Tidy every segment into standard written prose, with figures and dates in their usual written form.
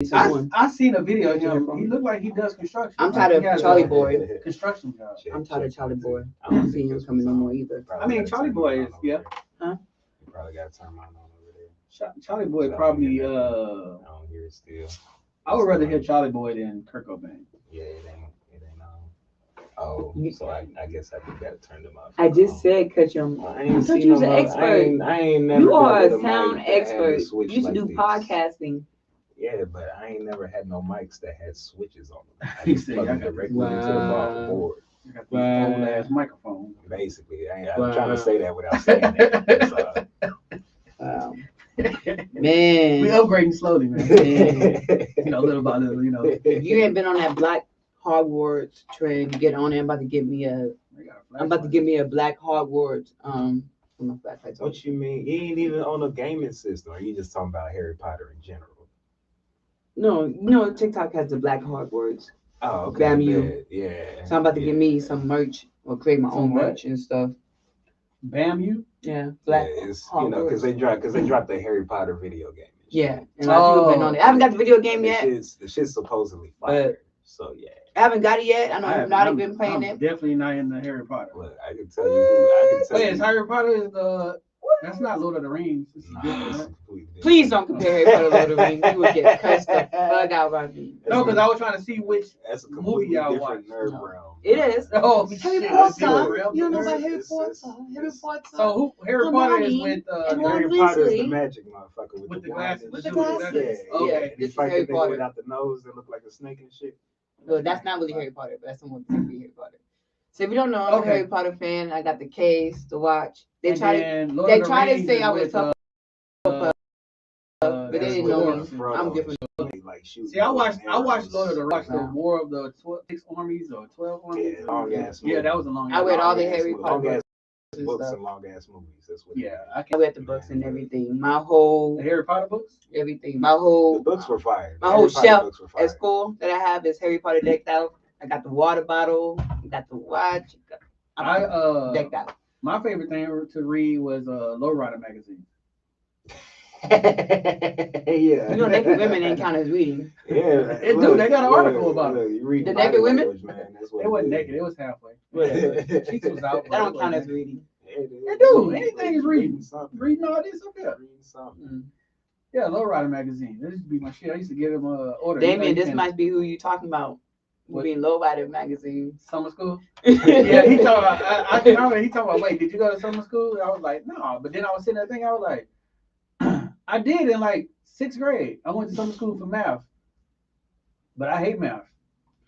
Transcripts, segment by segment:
I seen a video of him. He looked like he does construction. I'm tired of Charlie Boy. Construction job. I'm tired of Charlie Boy. I don't see him coming no more either. I mean, Charlie Boy is Huh? You probably got to turn mine on over there. Charlie Boy probably. I don't hear it still. I would rather hear Charlie Boy than Kurt Cobain. Yeah, it ain't Oh, so I guess I just gotta turn them up. I just said cut your. I thought you was an expert. I ain't never. You are a sound expert. You should do podcasting. Yeah, but I ain't never had no mics that had switches on them. I He just said, plug them "I got directly into the board. You got these old ass microphones. Basically, I'm trying to say that without saying that. Wow. Man, we upgrading slowly, man. Little by little, If you ain't been on that black Hogwarts trend, get on it. I'm about to give me a black Hogwarts. What you mean? You ain't even on a gaming system, or you just talking about Harry Potter in general? No, TikTok has the black Hogwarts. Oh, okay. Bam you. Yeah. So I'm about to give me some merch or create my own merch and stuff. Bam you? Yeah, black. Yeah, it's because they dropped the Harry Potter video game. Yeah, and I've been on it. I haven't got the video game yet. The shit's supposedly fire. So yeah. I haven't got it yet. I know I'm not even playing it. Definitely not in the Harry Potter. Look, I can tell you Wait, Harry Potter is the. That's not Lord of the Rings. Please don't compare Harry Potter to Lord of the Rings. You would get cussed the fuck out by me. No, because I was trying to see which movie y'all watched. It is. Oh, Harry Potter. You don't know about Harry Potter. Harry Potter. So Harry Potter is with Harry Potter is the magic motherfucker with the glasses. With the glasses. Yeah. Okay. This is Harry Potter without the nose that look like a snake and shit. Well, that's not really Harry Potter, but that's someone who be Harry Potter. So if you don't know, I'm a Harry Potter fan. I got the case, the watch. They try to say I was tough, but they didn't know me. I'm different. See, I watched Lord of the Rings, the War of the 6 Armies or 12 Armies. Yeah, long ass. Yeah, that was a long. I read all the Harry Potter books and long ass movies. That's what. Yeah, I read the books and everything. My whole the Harry Potter books. Everything. My whole the books were fire. My whole shelf at school that I have is Harry Potter decked out. I got the water bottle. I got the watch. I'm decked out. My favorite thing to read was Lowrider magazine. Yeah. You know, naked women ain't count as reading. Yeah. Dude, they got an article about it. You read the naked women? It wasn't naked. It was halfway. Cheeks was out. That don't count as reading. They do. Anything is reading. Reading all this up here. Reading something. Yeah, Lowrider magazine. This used to be my shit. I used to give them an order. Damien, this might be who you talking about. You being Lowrider magazine. Summer school? Yeah, he talking about, I remember he talking about, wait, did you go to summer school? And I was like, no. But then I was sitting there thinking, I was like, I did in like 6th grade. I went to summer school for math. But I hate math.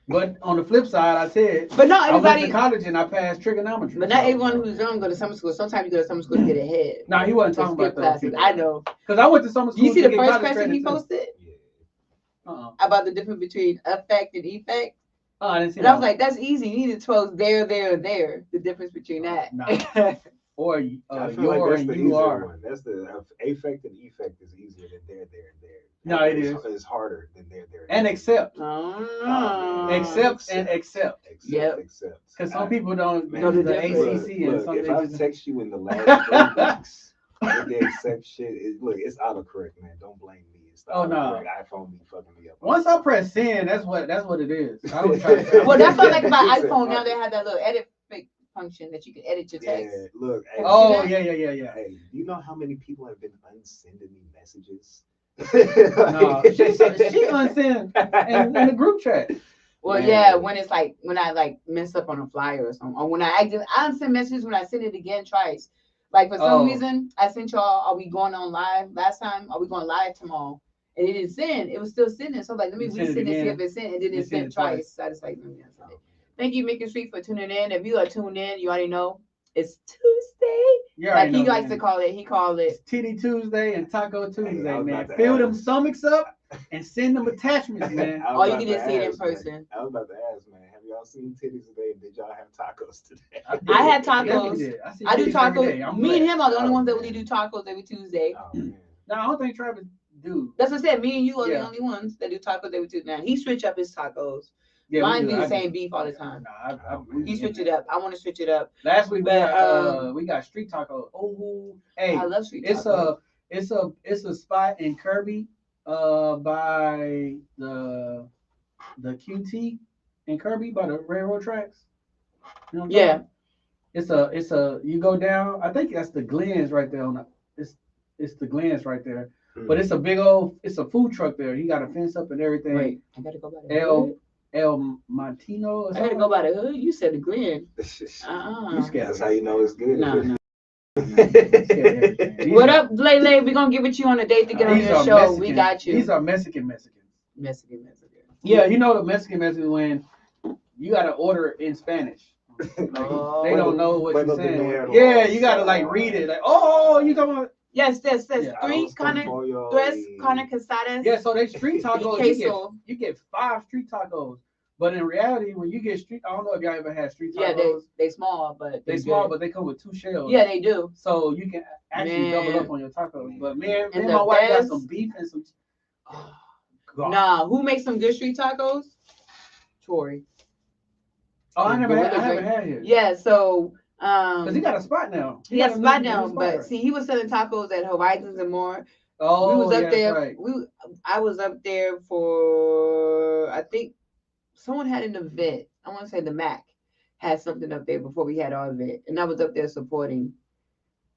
But on the flip side, I said, but not everybody, I went to college and I passed trigonometry. But not everyone who's young go to summer school. Sometimes you go to summer school to get ahead. No, he wasn't talking about classes. I know. Because I went to summer school. You see the first question he posted? Yeah. About the difference between affect and effect? Oh, I didn't see and that. I was like, that's easy. You need to expose there. The difference between that. No. Or I feel like that's the easier one. That's the affect and effect is easier than there. No, it is. It's harder than there. And accept. Accept and accept. Yep. Accept. Because some people don't know the ACC and some if I text you in the last 3 weeks, the accept shit, it's autocorrect, man. Don't blame me. Oh no, iPhone be fucking me up. Once I press send, that's what it is. Well, that's what I like about iPhone. Now they have that little edit function that you can edit your text. Yeah, look. Hey, yeah. Hey, do you know how many people have been unsending me messages? No, she unsend in the group chat. Well, yeah, when it's like when I like mess up on a flyer or something, or when I unsend messages when I send it again twice. Like for some reason, I sent y'all, are we going on live last time? Are we going live tomorrow? And it didn't send. It was still sending. So I'm like, let me resend it, see if it sent. And then it sent twice. So I just like, let me unsend it. Thank you, Mickey Street, for tuning in. If you are tuned in, you already know it's Tuesday. Yeah, like he likes to call it. He called it TD Tuesday and Taco Tuesday, man. Fill them stomachs up and send them attachments, man. Or you can just see it in person. I was about to ask, man, have y'all seen titties today? Did y'all have tacos today? I had tacos. I do tacos. Me and him are the only ones that really do tacos every Tuesday. Oh, man. No, I don't think Travis do. That's what I said. Me and you are the only ones that do tacos every Tuesday. Now he switch up his tacos. Yeah, mine be the same beef all the time. He switch it up. I want to switch it up. Last week we got street tacos. Oh, hey, I love street tacos. It's a spot in Kirby By the QT in Kirby by the railroad tracks. You know what I'm talking about? It's a you go down. I think that's the Glens right there on the it's the Glens right there. But it's a big old it's a food truck there. He got a fence up and everything. Wait, I gotta go by the hood. El Montino or I something. gotta go by the hood. You said the Glen. You scared. That's how you know it's good. No, no. These What are- up, Lele? We're gonna get with you on a date to get on these your are show. Mexican. We got you. These are Mexican. Mexican. Yeah, you know the Mexican when you gotta order it in Spanish. Oh. They don't know what Bueno you're saying. dinero. Yeah, you gotta like read it. Like, oh, you talking about? Yes, Yeah, tres carne casadas. Yeah, so they street tacos. Queso. You get 5 street tacos, but in reality, when you get street, I don't know if y'all ever had street Yeah, tacos. they small, but They small, but they come with 2 shells. yeah, they do. So you can actually Man. double up on your tacos. But me And and the my wife got best- some beef and some. God. Nah, who makes some good street tacos? Tori. Oh, I haven't Gorilla had here. Yeah, so Cause he got a spot now. he got a spot new now, but right? see, he was selling tacos at Horizons and more. Oh, We was up yeah, there. Right. I was up there for I think someone had an event. I want to say the Mac had something up there before we had our event, and I was up there supporting.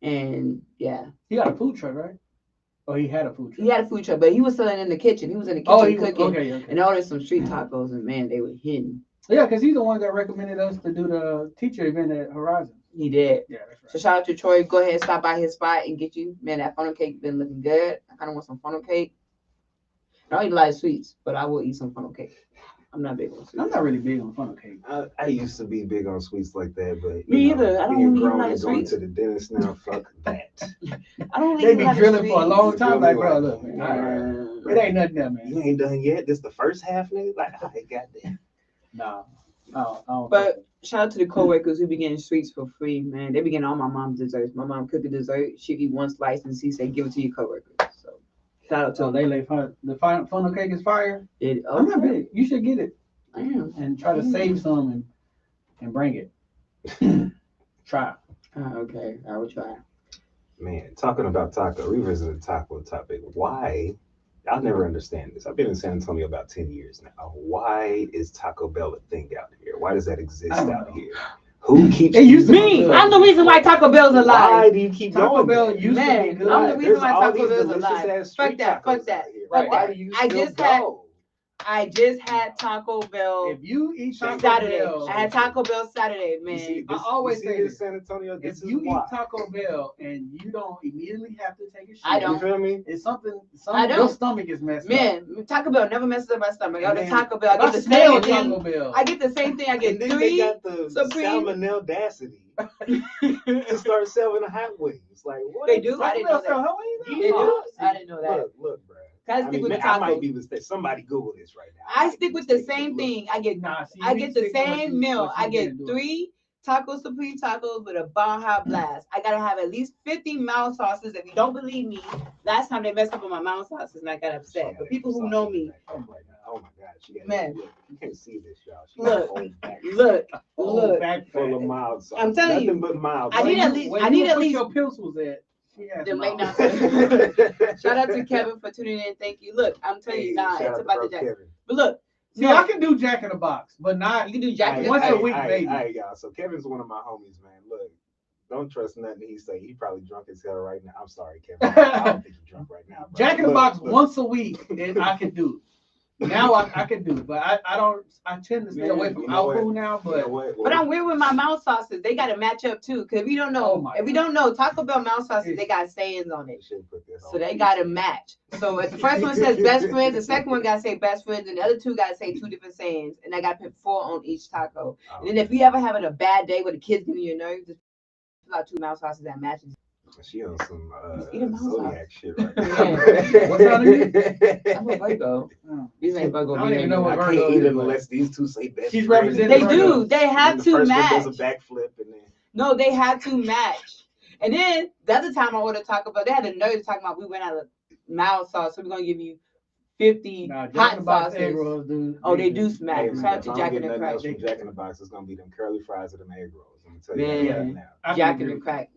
And yeah, He got a food truck, right? Oh, he had a food truck. he had a food truck, but he was selling in the kitchen. He was in the kitchen cooking okay. and ordered some street tacos, and man, they were hidden. Yeah, because he's the one that recommended us to do the teacher event at Horizon. He did. Yeah, that's right. So shout out to Troy. Go ahead, stop by his spot and get you. Man, that funnel cake been looking good. I kind of want some funnel cake. I don't eat a lot of sweets, but I will eat some funnel cake. I'm not big on sweets. I'm not really big on funnel cake. I used to be big on sweets like that, but Me either. I don't being eat a grown lot of and going sweets. to the dentist now, fuck that. I don't They eat a been lot of drilling sweets. for a long time. Like, bro, Like, look, man, Yeah. it ain't nothing there, man. You ain't done yet. This the first half, nigga. Like, I got that. Nah, I don't But shout out to the coworkers who be getting sweets for free, man. They be getting all my mom's desserts. My mom cook a dessert. She eat one slice and she say, give it to your coworkers. So shout out to So them. the funnel cake is fire. It, I'm not okay. big. You should get it I am. and try to save some and bring it. Try. Okay, I will try. Man, talking about taco, revisiting the taco topic. Why? I'll never understand this. I've been in San Antonio about 10 years now. Why is Taco Bell a thing out here? Why does that exist I don't out know. here? Who keeps It used to Me, be good. I'm the reason why Taco Bell's Why alive. do you keep Taco going Bell there? used to be Man, good. I'm the reason There's why all Taco these Bell's delicious alive. ass street Fuck that, fuck tacos that. out here. Right. Why do you I still just had- go? I just had Taco Bell If you eat Taco Saturday. Bell, I had Taco Bell Saturday, man. You see, I always you see say this this. San Antonio. This if is you why. eat Taco Bell and you don't immediately have to take a shit, I don't. You feel me? it's something. I don't. Your stomach is messed up. Man, Taco Bell never messes up my stomach. Y'all the Man, Taco Bell. I If get I the smell same Taco thing. Bell. I get the same thing. I get And then they 3 got the Supreme. salmonella-dacity to start selling hot wings. Like what? They do? I Taco didn't Bell know sell that. hot wings now? They do? Oh, I didn't know that. Look, bro. I stick with the I might tacos. be mistaken. Somebody Google this right now. I stick with the same thing. I get Nah, see, I you get the stick with what same you- meal. what you I get been doing. 3 Taco Supreme tacos with a Baja Blast. I gotta have at least 50 mild sauces. If you don't believe me, last time they messed up on my mild sauces and I got upset. But people who know me, Oh my god, she got Man. Look, you can't see this, y'all. She Look, got a whole bag look, Oh, look. back full of fat. mild sauce. I'm telling Nothing you, but mild. I need sauce. at least- Where I you need at put least- your pencils at. She has The mouth. mainatin. Shout out to Kevin for tuning in. Thank you. Look, I'm telling Hey, you, nah, shout it's out to about bro the jack. Kevin. But look, See, I can do Jack in the Box, but not. you can do Jack in the Once a Box. week, baby. All right, y'all. So Kevin's one of my homies, man. Look, don't trust nothing he say. He probably drunk as hell right now. I'm sorry, Kevin. I don't think he's drunk right now. Bro. Jack in the Look, Box look. once a week, and I can do. Now I can do, but I don't. I tend to stay Man, away you from know what? alcohol now. You know But what? But I'm weird with my mouth sauces. They got to match up too. Cause if you don't know, Oh my if you don't know, Taco Bell mouth sauces, they got sayings on it. Should put this So on. they got to match. So if the first one says best friends, the second one got to say best friends, and the other 2 got to say 2 different sayings. And I got to put 4 on each taco. And then if you ever having a bad day where the kids getting your nerves, just pull out 2 mouth sauces that matches. She on some Eat a mouse Zodiac shit right Yeah. now. What kind of I'm a Virgo. These ain't Virgo. I don't even know I what can't Virgo eat is, it but- unless these 2 say best She's friend. representing They Virgo. do. They have And the to first match. one does a backflip and then No, they had to match. And then the other time I ordered Taco Bell, they had the nerve to talk about we went out of mild sauce, so we're gonna give you 50 Nah, Jack in hot the Box egg sauces. rolls, dude. Oh, they do Hey, smack. man, Shout out if to I Jack don't in get the nothing Crack. else from Jack in the Box, it's gonna be them curly fries or them egg rolls. I'm gonna tell you that right Man. now. I can Jack agree in the with Crack.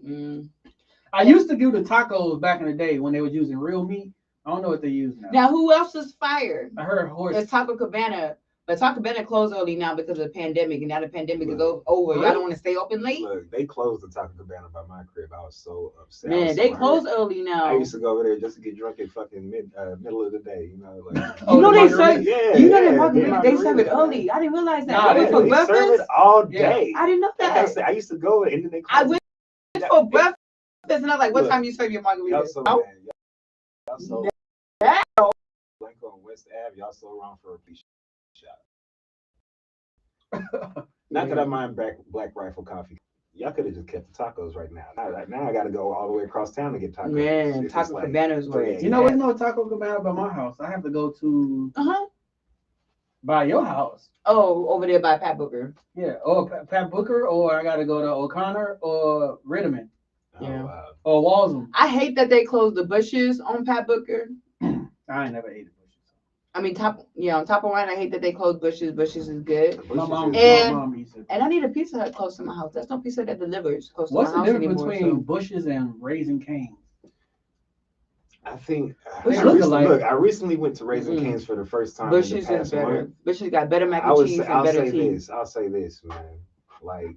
I used to do the tacos back in the day when they was using real meat. I don't know what they use now. Now, who else is fired? I heard horse. It's Taco Cabana. But Taco Cabana closed early now because of the pandemic, and now the pandemic is over. Really? Y'all don't want to stay open late? Look, they closed the Taco Cabana by my crib. I was so upset. Man, they closed early now. I used to go over there just to get drunk at fucking middle of the day. You know, like You know they serve. yeah, You know yeah, they margarita. They serve it man. early. I didn't realize that. Nah, I went Yeah, for they serve breakfast. it all day. I didn't know Like I that. said, I used to go and then they I closed went it. for breakfast, and I was like, "What Look, time you serve your margarita?" Y'all so Oh, man, y'all so Yeah. Blanco on West Ave. Y'all so wrong for a piece shot. Not that I mind Black Rifle coffee. Y'all could have just kept the tacos right now. Now I got to go all the way across town to get tacos. Man, It's Taco like Cabana's where it's You know, there's no Taco Cabana by my house. I have to go to by your house. Oh, over there by Pat Booker. Yeah, or Pat Booker, or I got to go to O'Connor or Ritterman Oh, Yeah. wow. or Walsham. I hate that they closed the Bushes on Pat Booker. I ain't never ate it. I mean, on top of one, I hate that they closed Bushes. Bushes is good. My mom eats it. And I need a Pizza Hut close to my house. There's no Pizza Hut that delivers close What's to the my house difference anymore. between Bushes and Raising Cane's? I think They I look recently, alike. I recently went to Raising Mm-mm. Cane's for the first time Bushes in the is past better. month. Bushes got better mac and cheese and I'll better say tea. this. I'll say this, man. Like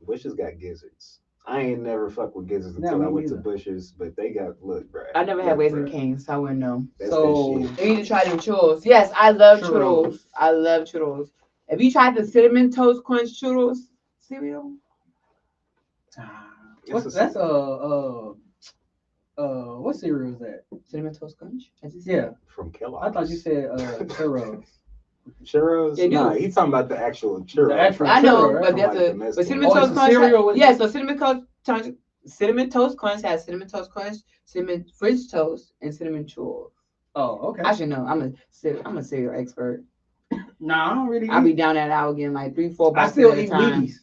Bushes got gizzards. I ain't never fucked with gizzards No, until me I went to neither. Bushes, but they got bro. I never had look, Raising bruh, Cane's, so I wouldn't know. That's So- that shit. You need to try them churros. Yes, I love Churros. churros. I love churros. Have you tried the Cinnamon Toast Crunch churros cereal? That's what cereal is that? Cinnamon Toast Crunch? I just said Yeah, it. From Kellogg's. I thought you said churros. Churros? They do. Nah, he's talking about the actual churros. The actual I know, churro, but right? there's Like a domestic. but Cinnamon Oh, Toast it's a Crunch. cereal with- Yeah, so Cinnamon Toast Crunch has Cinnamon Toast Crunch, cinnamon French toast, and cinnamon churros. Oh, okay. I should know. I'm a cereal expert. Nah, I don't really. I'll be Eat. down that hour getting like 3-4 I boxes still at a eat time. Wheaties.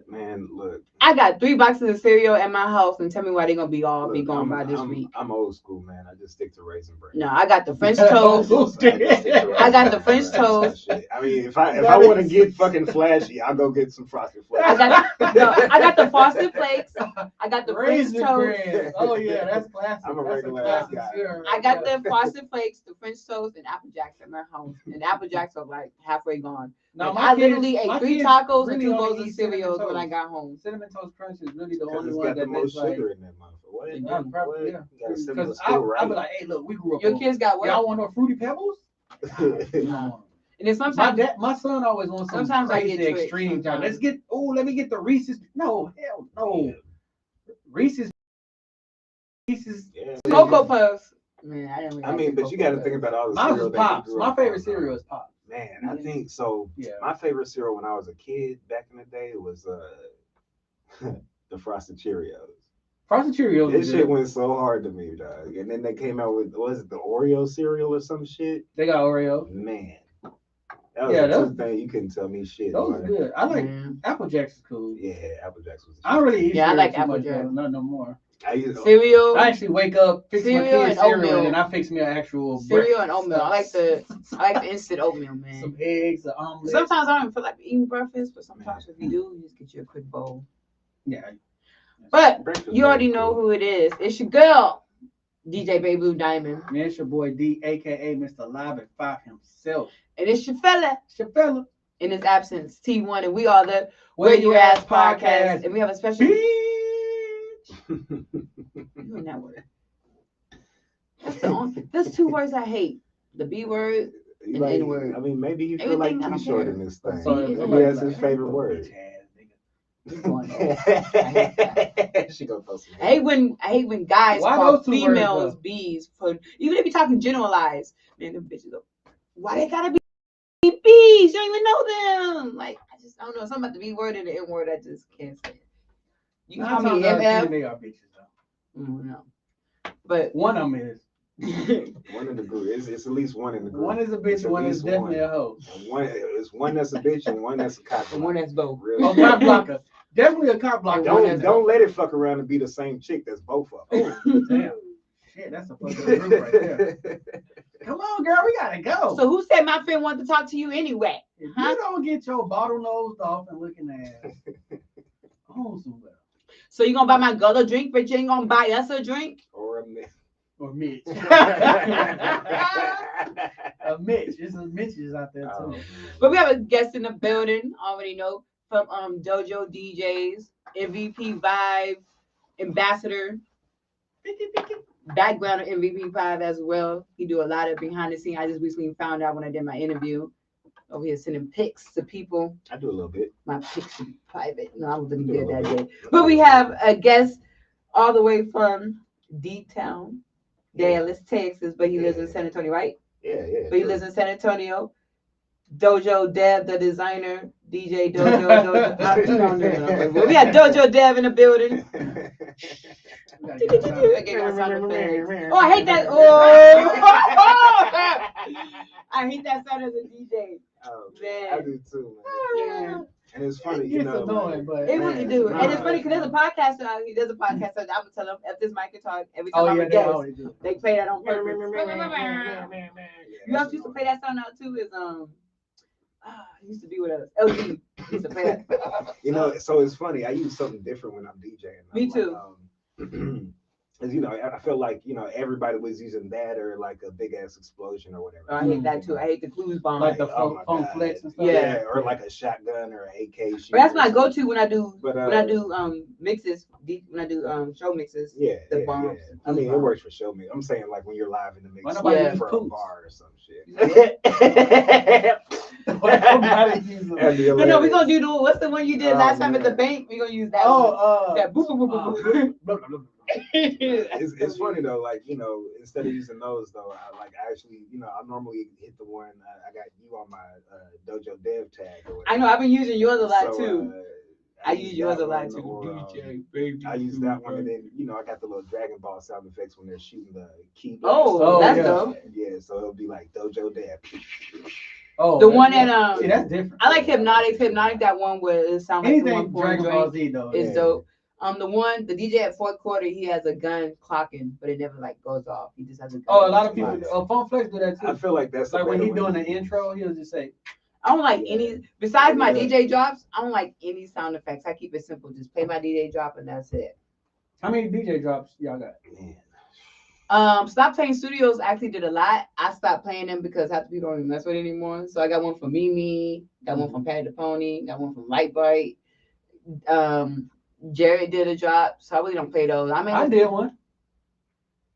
Man, look. I got 3 boxes of cereal at my house, and tell me why they're gonna be all be Look, gone by this week. I'm old school, man. I just stick to Raisin Bran. No, I got the French Oh, toast. cool. I got the French toast. I mean, if I want to get fucking flashy, I'll go get some Frosted Flakes. I got the Frosted Flakes. I got the French Raisin toast. Bran. Oh yeah, that's classic. I'm a That's regular classic ass guy. cereal I right got there. the Frosted Flakes, the French toast, and Apple Jacks at my home. And Apple Jacks are like halfway gone. Now, Like, my I literally kids- my ate 3 kids tacos really and 2 only bowls of eat cinnamon cereals when I toast. got home. Cinnamon Toast Crunch is really the Because only it's one got the that most makes like. sugar in that motherfucker. What? Yeah, probably, yeah. What? You gotta send Because them still I be right. like, hey, look, we grew up. Your on- kids got what? Y'all want no Fruity Pebbles? No. And then My son always wants some Sometimes I get crazy tricked extreme time. sometimes. Let me get the Reese's. No, hell no. Reese's. Yeah. Cocoa Puffs. Man, I didn't really I like mean, the but you Cocoa got to think Puffs. about all the Mine cereal was that we Pops. grew My up favorite on, cereal though. is Pops. Man, I think so. Yeah. My favorite cereal when I was a kid back in the day was the Frosted Cheerios. Frosted Cheerios. This is shit good. went so hard to me, dog. And then they came out with, was it the Oreo cereal or some shit? They got Oreo. Man. That was Yeah, the two those- things you couldn't tell me shit. Those are boy. good. I like Man. Apple Jacks is cool. Yeah, Apple Jacks was the I don't really eat shit. Yeah, I cereal like too Apple much, Jack. though. Not no more. I used to, Cereal. I actually wake up, fix my Cereal kids and cereal, oatmeal. and then I fix me an actual Cereal and breakfast. oatmeal. I like the instant oatmeal, man. some eggs, an omelet. Sometimes I don't even feel like eating breakfast, but sometimes if you do, you just get you a quick bowl. Yeah. But breakfast you already was know cool. who it is. It's your girl, DJ Baby Blue Diamond. Man, it's your boy D, aka Mr. Live at 5 himself. And it's your fella It's your fella. in his absence, T1. And we are the Where You Ass Podcast. And we have a special. Bitch. You in that word. There's 2 words I hate. The B word. You An N-word. I mean, maybe you feel Everything like I don't you short care. in this thing. So, Maybe Maybe that's his like, favorite hey, word. bitch ass nigga. What's going on? She gonna throw some. I hate when guys Why call those 2 words, females though? bees. For even if you're talking generalized, man, them bitches go, why they gotta be bees? You don't even know them. Like, I don't know. Something about the B word and the N word, I just can't say it. You can call me 9 times out of 10, MF. they are bitches though. No. But One of them is. One in the group. It's at least one in the group. One is a It's bitch, at one is least definitely one. a hoe. And one is one that's a bitch and one that's a cock the one that's both. Real Oh, shit. cop blocker. Definitely a cop blocker. Don't let it fuck around and be the same chick that's both of them. Oh, damn. Shit, that's a fucking group right there. Come on, girl, we gotta go. So who said my friend wanted to talk to you anyway? if huh? you don't get your bottle nosed off and looking ass on somewhere. So you gonna buy my girl a drink, but you ain't gonna buy us a drink? Or a man. or Mitch. Mitch. There's some Mitches out there too. But we have a guest in the building, already know, from Dojo DJs, MVP Vibe, Ambassador, background of MVP Vibe as well. He do a lot of behind the scenes. I just recently found out when I did my interview. Over here sending pics to people. I do a little bit. My pics should be private. No, I wasn't good that day. But we have a guest all the way from Deep Town, Dallas, Texas, but he lives in San Antonio, right? Yeah. But he lives in San Antonio. Dojo Dev, the designer, DJ Dojo. Dojo. We got Dojo Dev in the building. I gave my sound effects. Oh, I hate that. Oh, I hate that sound as a DJ. Oh, man. I do too, man. Yeah. And it's funny, It's annoying, but it really do. And it's funny because there's a podcast out here. There's a podcast out there. I'm gonna tell them if this mic can talk every time I'm a guest. They play that on purpose. You also used to play that song out too. Is used to be with us. LG used to play that. You know, so it's funny. I use something different when I'm DJing. Me too. Like, as you know, I feel like, you know, everybody was using that or like a big ass explosion or whatever. Oh, I hate that too. I hate the clues bomb. Like the phone flex and stuff. Yeah, or like a shotgun or an AK. But that's my go-to when I do mixes. When I do show mixes. Yeah, the bombs. Yeah. I mean, it works for show mix. I'm saying like when you're live in the mix for a bar or some shit. No, we're gonna do the what's the one you did last time at the bank? We're gonna use that. That boop boop boop boop. It's funny though, like, you know, instead of using those though, I actually, you know, I normally hit the one. I got you on my Dojo Dev tag. Or I know I've been using yours a lot too. I use yours a lot too. DJ, baby. I use that one, and then, you know, I got the little Dragon Ball sound effects when they're shooting the key. That's dope. Yeah, so it'll be like Dojo Dev. Oh, the one that see, that's different. I like Hypnotic, that one where it sounds like anything Dragon Ball Z though. It's dope. The DJ at fourth quarter, he has a gun clocking, but it never like goes off. He just has a gun. Oh, a lot of people. Phone Flex do that too. I feel like that's like when he's doing the intro, he'll just say, I don't like any, besides my DJ drops, I don't like any sound effects. I keep it simple. Just play my DJ drop and that's it. How many DJ drops y'all got? Stop Playing Studios actually did a lot. I stopped playing them because half the people don't even mess with it anymore. So I got one from Mimi, got one from Patty the Pony, got one from Lightbright. Jared did a drop, so I really don't play those. I did one.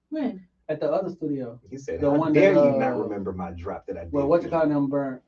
When? At the other studio. He said, the one dare you not remember my drop that I did. Well, what you call them burnt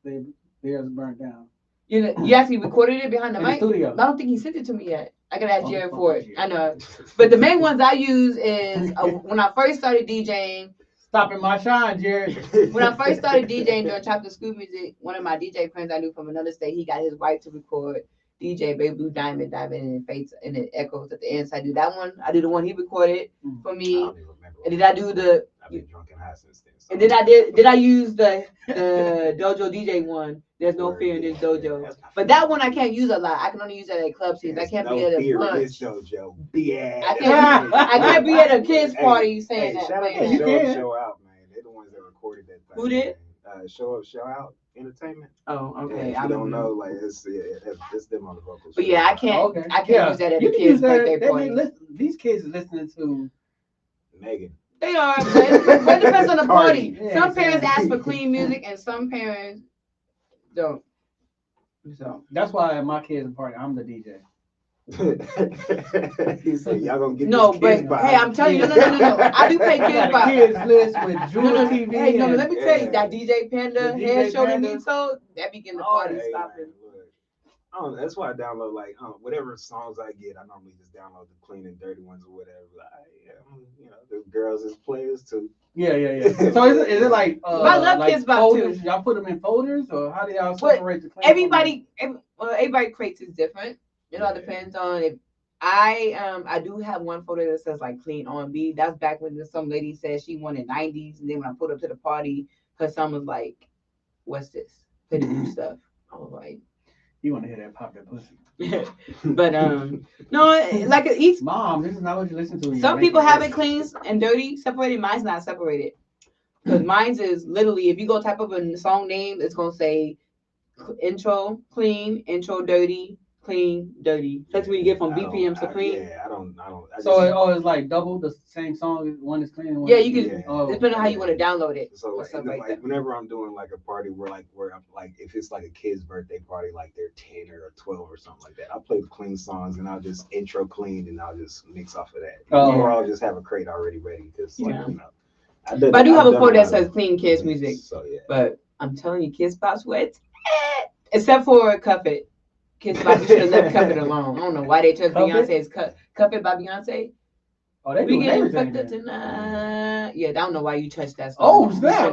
theirs burnt down. You actually recorded it behind the mic? Studio. I don't think he sent it to me yet. I gotta ask Jared for it. I know. But the main ones I use is when I first started DJing. Stopping my shine, Jared. When I first started DJing during Chapter School Music, one of my DJ friends I knew from another state, he got his wife to record DJ Baby Blue Diamond, and it fades and it echoes at the end. So I do that one. I do the one he recorded for me. And did I do the? I've been drunk and high since then. So. And then did I use the Dojo DJ one? There's no fear in this dojo. But that one I can't use a lot. I can only use it at club scenes. I can't be at a lunch. Dojo. Yeah. I can't be at a kids party saying that. Shout out to Show Out, man. They're the ones that recorded that thing. Who did? Show Out Entertainment. Oh, okay. I don't know, like it's them on the vocals. But yeah, I can't use that at a kids birthday party. These kids are listening to Megan. They are, but it depends on the party. Some parents ask for clean music and some parents don't. So that's why at my kids' party, I'm the DJ. He said, y'all gonna get no, but hey, I'm telling you, no. I do play kids by kids list with Jewel TV. Hey, no, let me tell you that DJ Panda head shoulder me told that begin the party stopping. Oh, that's why I download whatever songs I get. I normally just download the clean and dirty ones or whatever. You know, the girls as players too. Yeah. So is it like I love like Kids Bop too. Y'all put them in folders, or how do y'all separate the clean? Everybody creates is different. It all depends on if I do have one folder that says like clean R&B. That's back when some lady said she wanted 90s, and then when I put up to the party, her son was like, "What's this? Play the new stuff." I was like, "You want to hear that pop that pussy?" But no, like each mom, this is not what you listen to. Some people have it clean and dirty separated. Mine's not separated because mine's is literally if you go type up a song name, it's gonna say intro clean, intro dirty, clean, dirty. That's what you get from BPMs to clean. Yeah, I don't. So it's like double the same song. One is clean. One Yeah, is you can. Depending on how you want to download it. So or stuff like that. whenever I'm doing like a party where I'm like if it's like a kid's birthday party, like they're 10 or 12 or something like that, I'll play the clean songs and I'll just intro clean and I'll just mix off of that. Or I'll just have a crate already ready because like you know. But I do have a quote that says clean kids music. So yeah. But I'm telling you, Kids Bop's wet. Except for Cuff It. Kids Bop should have left Cuff It alone. I don't know why they took Beyonce's Cuff It by Beyonce. Oh, they We do getting everything. fucked up tonight. Yeah, I don't know why you touched that Oh, song. snap.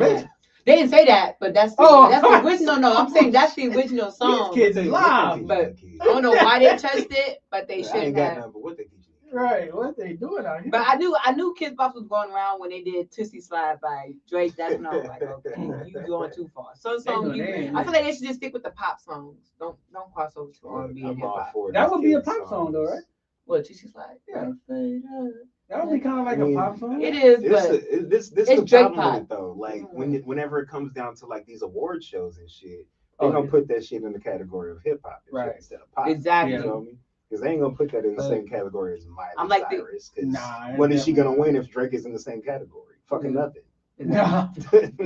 They didn't say that, but that's the original. No, I'm saying that's the original song. These kids is live. But I don't know why they touched it, but they shouldn't have. What they teach you. Right, what they doing out here? But I knew Kids Bop was going around when they did Tootsie Slide by Drake. That's when I was like, okay, you going too far. Some songs I feel like they should just stick with the pop songs. Don't cross over to R&B and hip hop. That would be a pop song though, right? What, Tootsie Slide? Yeah. That would be kind of like a pop song. It is, but this it's the Drake problem with pop. it though. Like whenever it comes down to like these award shows and shit, they gonna put that shit in the category of hip hop instead of pop. Exactly. You know what I mean? Because they ain't gonna put that in the same category as Miley like Cyrus. What is she gonna win if Drake is in the same category? Fucking nothing. Nah.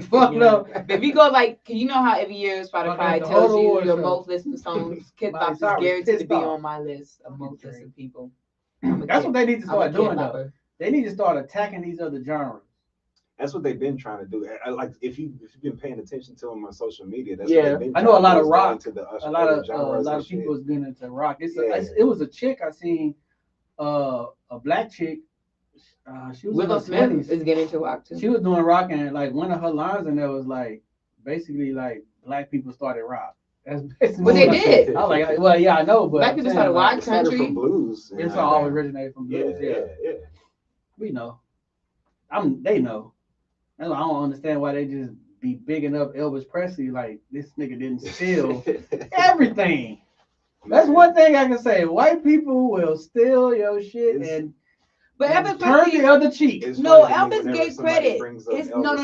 Fuck no. If you go like, you know how every year Spotify tells you your most listened songs, Kids Bop is guaranteed to be on my list of most listened people. That's what they need to start doing though. They need to start attacking these other genres. That's what they've been trying to do. Like if you've been paying attention to them on social media, that's what they've been I know a lot of rock. A lot of people has been into rock. It was a chick I seen, a black chick. She was Willow Smith is getting into rock too. She was doing rock, and like one of her lines in there was like basically like black people started rock. That's basically what they did. I was like, well, yeah, I know, but black people started rock, country, from blues. It's all originated from blues. Yeah. We know. They know. I don't understand why they just be bigging up Elvis Presley like this nigga didn't steal everything. That's one thing I can say. White people will steal your shit but Elvis turn Presley, the other cheek. No, Elvis gave credit. No.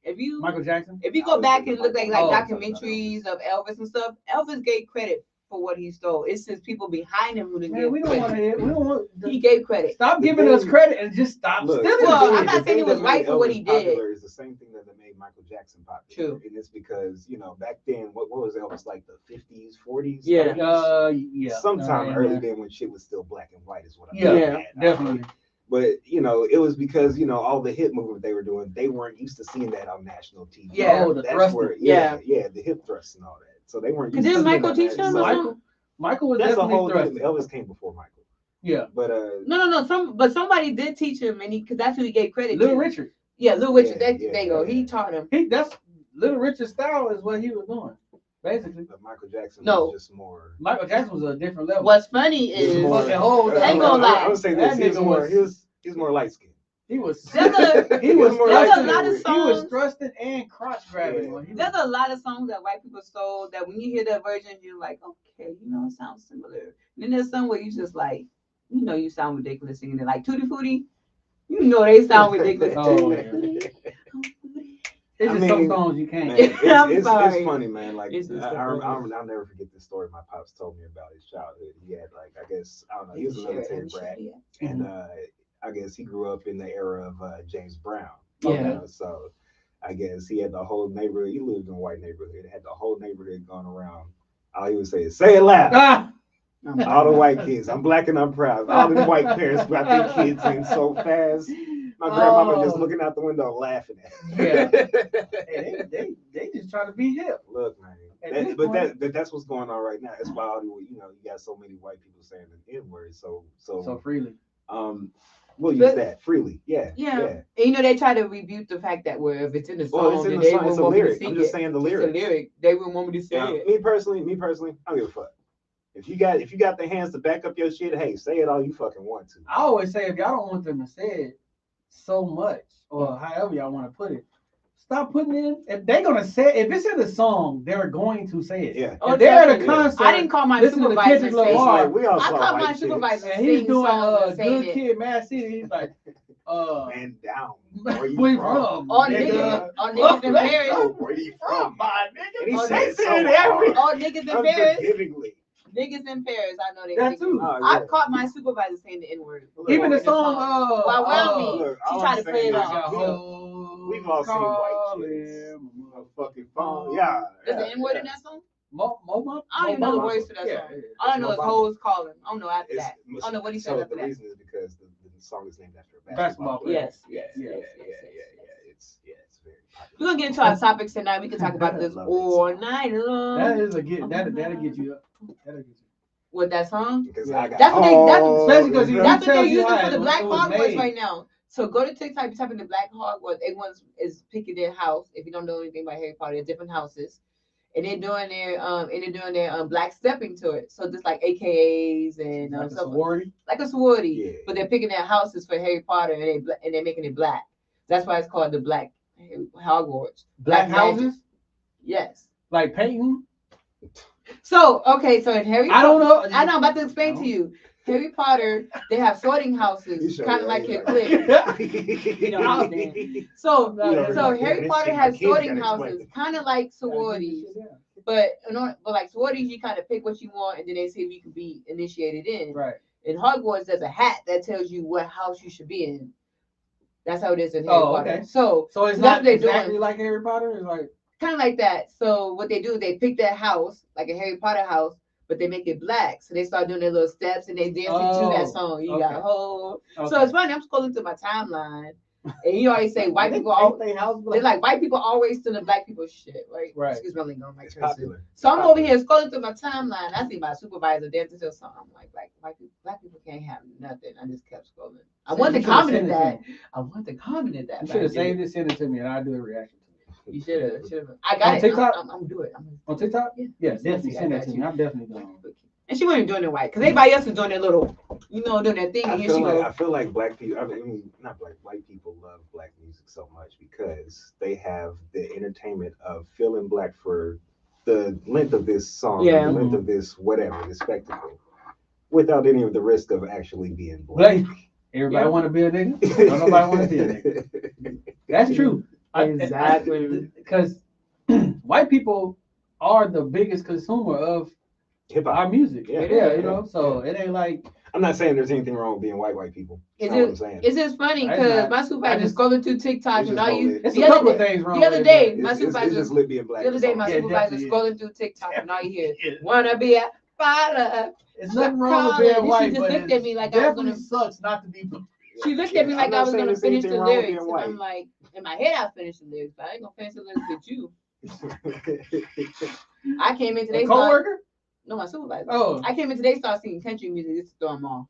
If you Michael Jackson, if you go back and look like documentaries of Elvis and stuff, Elvis gave credit for what he stole. It's just people behind him who didn't give credit. We don't want. He gave credit. Stop giving us credit and just stop stealing. Well, I'm not saying he was right for what he did. It's the same thing that made Michael Jackson popular. True. And it's because, back then, what was Elvis, like the 50s, 40s? Yeah. 30s? Sometime early then when shit was still black and white is what I mean. Yeah, definitely. But it was because all the hip movement they were doing, they weren't used to seeing that on national TV. Yeah, the thrusting. The hip thrusts and all that. So they weren't used to seeing Michael teach them? Michael was that's definitely a whole thrusting. Elvis came before Michael. Yeah, but no. But somebody did teach him, and because that's who he gave credit. Little Richard. Yeah, Little Richard. There you go. He taught him. That's Little Richard's style is what he was doing. Basically, but Michael Jackson was just more. Michael Jackson was a different level. What's funny is I ain't gonna lie. I would say this. He's more light skinned. He was. There's a lot of songs. He was thrusting and crotch grabbing. There's a lot of songs that white people stole that when you hear that version, you're like, okay, it sounds similar. And then there's some where you just like, you sound ridiculous singing it, like Tutti Frutti. They sound ridiculous. It's just some songs you can't. It's funny, man. Like I'll never forget this story my pops told me about his childhood. He had he was a military brat, and I guess he grew up in the era of James Brown. So I guess he had the whole neighborhood. He lived in a white neighborhood. Had the whole neighborhood going around. All he would say is, "Say it loud." All the white kids. I'm black and I'm proud. All the white parents got their kids in so fast. My grandmama just looking out the window laughing at him. Yeah. they just trying to be hip. Look, man. That's what's going on right now. That's why you got so many white people saying the N-word so freely. We'll use that freely. Yeah. And they try to rebuke the fact that if it's in the song, it's in the song. It's a lyric. I'm just saying the lyric. It's a lyric. They wouldn't want me to say it. Me personally, I don't give a fuck. If you got the hands to back up your shit, hey, say it all you fucking want to. I always say if y'all don't want them to say it so much, or however y'all want to put it, stop putting it in. If they're gonna say if it's in the song, they're going to say it. Yeah. If they're at a concert. I didn't call my supervisor to say it. We all I called my supervisor. And he's doing Good Kid, Mad City. He's like, Man down. Where you Where from? All niggas in Paris. Where you from, my nigga? And he Oh, said they so said hard. All niggas in Paris. Unforgivingly. Niggas in Paris. I know they. That too. I caught my supervisor saying the N-word. Even the song, Why wound me? Look, She all tried I'm to play saying it is, off. We've all seen white chicks. A fucking phone. Yeah. There's an N-word in that song? Mo, I don't even know the words to that song. All I know is hoes calling. I don't know after that. I don't know what he said after that. The reason is because the song is named after a basketball player. Yes. It's very popular. We're gonna get into our topics tonight. We can talk about this all night long. That'll get you up. That'll get you. With that song? Because That's what they that's what they're using how for the Black it was Hogwarts made. right now. So go to TikTok, you type in the Black Hogwarts. Everyone is picking their house. If you don't know anything about Harry Potter, they're different houses. And they're doing their black stepping to it. So just like AKAs and like a sorority. Like a sorority. Yeah. But they're picking their houses for Harry Potter and they're making it black. That's why it's called the Black Hogwarts. Black houses? Magic. Yes. Like painting? So in Harry Potter, I don't know. I know, I'm about to explain to you. Harry Potter, they have sorting houses, kind of like your clique. You know, I understand. So Harry Potter has sorting houses, kind of like sororities. But like sororities, you kind of pick what you want, and then they see if you can be initiated in. Right. In Hogwarts, there's a hat that tells you what house you should be in. That's how it is in Harry Potter. Okay. So it's not exactly like Harry Potter. It's like kind of like that. So what they do, they pick that house, like a Harry Potter house, but they make it black. So they start doing their little steps and they dance to that song. You got a whole. So it's funny. I'm scrolling through my timeline, and you always say white people. They're like white people always stealing black people's shit, right? Right. Excuse me, I'm like popular. So I'm over here scrolling through my timeline. I see my supervisor dancing to a song. I'm like black people can't have nothing. I just kept scrolling. I wanted to comment that. You should have saved it, sent it to me, and I'll do a reaction. You should have. I got it. TikTok? I'm do it. On TikTok? Yeah, definitely send that to me. I'm definitely going. And she wasn't doing it right because everybody else was doing their little, doing their thing. I feel like black people. I mean, not black. White people love black music so much because they have the entertainment of feeling black for the length of this song, the length of this whatever, this spectacle, without any of the risk of actually being black. Everybody want to be a nigga. Don't nobody want to be a nigga. That's true. Exactly. Because white people are the biggest consumer of hip-hop, our music. So it ain't like. I'm not saying there's anything wrong with being white people. It's just funny because my supervisor is scrolling through TikTok and all you. It's a couple of things wrong. The other day, my supervisor is being black. The other day, my supervisor is scrolling through TikTok and all you hear wanna be a father. It's nothing wrong with being white, she just looked at me like I was gonna. Sucks not to be. She looked at me like I was gonna finish the lyrics, and I'm like, in my head, I finished the lyrics, but I ain't gonna finish the lyrics with you. I came in today. Coworker? No, my supervisor. Oh. I came in today, started singing country music just to throw them off.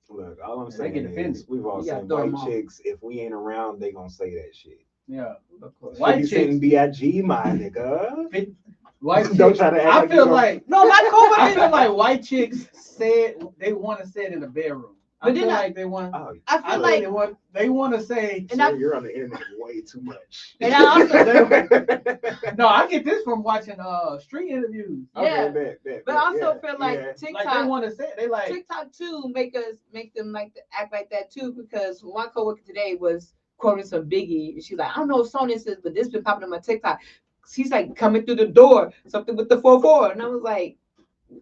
Look, all I'm saying is we've all seen white chicks. If we ain't around, they gonna say that shit. Yeah, of course. White chicks B.I.G. my nigga. White chicks. Don't try to act I feel like no, my coworker feel like white chicks said they want to say it in the bedroom. But then like they want. I feel like they want to say. And you're on the internet way too much. And I also no, I get this from watching street interviews. Yeah, but I also feel like TikTok. Like they want to say they like TikTok too make them like to act like that too because one coworker today was quoting some Biggie. She's like, I don't know what song this is, but this been popping on my TikTok. She's like coming through the door, something with the 4-4, and I was like.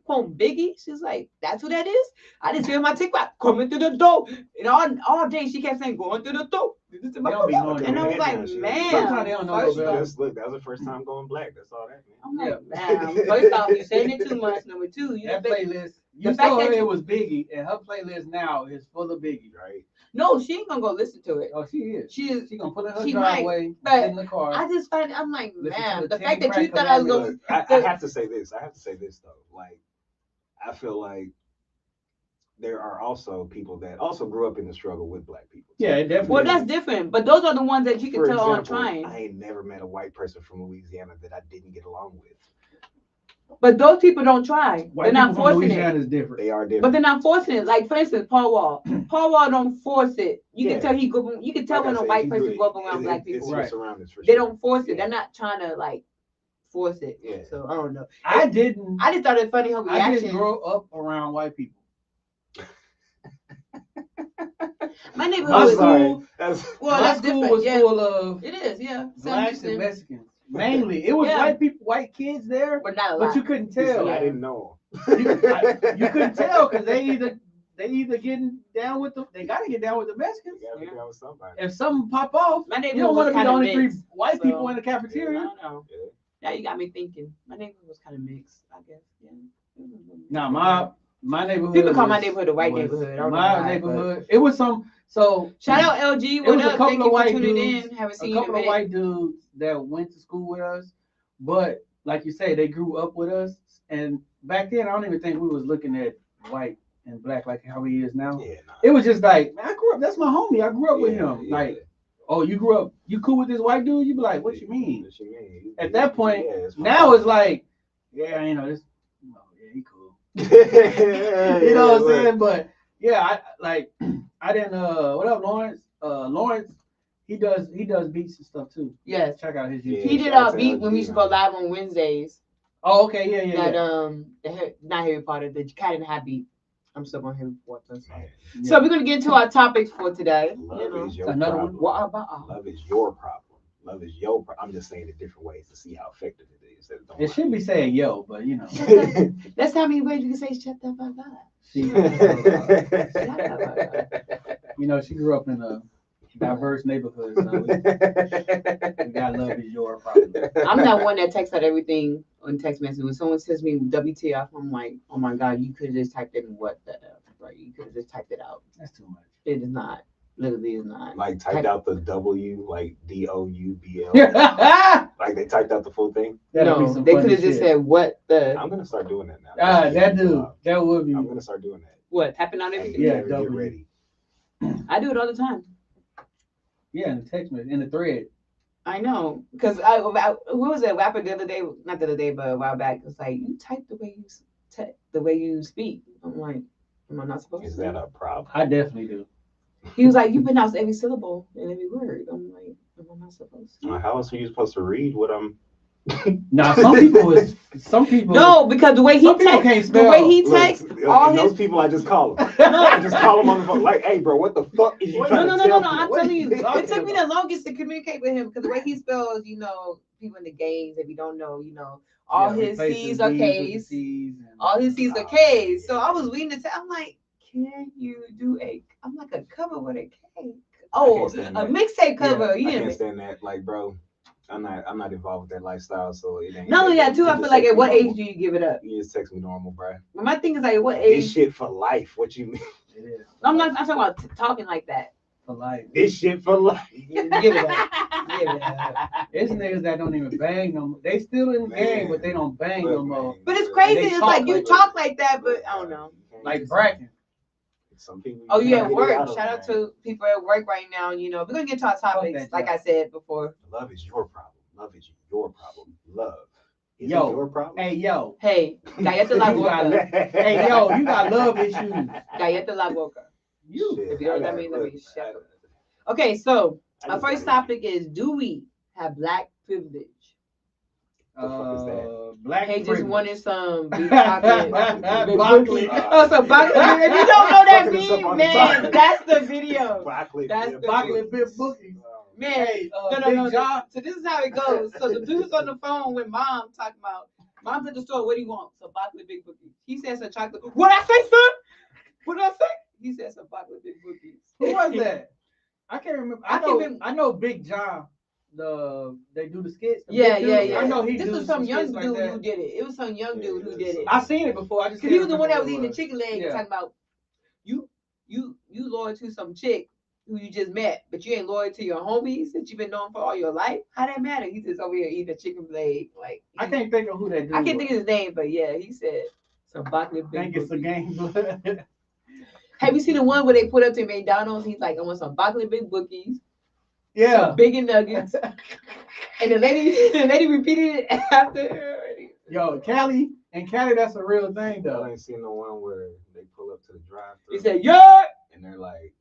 Quote Biggie, she's like, that's who that is. I just hear my TikTok coming through the door, and all day she kept saying going through the door. And I was like, man, sometimes they don't know. Look, that was the first time going black. That's all that. I'm like, man. First off, you're saying it too much. Number two, that playlist. You saw her it was Biggie, and her playlist now is full of Biggie, right? No, she ain't gonna go listen to it. Oh, she is. She gonna put it in her driveway, but in the car. I just find I'm like, man, the fact that you thought I was gonna. I have to say this. Though. Like, I feel like there are also people that also grew up in the struggle with black people. Yeah, definitely. Well, that's different. But those are the ones that you can tell on trying. I ain't never met a white person from Louisiana that I didn't get along with. But those people don't try. They're not forcing it. Is different. They are different. But they're not forcing it. Like for instance, Paul Wall. Paul Wall don't force it. You can tell You can tell when a white person grew up around black people. Right. They don't force it. They're not trying to like force it. Yeah. So I don't know. I just thought it funny how reaction. I didn't grow up around white people. My neighborhood My was school, well, my that's school different. was Yeah, full of it is. Yeah, blacks and Mexicans. Mainly, it was white people, white kids there, but not a but lot. you couldn't tell. I didn't know. You couldn't tell because they either getting down with they gotta get down with the Mexicans. If something pop off, my neighborhood you don't want to be the only mixed, 3 white people in the cafeteria. I don't know. Yeah. Now you got me thinking. My neighborhood was kind of mixed, I guess. Yeah. Now my neighborhood. People call my neighborhood a white neighborhood. My neighborhood. It was some. So shout out LG. What up? Thank you for tuning in. Haven't seen a couple of white dudes that went to school with us, but like you say, they grew up with us. And back then, I don't even think we was looking at white and black like how he is now. Yeah, nah. It was just like, man, I grew up. That's my homie. I grew up with him. Yeah. Like, oh, you grew up. You cool with this white dude? You be like, what you mean? What you mean? At that point, now it's like, yeah, you know, this. Oh, yeah, he cool. You know what I'm saying? But yeah, I didn't. What up, Lawrence? Lawrence. He does beats and stuff too. Yes. Check out his YouTube. He did a beat when we used to go live on Wednesdays. Oh, okay, yeah. That not Harry Potter, the Cat in the Hat beat. I'm still on Harry Potter. So we're gonna get into our topics for today. Love is your problem. What about love is your problem. Love is your problem. I'm just saying it different ways to see how effective it is. It should be saying yo, but you know. That's how many ways you can say shut the fuck up. You know, she grew up in a diverse neighborhood, so we got love is your problem. I'm not one that texts out everything on text message. When someone says me WTF, I'm like, oh my God, you could have just typed in what the F, right? You could have just typed it out. That's too much. It is not. Literally is not. Like typed out the W, like DOUBL. Like they typed out the full thing. No, they could have just said what the. I'm gonna start doing that now. That would be. I'm gonna start doing that. What, typing out everything? Yeah, get ready. I do it all the time. Yeah, in the text message, in the thread. I know, because who was that rapper the other day? Not the other day, but a while back. It's like you type the way you speak. I'm like, am I not supposed to? Is that a problem? I definitely do. He was like, you pronounce every syllable and every word. I'm like, am I not supposed to? How else are you supposed to read what I'm? Now some people. No, because the way he texts, all those people I just call them. I just call them on the phone. Like, hey, bro, what the fuck is you trying to tell me? I'm telling you, it took me the longest to communicate with him because the way he spells, you know, people in the games, if you don't know, you know, all his C's are K's, all his C's are K's. So I was reading the text. I'm like, can you do I'm like a cover with a K. Oh, a mixtape cover. Yeah, I can't stand that. Like, bro. I'm not involved with that lifestyle, so it ain't. Not only that, too, I feel like at what age do you give it up? You just text me normal, bro. But my thing is like, what age? This shit for life. What you mean? It is. I'm talking about talking like that. For life. This shit for life. Give it up. It's niggas that don't even bang no more. They still in the game, but they don't bang no more. But it's crazy. It's like you talk like that, but I don't know. Like bragging. Some people. Oh, you at work. Shout out to people at work right now. You know, we're gonna get to our topics, like I said before. Love is your problem. Love is your problem. Love. Is your problem? Hey, yo. Hey, Galleta La Boca. Hey, yo, you got love issues. Galleta La Boca. You. If you know what that means, let me shut up. Okay, so our first topic is: do we have black privilege? Black Hey, just wanted some big chocolate. broccoli. So broccoli. If you don't know that meme, man, that's the video. That's the broccoli big bookies. Man, hey, no. So this is how it goes. So the dude's on the phone with mom talking about, mom's at the store, what do you want? So broccoli big bookies. He says some chocolate. What I say, son? What did I say? He said some broccoli big bookies. Who was that? I can't remember. I know Big John. They do the skits. Yeah. I know he. This was some young dude who did it. It was some young dude who did it. I seen it before. Because he was the one that was eating the chicken leg talking about you loyal to some chick who you just met, but you ain't loyal to your homies that you've been knowing for all your life. How that matter? He's just over here eating a chicken leg. Like I can't think of who that dude. I can't think of his name, but yeah, he said some broccoli. I think it's a game. Have you seen the one where they put up to McDonald's? He's like, I want some broccoli big bookies. Yeah, some bacon nuggets. And the lady repeated it after her. Yo, Cali, that's a real thing though. I ain't seen the one where they pull up to the drive-thru. He said, yeah. And they're like,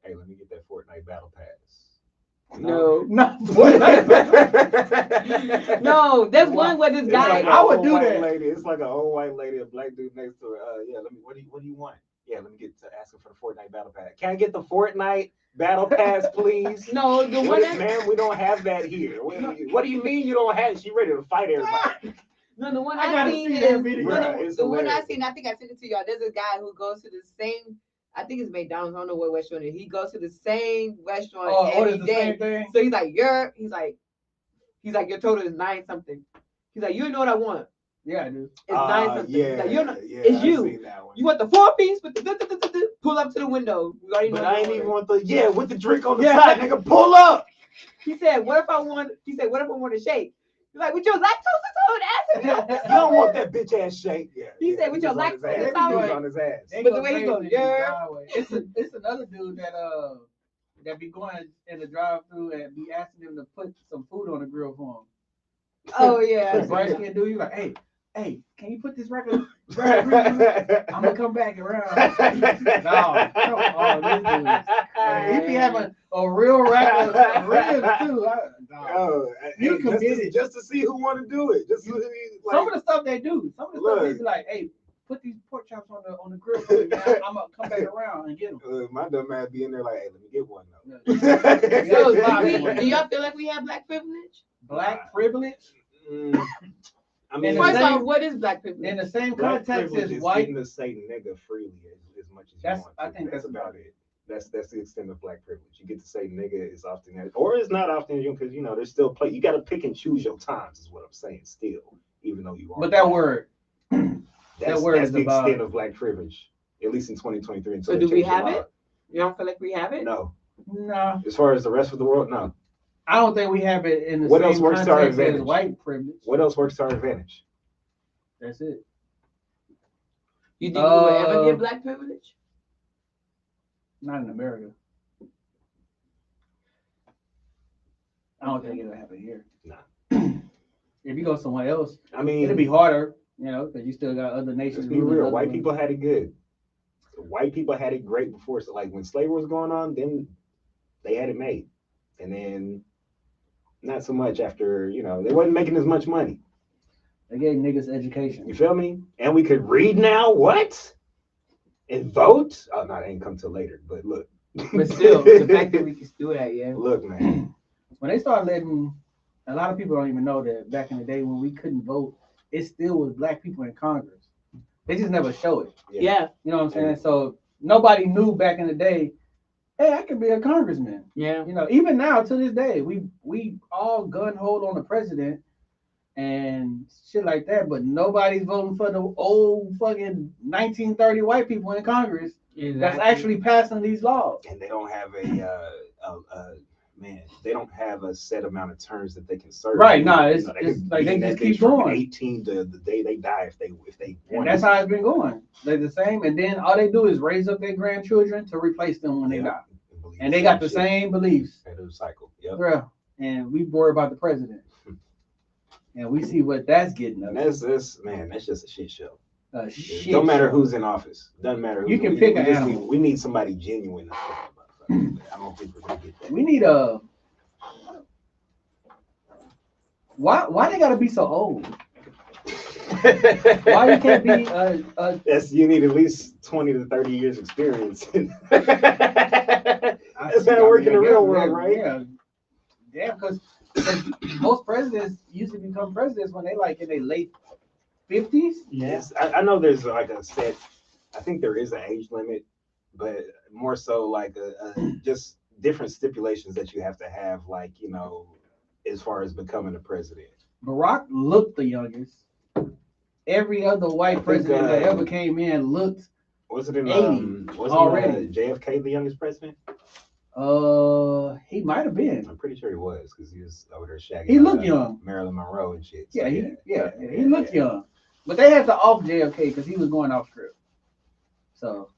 hey, let me get that Fortnite battle pass. No. No, there's one where this guy. Like I would do that. Lady. It's like an old white lady, a black dude next to her. Yeah, what do you want? Yeah, yeah, let me get to asking for the Fortnite battle pass. Can I get the Fortnite battle pass, please? No, the one man, we don't have that here. What do you mean you don't have it? She ready to fight everybody. No, the one I I gotta seen see is that video. the one I seen. I think I sent it to y'all. There's a guy who goes to the same. I think it's McDonald's. I don't know what restaurant it is. He goes to the same restaurant every day. So he's like, he's like, your total is 9 something. He's like, you know what I want? Yeah, I do. It's 9 something. Yeah, he's like, you know, yeah, it's I've you. seen that one. You want the 4-piece with the pull up to the window. But I ain't even want the with the drink on the side, nigga. Pull up. He said, what if I want a shake? He's like, with your lactose intolerant ass. You don't want that bitch ass shake. Yeah. He said, with your lactose intolerant on his ass. But the way he goes, it's another dude that be going in the drive-through and be asking him to put some food on the grill for him. Oh yeah. Bright skin dude, you like, hey, can you put this record? I'm gonna come back around. No, come on, this dude. He be having a real record, rib too. You committed just to see who want to do it. Just some of the stuff they do. Some of the stuff they be like, hey, put these pork chops on the grill for me, man. I'm gonna come back around and get them. My dumb ass be in there like, hey, let me get one though. Do y'all feel like we have black privilege? Black privilege? I mean, first off, what is black privilege? In the same context as white, getting to say nigga freely as much as you want. I think that's about it. That's the extent of black privilege. You get to say nigga is often, or it's not often, because there's still play. You got to pick and choose your times, is what I'm saying. Still, even though you are. But that word, that's the extent of black privilege, at least in 2023. So do we have it? You don't feel like we have it? No. No. As far as the rest of the world, no. I don't think we have it in the what same else works to our advantage? As white privilege. What else works to our advantage? That's it. You think we will ever get black privilege? Not in America. I don't think it'll happen here. Nah. If you go somewhere else, I mean, it'll be harder, because you still got other nations. Let's be real. White people had it good. White people had it great before. So, like when slavery was going on, then they had it made, and then not so much after. They wasn't making as much money. They gave niggas education. You feel me? And we could read now. What? And vote? Oh no, that ain't come till later. But look. But still, the fact that we can do that, yeah. Look, man. When they started letting, a lot of people don't even know that back in the day when we couldn't vote, it still was black people in Congress. They just never show it. Yeah. You know what I'm saying? Yeah. So nobody knew back in the day, hey, I could be a congressman. Yeah. Even now to this day, we all gun hold on the president and shit like that, but nobody's voting for the old fucking 1930 white people in Congress that's actually passing these laws. And they don't have they don't have a set amount of terms that they can serve. Right, it's like they just keep going. 18 to the day they die if they want. And that's how it's been going. They're the same, and then all they do is raise up their grandchildren to replace them when they die. And they got the same beliefs. And cycle. Yep. Yeah. And we worry about the president. And we see what that's getting us. And that's just a shit show. Shit don't matter show. who's in office. Doesn't matter who. You can pick an animal. We need somebody genuine. I don't think we're gonna get that. We need a. Why they gotta be so old? Why you can't be you need at least 20 to 30 years experience. That's how it works in the real world, right? Yeah, because most presidents usually become presidents when they like in their late 50s. Yes, I know there's like a set. I think there is an age limit, but more so like just different stipulations that you have to have, like as far as becoming a president. Barack looked the youngest. Every other white president that ever came in looked. Was it in 80 already? JFK the youngest president? He might have been. I'm pretty sure he was because he was over there shagging. He looked young. Marilyn Monroe and shit. So he looked young. But they had to off JFK because he was going off script. So,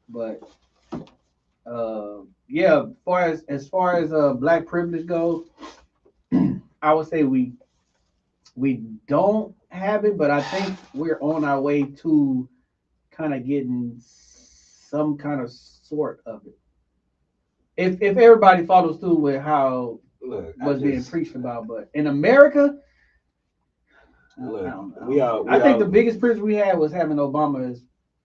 but as far as black privilege goes, I would say we don't have it, but I think we're on our way to kind of getting some kind of sort of it. If everybody follows through with how was being preached about, but in America, I think the biggest privilege we had was having Obama as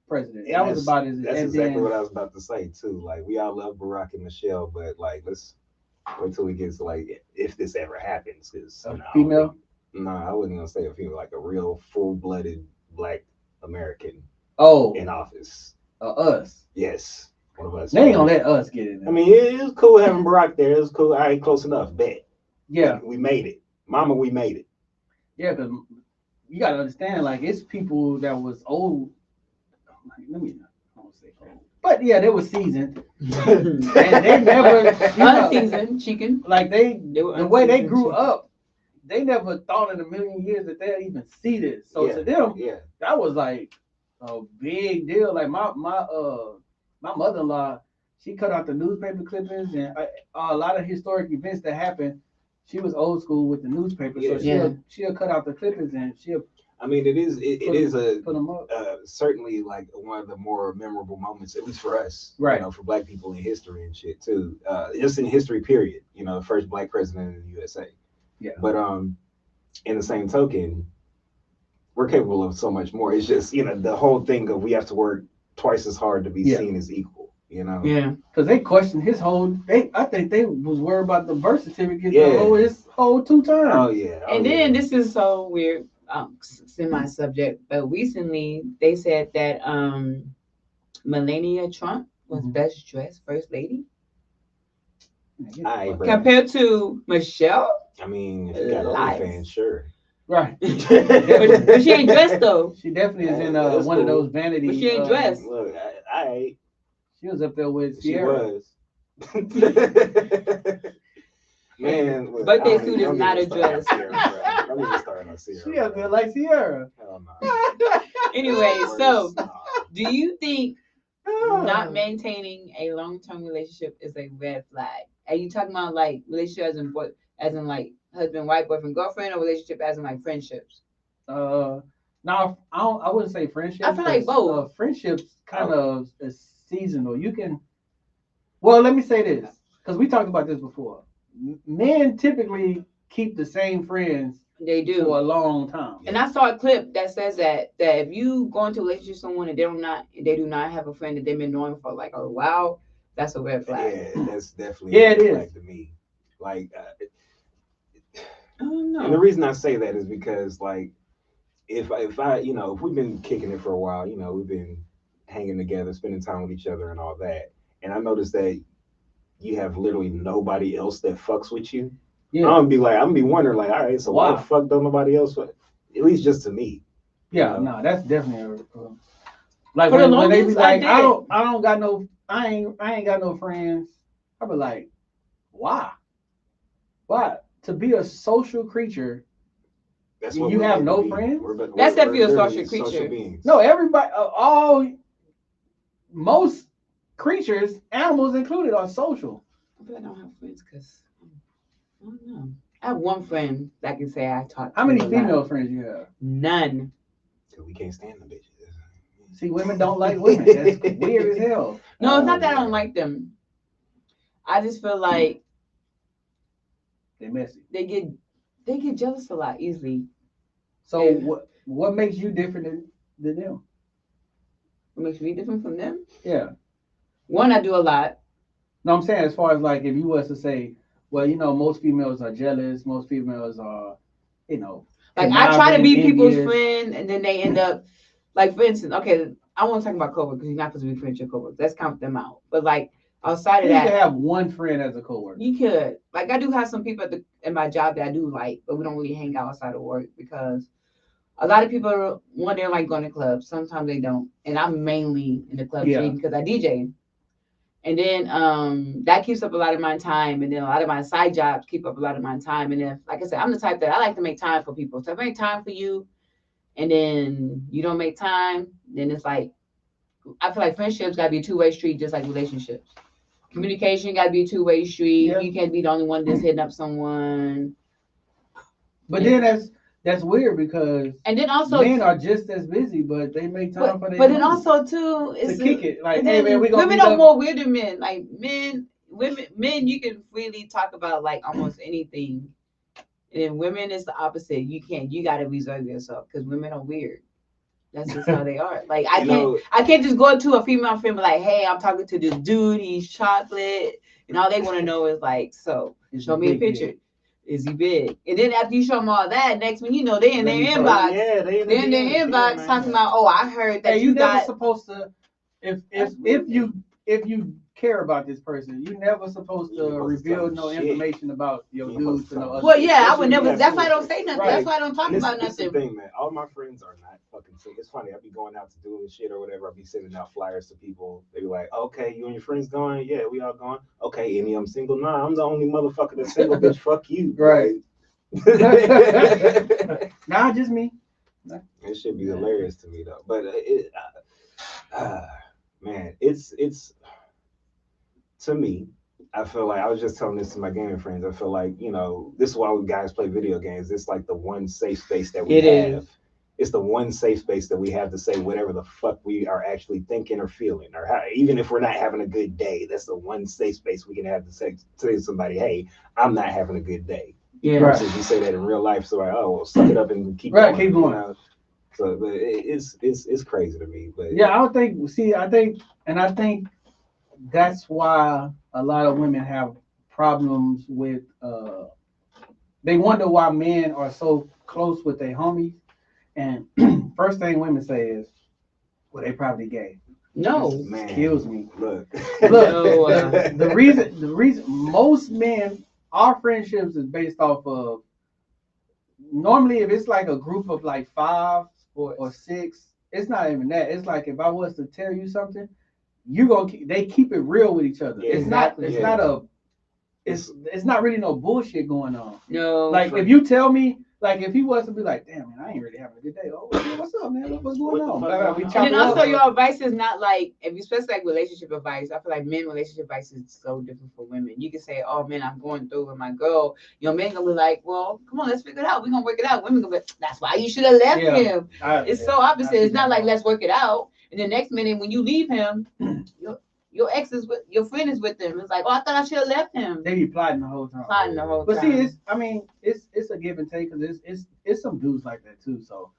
president. That was about his. That's exactly what I was about to say too. Like we all love Barack and Michelle, but like let's wait till we get to like if this ever happens, because female. No, I wasn't gonna say a female, like a real full-blooded Black American. In office. Us. Yes, one of us. They ain't gonna let us get in there. I mean, it was cool having Barack there. It was cool. All right, close enough. Bet. Yeah, we made it, Mama. We made it. Yeah, because you gotta understand, like it's people that was old. Let me not. I won't say old. But yeah, they were seasoned, and they never unseasoned chicken. Like the way they grew up, they never thought in a million years that they'd even see this. So to them, that was like a big deal. Like my mother-in-law, she cut out the newspaper clippings and a lot of historic events that happened. She was old school with the newspaper, so she'll cut out the clippings and she'll. I mean, it is certainly like one of the more memorable moments, at least for us, right? You know, for Black people in history and shit too. Just in history, period. You know, the first Black president in the USA. Yeah. But in the same token, we're capable of so much more. It's just the whole thing of we have to work twice as hard to be seen as equal. You know. Yeah. Because they questioned his whole. I think they was worried about the birth certificate. His whole 2 terms. Oh yeah. And then this is so weird. Semi-subject, but recently they said that Melania Trump was best dressed first lady compared to Michelle. I mean, if you got OnlyFans, sure. Right. but she ain't dressed though. She definitely is in one of those vanity. But she ain't dressed. Look, she was up there with Sierra. She was. Man, look, birthday suit is not a dress. Don't even start on Sierra. She up there like Sierra. Hell no. Anyway, so do you think not maintaining a long-term relationship is a red flag? Are you talking about like relationship as in like husband, wife, boyfriend, girlfriend, or relationship as in like friendships? No, I wouldn't say friendship. I feel like both. Friendships kind of is seasonal. You can. Well, let me say this because we talked about this before. Men typically keep the same friends. They do for a long time. And I saw a clip that says that if you go into a relationship with someone and they do not have a friend that they've been knowing for like a while, that's a red flag. Yeah, that's definitely a red flag to me. Like, I don't know. And the reason I say that is because like if we've been kicking it for a while, we've been hanging together, spending time with each other and all that, and I noticed that you have literally nobody else that fucks with you. Yeah. I'm gonna be wondering, like, all right, so why the fuck don't nobody else fuck? At least just to me. Yeah, no, that's definitely like when they be like, I ain't got no friends. I be like, why? Why? To be a social creature, you have no friends? That's definitely a social creature. No, everybody, most creatures, animals included, are social. But I don't have friends because I don't know. I have one friend that I can say I talk to. How many female friends you have? None. So we can't stand them bitches. See, women don't like women. That's weird as hell. No, it's not that I don't like them. I just feel like they're messy. They get jealous a lot easily. So what makes you different than them? What makes me different from them? Yeah. One, I do a lot. No, I'm saying as far as like if you was to say, well, most females are jealous. Most females are, like I try to be people's friend, and then they end up, like for instance, okay, I want to talk about coworkers because you're not supposed to be friends with your coworkers. Let's count them out. But like outside of that, you can have one friend as a coworker. You could. Like I do have some people in my job that I do like, but we don't really hang out outside of work because a lot of people they like going to clubs. Sometimes they don't, and I'm mainly in the club scene because I DJ. And then that keeps up a lot of my time. And then a lot of my side jobs keep up a lot of my time. And then, like I said, I'm the type that I like to make time for people. So if I make time for you and then you don't make time, then it's like, I feel like friendships got to be a two-way street, just like relationships. Communication got to be a two-way street. Yeah. You can't be the only one that's hitting up someone. But then that's weird because and then also men are just as busy, but they make time for their But then also too, to kick it. Like, hey man, we gonna women are more weird than men. Like men, you can freely talk about like almost anything, and then women is the opposite. You can't. You got to reserve yourself because women are weird. That's just how they are. Like I can't just go to a female friend and be like, hey, I'm talking to this dude, he's chocolate, and all they want to know is like, so show me a picture. Is he big? And then after you show them all that, next one you know they in their inbox. Yeah, they're in their inbox talking about, oh, I heard that you never got supposed to if you care about this person, you never supposed to reveal no information about your dudes to no other. Well, yeah, I would never. That's why I don't say nothing. Right. That's why I don't talk about nothing. That's the thing, man. All my friends are not fucking sick. It's funny. I be going out to do shit or whatever. I be sending out flyers to people. They be like, "Okay, you and your friends going? Yeah, we all going. Okay, any of them single? Nah, I'm the only motherfucker that's single. Bitch, fuck you." Right. Nah, just me. It should be hilarious to me though. But man, it's to me, I feel like I was just telling this to my gaming friends. I feel like, you know, this is why we guys play video games. It's like the one safe space that we have. It's the one safe space that we have to say whatever the fuck we are actually thinking or feeling, or how, even if we're not having a good day, that's the one safe space we can have to say to somebody, hey, I'm not having a good day. Yeah. Right. You say that in real life, so like, oh, well, suck it up and keep going. Keep going. You know? So, but it's crazy to me. But yeah, I think that's why a lot of women have problems with. They wonder why men are so close with their homies, and first thing women say is, "Well, they probably gay." No, man, kills me. Look. The reason most men, our friendships is based off of. Normally, if it's like a group of like 5 or 6, it's not even that. It's like if I was to tell you something, they keep it real with each other. Yeah, it's not really no bullshit going on. No. Like if you tell me, like if he was to be like, damn man, I ain't really having a good day. Oh, what's up, man? What's going on? And then also your advice is not like, if you especially like relationship advice, I feel like men relationship advice is so different for women. You can say, oh man, I'm going through with my girl. You know, men gonna be like, well, come on, let's figure it out. We're gonna work it out. Women gonna be, that's why you should have left him. It's so opposite. It's not like let's work it out. And the next minute when you leave him, your ex is with your friend is with them. It's like, oh, I thought I should have left him. They be plotting the whole time. But see, it's a give and take because it's some dudes like that too. So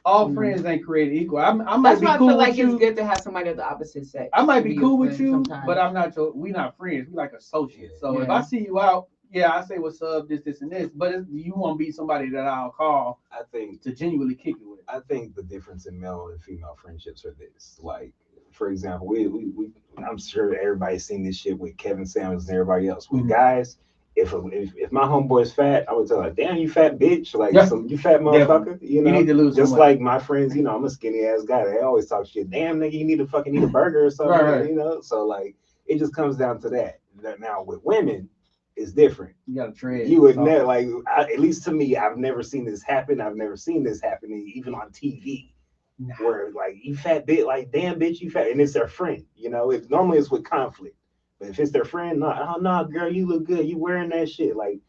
all friends ain't created equal. I might be cool with you. That's why I feel like it's good to have somebody of the opposite sex. I might be cool with you, but I'm not we not friends. We like associates. So if I see you out, I say what's up, this and this. But you won't be somebody that I'll call. I think to genuinely kick it with. I think the difference in male and female friendships are this. Like, for example, we I'm sure everybody's seen this shit with Kevin Samuels and everybody else. With guys, if my homeboy's fat, I would tell her, damn, you fat bitch, like you fat motherfucker. You know, you need to lose just like my friends, you know, I'm a skinny ass guy. They always talk shit. Damn nigga, you need to fucking eat a burger or something. Right. You know, so like it just comes down to that. Now with women, it's different. You gotta trade. You would never like, at least to me, I've never seen this happen. I've never seen this happening even on TV. Nah. Where like you fat bitch, like damn bitch, you fat, and it's their friend. You know, normally it's with conflict, but if it's their friend, no, girl, you look good, you wearing that shit. Like,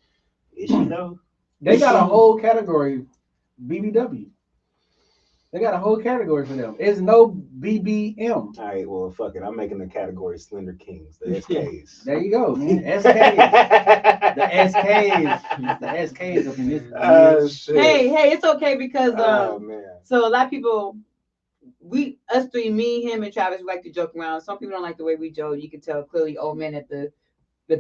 is she though? They got a whole category, BBW. They got a whole category for them. It's no BBM. All right, well, fuck it. I'm making the category Slender Kings, the SKs. There you go, man. SKs. The SKs up in this. Shit. Hey, it's okay because so a lot of people, us three, me, him, and Travis, we like to joke around. Some people don't like the way we joke. You can tell clearly old men at the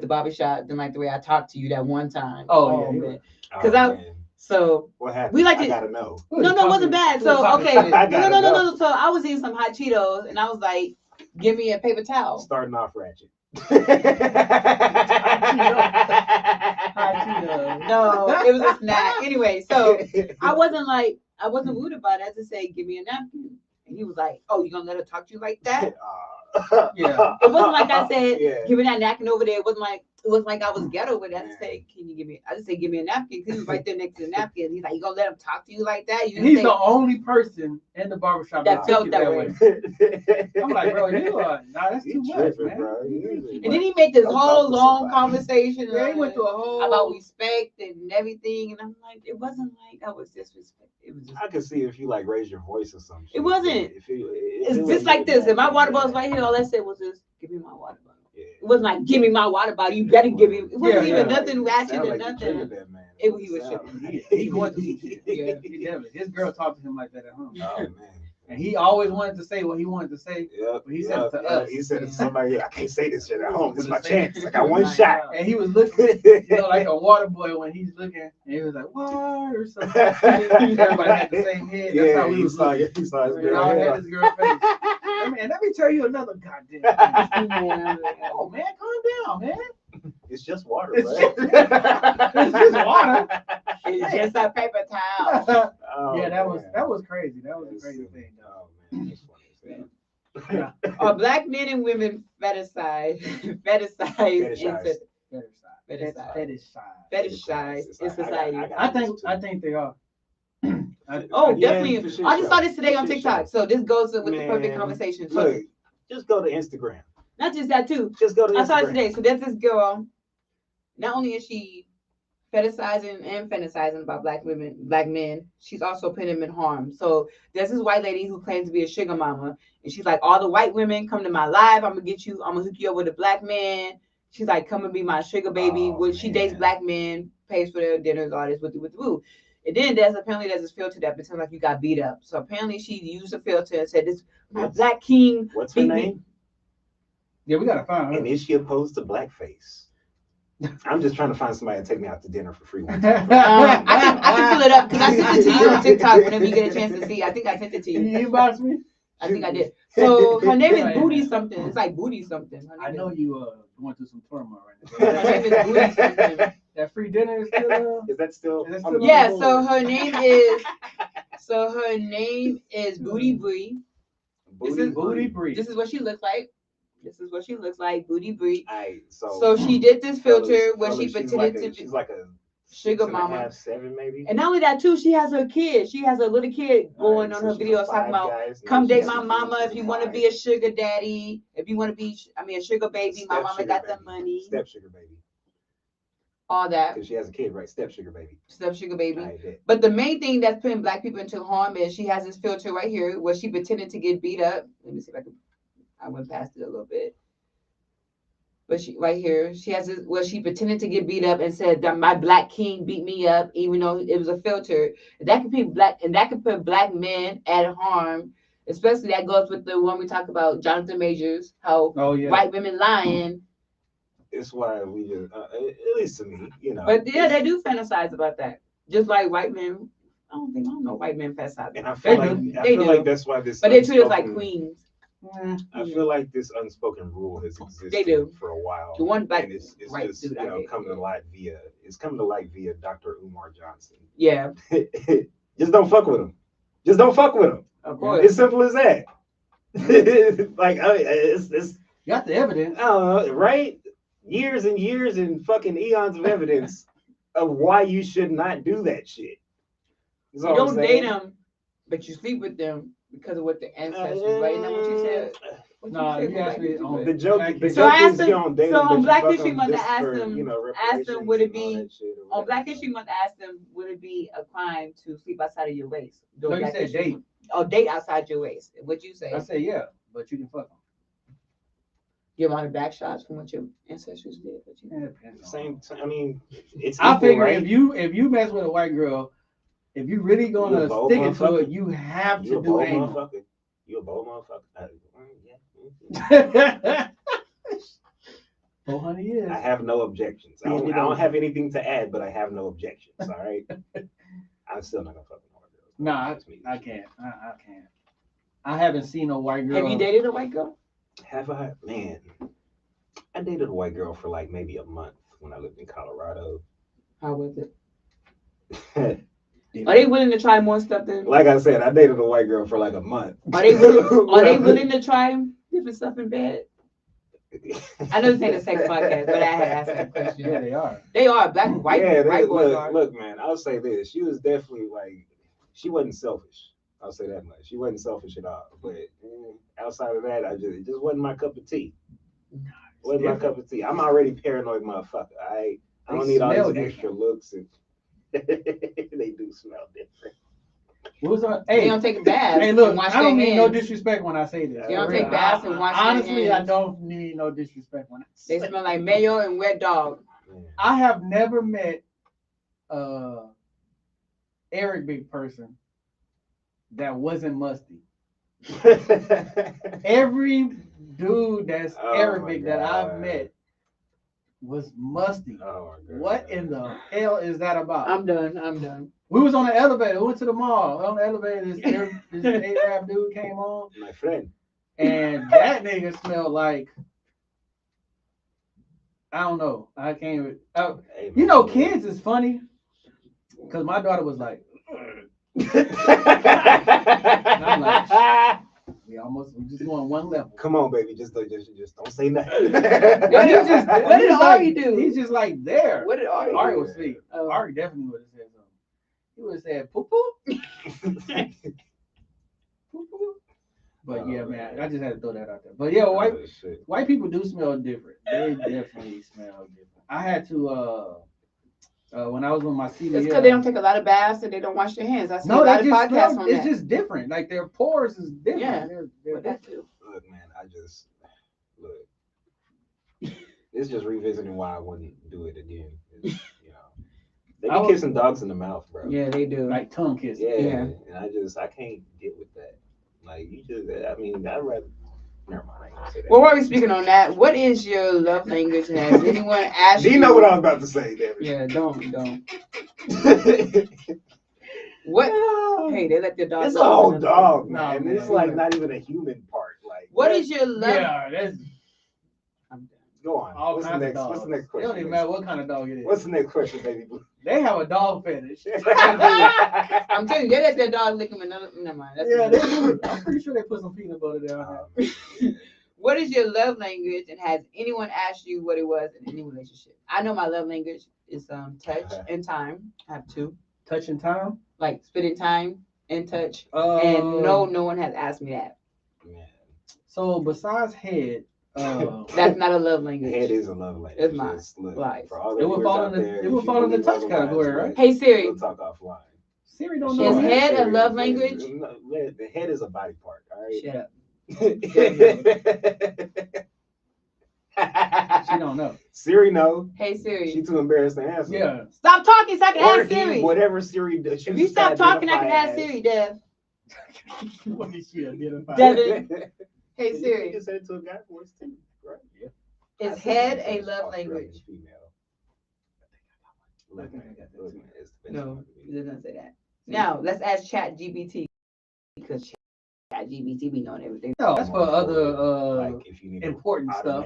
barbershop didn't like the way I talked to you that one time. Man. Because So what happened? We like I gotta know. No, it wasn't bad. So okay, no. So I was eating some hot Cheetos, and I was like, "Give me a paper towel." Starting off ratchet. No, it was a snack. Anyway, so I wasn't rude about it. I just say, "Give me a napkin," and he was like, "Oh, you gonna let her talk to you like that?" Yeah. It wasn't like I said, "Give me that napkin over there." It wasn't like I was ghetto with it. I just say, "Can you give me?" I just say, "Give me a napkin." Because he was right there next to the napkin. He's like, "You gonna let him talk to you like that?" He's the only person in the barbershop that felt that way. I'm like, bro, that's too much, man. Bro. And then he made this whole long conversation. Yeah, he went through a whole about respect and everything, and I'm like, it wasn't like I was disrespect. It was just, I could see if you like raise your voice or something. It wasn't. It's just like this. If my water bottle's right here, all I said was just, "Give me my water bottle." Yeah. It wasn't like, "Give me my water bottle." You better give me. It wasn't even nothing ratchet or nothing. He was He going through some shit. Yeah, he definitely. His girl talked to him like that at home. Oh man. And he always wanted to say what he wanted to say. Yep. But he said it to us. He said it to somebody. I can't say this shit at home. This is my chance. I got one shot. And he was looking, like a water boy when he's looking, and he was like, "What?" or something. Everybody had the same head. That's how we was looking. He saw his We girl. all had his girl face. Man, let me tell you another goddamn thing. Oh man, calm down, man. It's just water, It's bro. it's just water. It's just a paper towel. Yeah, that was crazy. That was a crazy thing. Oh man, that's funny as hell. Are black men and women fetishized in society? I think they are. Definitely. Sure. I just saw this today on For TikTok. sure. So this goes with the perfect conversation. So Look, just go to Instagram. not just that too. Just go to Instagram. I saw it today. So there's this girl. Not only is she fantasizing about black men, she's also putting them in harm. So there's this white lady who claims to be a sugar mama, and she's like, all the white women come to my live, I'm gonna hook you up with a black man. She's like, come and be my sugar baby. She dates black men, pays for their dinners, all this with the woo. And then there's this filter that pretends like you got beat up. So apparently she used a filter and said, "This my black king." What's her name? Yeah, we gotta find her. And is she opposed to blackface? I'm just trying to find somebody to take me out to dinner for free one time. I can pull it up because I sent it to you on TikTok whenever you get a chance to see. I think I sent it to you. You inbox me? I think I did. So her name is Booty something. It's like Booty something. I know you going through some turmoil right now. Her name is Booty something. That free dinner is still. Is that still? Yeah. So her name is Booty Bree. Booty Bree. This is what she looks like. Booty Bree. So So she did this filter where she pretended to be. She's like a sugar mama. 6.5, 7 maybe. And not only that too, she has her kid. She has a little kid going on her videos talking about, come date my mama if you want to be a sugar daddy. If you want to be, a sugar baby. My mama got the money. Step sugar baby. All that. Because she has a kid, right? Step sugar baby. Step sugar baby. But the main thing that's putting black people into harm is she has this filter right here where she pretended to get beat up. Let me see if I went past it a little bit. But she right here, she has this where she pretended to get beat up and said that my black king beat me up, even though it was a filter. That could be black, and that could put black men at harm. Especially that goes with the one we talk about, Jonathan Majors, how white women lying. It's why we just, at least to me, But yeah, they do fantasize about that, just like white men. I don't know white men fantasize. And I feel like that's why this. But they treat us like queens. I feel like this unspoken rule has existed for a while. The one black, and it's just coming to light via Dr. Umar Johnson. Yeah. Just don't fuck with him. Just don't fuck with him. Of course. It's simple as that. Like it's you got the evidence. I don't know, right? Years and years and fucking eons of evidence of why you should not do that shit. You don't date them, but you sleep with them because of what the ancestors, right? Isn't that what you said? No, you asked me on the joke. So I asked them. So on Black History Month, I asked them, would it be on Black History Month? I asked them, would it be a crime to sleep outside of your waist? No, you said date. Oh, date outside your waist. What'd you say? I said yeah, but you can fuck them. Give them back shots from what your ancestors did. But same. I mean, it's. I figure right? if you mess with a white girl, if you really gonna stick into it, you have to do anal. You a bold motherfucker. Yeah. 400 years. I have no objections. I don't have anything to add, but I have no objections. All right. I'm still not gonna fuck with no white girl. No, I can't. I can't. I haven't seen a white girl. Have you dated a white girl? Have I? Man, I dated a white girl for like maybe a month when I lived in Colorado. How was it? Are they willing to try more stuff than? Like I said, I dated a white girl for like a month. Are they willing to try different stuff in bed? I know this ain't a sex podcast, but I had asked that question. Yeah, they are. They are black and white. Yeah, white boys are. Look, man, I'll say this: she was definitely like, she wasn't selfish. I'll say that much. She wasn't selfish at all. But outside of that, it just wasn't my cup of tea. Wasn't my cup of tea. I'm already paranoid, motherfucker. I don't need all these extra looks and. They do smell different. They don't take a bath. Hey, look, I don't need no disrespect when I say this. They don't take baths and wash their hands. Honestly, I don't need no disrespect when I say they smell like mayo and wet dog. I have never met Arabic person that wasn't musty. Every dude that's Arabic that I've met was musty. Oh my God. What in the hell is that about? I'm done. We was on the elevator. We went to the mall. On the elevator, this Arab dude came on. My friend. And that nigga smelled like, I don't know. I can't. You know, kids is funny. Because my daughter was like, and I'm like, we just going one level. Come on, baby, just don't say nothing. What did Ari do? He's just like there. What did Ari do? Ari was asleep. Ari definitely would have said something. He would have said poo poo. Poo poo. But yeah, man, I just had to throw that out there. But yeah, white people do smell different. They definitely smell different. I had to when I was on my CDL. It's because they don't take a lot of baths and they don't wash their hands. I see a lot of podcasts on that. It's just different. Like their pores is different. Yeah, they're that too. Look, man, it's just revisiting why I wouldn't do it again. You know, they be kissing dogs in the mouth, bro. Yeah, they do. Like tongue kissing. Yeah. And I can't get with that. Like I'd rather. Never mind, I ain't gonna say that. Well, while we're speaking on that, what is your love language? Has anyone asked you? Do you know what I was about to say, David? Yeah, don't. What? Hey, they let their dog. It's a whole dog, man. It's like not even a human part. Like, what is your love? Yeah, that's. Go on. What's the next question? It don't even matter what kind of dog it is. What's the next question, baby? They have a dog fetish. I'm telling you, they let their dog lick them and never mind. Yeah, they do. I'm pretty sure they put some peanut butter down there. What is your love language, and has anyone asked you what it was in any relationship? I know my love language is touch and time. I have two. Touch and time? Like spending time and touch. And no one has asked me that. Man. So besides head, that's not a love language. Head is a love language. It's mine. Life. It would fall in the touch category, right? Hey Siri. We'll talk offline. Siri don't know. Is head a love language? The head is a body part. All right. Shut up. She don't know. Siri know. Hey Siri. She's too embarrassed to answer. Yeah. Stop talking so I can ask Siri. Whatever Siri does. If you stop talking, I can ask Siri, Dev. What did she identify? Devin. Hey Siri. You can say it to a guy voice too, right? Yeah. Is head a love language? No, it doesn't say that. Now let's ask Chat GBT because Chat GBT be knowing everything. No, that's for other important stuff.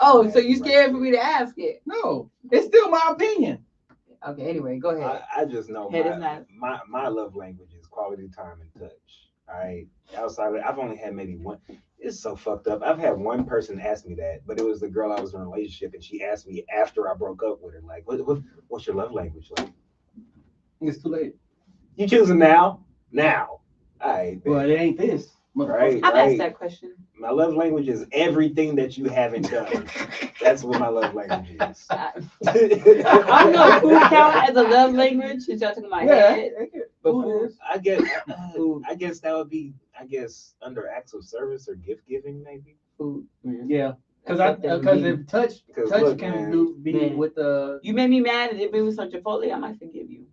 Oh, so you scared for me to ask it? No, it's still my opinion. Okay, anyway, go ahead. I just know my love language is quality time and touch. All right. Outside of it, I've only had maybe one. It's so fucked up. I've had one person ask me that, but it was the girl I was in a relationship, and she asked me after I broke up with her, like, what's your love language like? It's too late. You choosing now? Now. All right. Well, it ain't this. Right. I've asked that question. My love language is everything that you haven't done. That's what my love language is. I don't know if food count as a love language. Since y'all talking about head. But food, I guess that would be, under acts of service or gift giving, maybe. Food. Yeah. Because if touch can be with the. You made me mad and it made me some Chipotle, I might forgive you.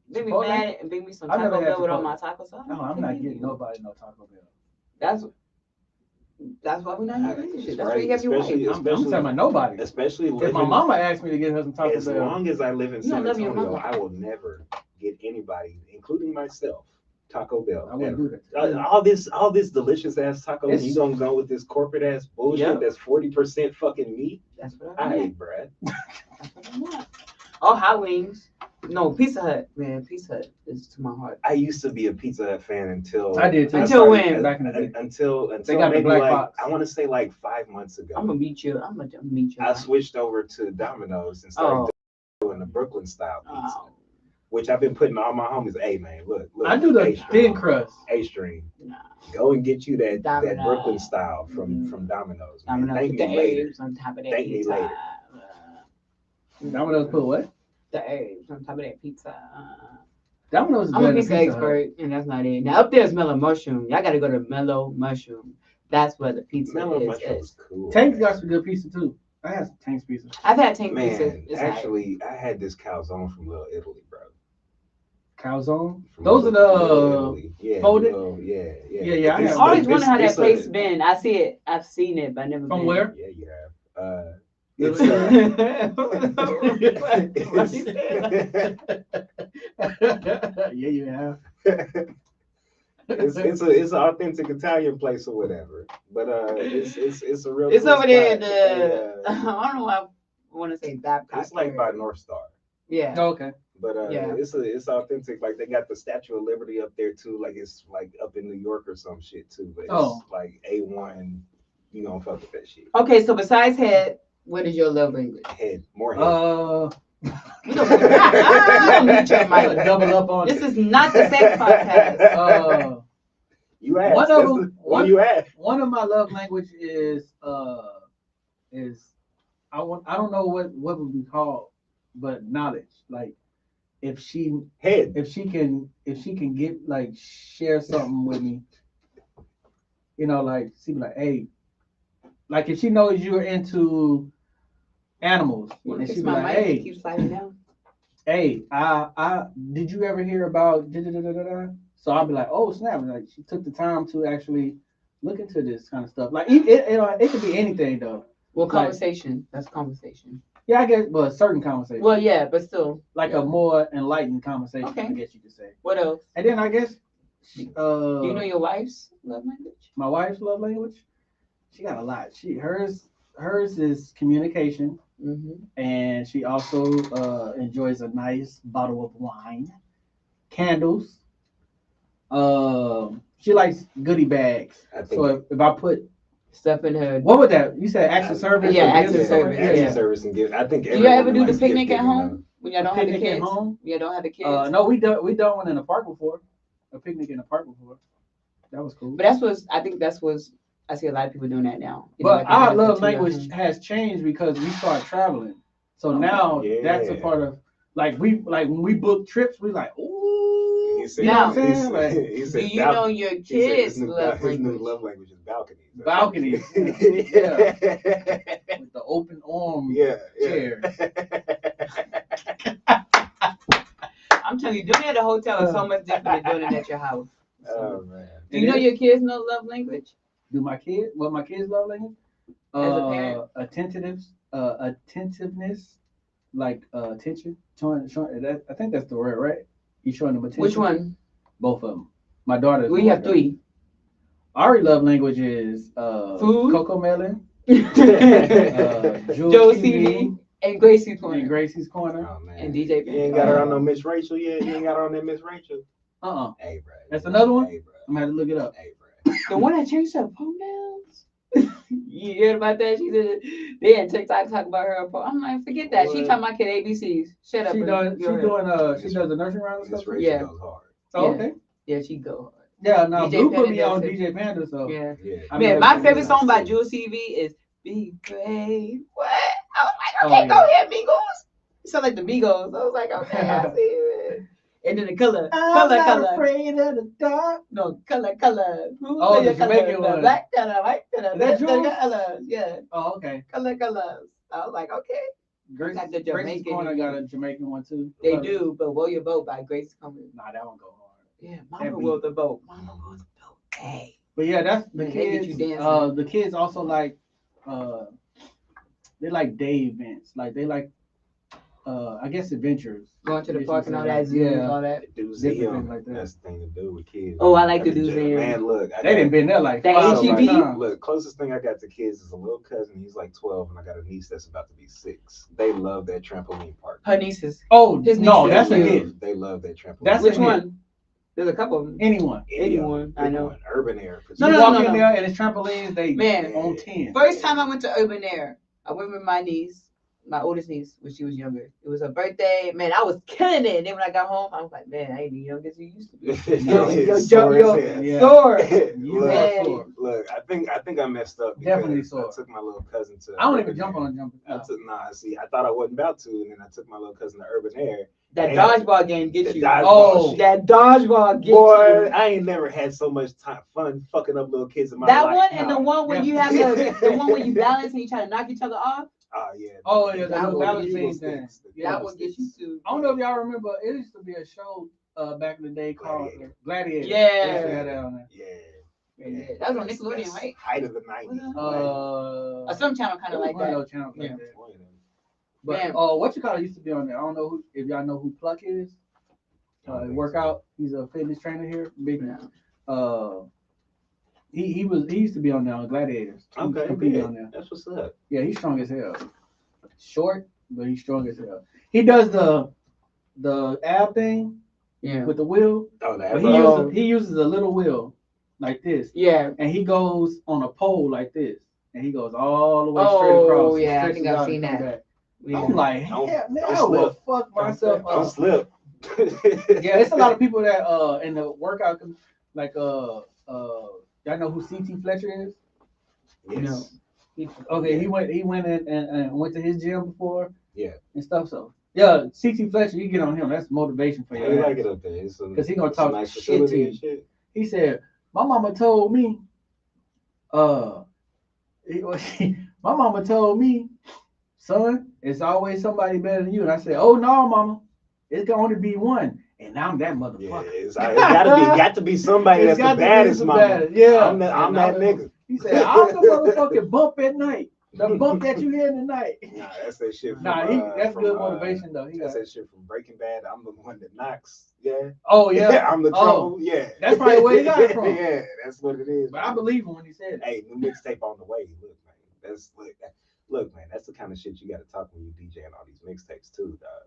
Made me mad and bring me some Taco Bell with all my taco sauce. No, I'm not getting nobody no Taco Bell. That's why we're not in a relationship. That's why you have your wife. I'm talking about nobody. Especially if my mama asked me to get her some Taco Bell. As long as I live in San Antonio, I will never get anybody, including myself, Taco Bell. I wouldn't do that. All this delicious ass taco, and you gonna go with this corporate ass bullshit that's 40% fucking meat? That's what I hate, Brad. That's what I want. Oh, hot wings. No, Pizza Hut, man. Pizza Hut is to my heart. I used to be a Pizza Hut fan until I did too. Until when? Back in the day. Until they got maybe the black box. I want to say like 5 months ago. I'm gonna meet you. I switched over to Domino's and started doing the Brooklyn style pizza, which I've been putting all my homies. Hey man, look. I do the thin crust. A-string. Nah. Go and get you that Brooklyn style from Domino's. Thank me later. On top of that Thank me later. Domino's put what? The eggs on top of that pizza. Domino's is I'm a pizza expert, and that's not it. Now up there's Mellow Mushroom. Y'all gotta go to Mellow Mushroom. That's where the pizza Mellow Mushroom is cool. Tank's got some good pizza too. I had tank pizza. I've had tank pizza. Man, actually, I had this calzone from Little Italy, bro. Calzone. From Those are Little the yeah, folded. yeah. I I have always those. wonder how that place been. I see it. I've seen it, but I never From been. where? Yeah, you have. It's, yeah, you have. it's an authentic Italian place or whatever, but it's a real. It's cool over there. spot. I don't know why I want to say Babcock. It's like by North Star. Yeah. Oh, okay. But it's authentic. Like they got the Statue of Liberty up there too. Like it's like up in New York or some shit too. But it's like A1. You gonna fuck with that shit. Okay, so besides head, what is your love language? Head, more head. You don't need your mic. Double up on this is not the sex podcast. You asked. One of them. You asked. One of my love language is I don't know what would be called, but knowledge. Like if she can get like share something with me, you know, like she be like, hey, like if she knows you're into animals, and she be like, hey, I did you ever hear about da-da-da-da-da? So I'll be like, oh snap! Like she took the time to actually look into this kind of stuff. Like it could be anything though. Well, conversation. That's conversation. Yeah, I guess, but certain conversation. Well, yeah, but still, like a more enlightened conversation. Okay. I guess you could say. What else? And then I guess. Do you know your wife's love language? My wife's love language. She got a lot. Hers is communication, and she also enjoys a nice bottle of wine, candles. She likes goodie bags. So if I put stuff in her, what would that? You said acts of service. Yeah, acts of service. Acts of service and gift. I think. Do you ever do the picnic at home when y'all don't have the kids? At home? Yeah, don't have the kids. No, we done one in the park before. A picnic in the park before. That was cool. But I see a lot of people doing that now. But our love language has changed because we start traveling. So now that's a part of when we book trips, we like, ooh, you know what I'm saying? Like, do you know your kids' love language? His love language is balconies. Balconies. Yeah. With the open arm chair. I'm telling you, doing it at a hotel is so much different than doing it at your house. Oh man. Do you know your kids know love language? Do my kids? What my kids love language? As a parent? Attentiveness, like attention. Showing, I think that's the word, right? You showing them attention. Which one? Both of them. My daughter. We have three. Ari love language is food, Coco Melon, Joe CV, and Gracie's Corner. Oh, man. And DJ. You ain't got her on no Miss Rachel yet. You ain't got her on that Miss Rachel. Hey, bro. That's another one. Hey, bro. I'm gonna have to look it up. Hey, bro. The one that changed her pronouns. You heard about that? She did. They had TikTok talk about her. I'm like, forget that. What? She taught my kid ABCs. Shut up. She does the nursery round and stuff. Yeah. Goes hard. Oh, okay. Yeah, she go hard. Yeah, no, Blue put me on DJ Panda, so yeah. Man, my favorite song by Jules CV is "Be Brave." What? I was like, okay, go ahead, Migos. You sound like the Migos. I was like, okay, I see it. And then the color. Afraid of the dark. No, color. Oh, the Jamaican one. Black color, white color. That Jules? Yeah. Oh, okay. Colors. I was like, okay. Grace's Corner got a Jamaican one too. They do, but Roll Your Boat by Grace Corner. Nah, that one go hard. Yeah, Mama Will the Boat. Hey. But yeah, that's the kids. The kids also like they like day events. Like they like I guess adventures. Going to the park and all that, and all that. Different like that. That's the thing to do with kids. Oh, I like to do that. Man, look, they didn't been there like HEB. Look, closest thing I got to kids is a little cousin. He's like 12, and I got a niece that's about to be 6. They love that trampoline park. Her nieces. Oh, no, that's a hit. They love that trampoline. That's which one? There's a couple of them. Anyone. I know. Urban Air. You walk in there and it's trampolines. They on 10. First time I went to Urban Air, I went with my niece. My oldest niece when she was younger. It was her birthday. Man, I was killing it. And then when I got home, I was like, man, I ain't the youngest you used to be. Sore. Look, I think I messed up. Definitely sore. I took my little cousin to. I don't even jump on a jumper. I thought I wasn't about to, and then I took my little cousin to Urban Air. That dodgeball game gets you. That dodgeball gets you. Boy, I ain't never had so much fun fucking up little kids in my life. That one and the one where you have the one where you balance and you try to knock each other off. Oh yeah. Oh yeah, That the one- Valentine thing. Yeah, That would get you to. I don't know if y'all remember. It used to be a show back in the day called Gladiator. Yeah. They used to have that on there. Yeah. That was on Nickelodeon, right? Height of the 90s. Or some channel kind of like one of that. those channels like Yeah. that. One of them. But Man. what you call it used to be on there. I don't know if y'all know who Pluck is. Workout. He's a fitness trainer here. Big. He used to be on there on Gladiators. Okay, competing on there. That's what's up. Yeah, he's strong as hell. Short, but he's strong as hell. He does the ab thing. Yeah. With the wheel. Oh, but he uses a little wheel like this. Yeah. And he goes on a pole like this. And he goes all the way straight across. Oh yeah, I think I've seen that. Yeah. I'm like, yeah, man, I will fuck myself Don't up. slip. Yeah, it's a lot of people that in the workout like y'all know who CT Fletcher is? Yes. Okay, he went in and went to his gym before. Yeah. And stuff. So yeah, CT Fletcher, you get on him. That's motivation for you. I like it up there. Because he gonna talk nice shit to you. Shit. He said, my mama told me, son, it's always somebody better than you. And I said, oh no, mama, it's gonna only be one. And I'm that motherfucker. Yeah, it's got to be somebody that's the baddest, mama. Yeah, I'm that nigga. He said, I'm the motherfucking bump at night. The bump that you hear in the night. Nah, that's that shit. From, that's good motivation though. That's that shit from Breaking Bad. I'm the one that knocks. Yeah. Oh yeah. I'm the trouble. Yeah. That's probably where he got it from. Yeah, that's what it is. But I believe him when he said it. Hey, new mixtape on the way. Look, man. Look, man. That's the kind of shit you got to talk when you DJing all these mixtapes too, dog.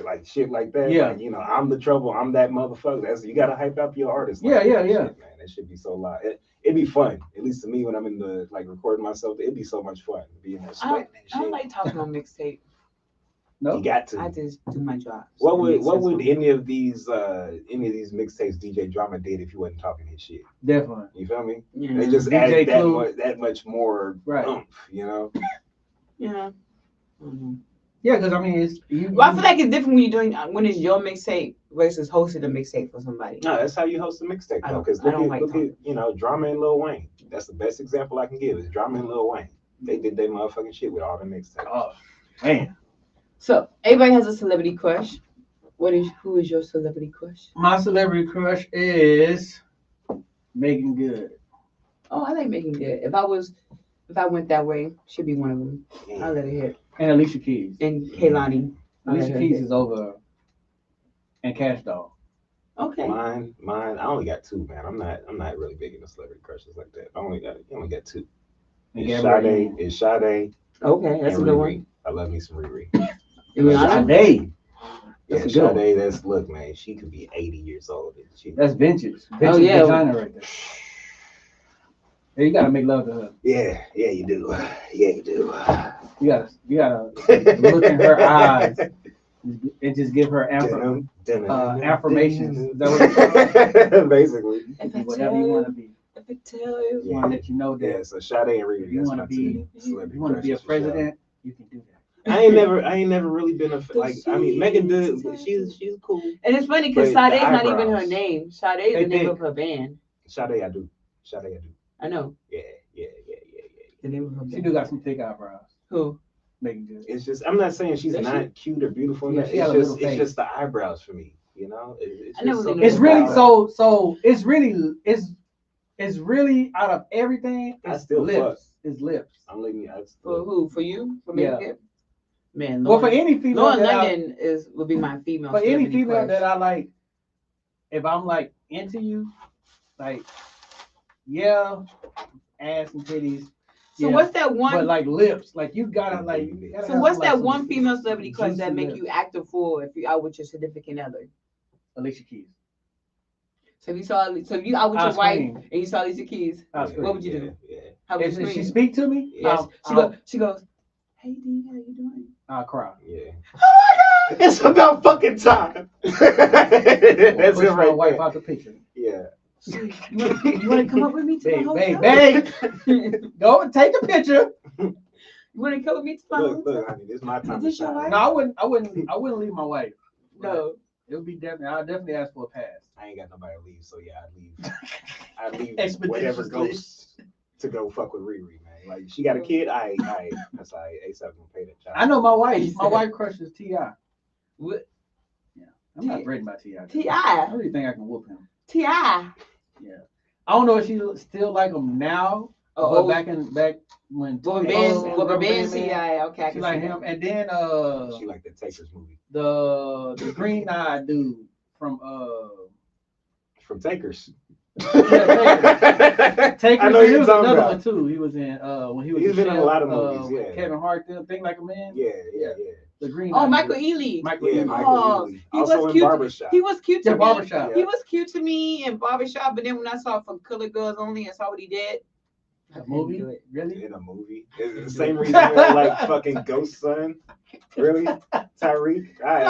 Like shit like that. Yeah. Like, I'm the trouble. I'm that motherfucker. You got to hype up your artist. Yeah. Shit, man. That should be so loud. It'd be fun. At least to me, when I'm in the recording myself, it'd be so much fun being there sweating and shit. I don't like talking on mixtape. No, you got to. I just do my job. What would any of these mixtapes DJ Drama did if you wasn't talking his shit? Definitely. You feel me? Yeah. They just DJ added that much more oomph, Yeah. Mm-hmm. Yeah, because I mean, I feel like it's different when you're doing when it's your mixtape versus hosting a mixtape for somebody. No, that's how you host a mixtape, though. Because look at Drama and Lil Wayne. That's the best example I can give. Is Drama and Lil Wayne. They did their motherfucking shit with all the mixtapes. Oh man. So everybody has a celebrity crush. Who is your celebrity crush? My celebrity crush is Megan Good. Oh, I like Megan Good. If I went that way, she'd be one of them. I'll let her hit. And Alicia Keys. And Kaylani. Alicia Keys is over. And Cash Doll. Okay. Mine. I only got two, man. I'm not really big into celebrity crushes like that. I only got two. It's Sade. Okay, that's a good one. I love me some Riri. Sade. Yeah, Sade. Look, man. She could be 80 years old. That's vintage. Oh yeah, designer right there. Yeah, you gotta make love to her. Yeah, you do. Yeah, you do. You gotta look in her eyes and just give her affirmations. Is that what it's called? Basically. Whatever you want to be. If I tell you, I want to let you know that. Yeah, so Sade and Riri. You want to be a president. You can do that. I ain't never really been Megan Good. She's cool. And it's funny because Sade's not even her name. Sade is the name of her band. Sade, I do. I know. Yeah. The name of her band. She do got some thick eyebrows. Who? Megan Good. It's just I'm not saying she's not cute or beautiful. Yeah, it's just the eyebrows for me. You know. It's really so. It's really out of everything. It's lips. It's lips. I'm leaving. For who? For you? For me? Yeah. Man. Well, for any female, Lauren London would be my female. For any female that I like, if I'm like into you, like ass and titties. So what's that one? But like lips, like you gotta like. So what's that one female celebrity crush that make you act a fool if you out with your significant other? Alicia Keys. So if you out with your wife and you saw Alicia Keys, what would you do? Yeah. How would If she speak to me, yes. She goes, "Hey D, how you doing?" I'll cry. Yeah. Oh my God! It's about fucking time. That's it right. Wipe out the picture. Yeah. You want to come up with me to my hotel? Babe, go and take a picture. You want to come with me to my hotel? Look, honey, this is my time. Is this your wife? No, I wouldn't leave my wife. No. It would be definitely. I'll definitely ask for a pass. I ain't got nobody to leave, so yeah, I'd leave whatever goes to go fuck with Riri, man. Like she got a kid. I that's ASAP gonna pay that child. I know my wife. My wife crushes T.I. What? Yeah, I'm not threatened by T.I. T.I. I really think I can whoop him. T.I. Yeah, I don't know if she still like him now, but back when Ben T.I. Okay, she like him, and then she like the Takers movie. The green eyed dude from Takers. Takers. I know he was another about. one too. He was in when he was in a lot of movies. Yeah, Kevin Hart, Think Like a Man. Yeah. The green. Oh, Michael Ealy. Michael Ealy. He also was cute. Barbershop. He was cute to me. Barbershop. He was cute to me in Barbershop, but then when I saw For Color Girls Only and saw what he did. A movie? Really? In a movie? It's the same reason you don't like fucking Ghost Son. Really? Tyreek? I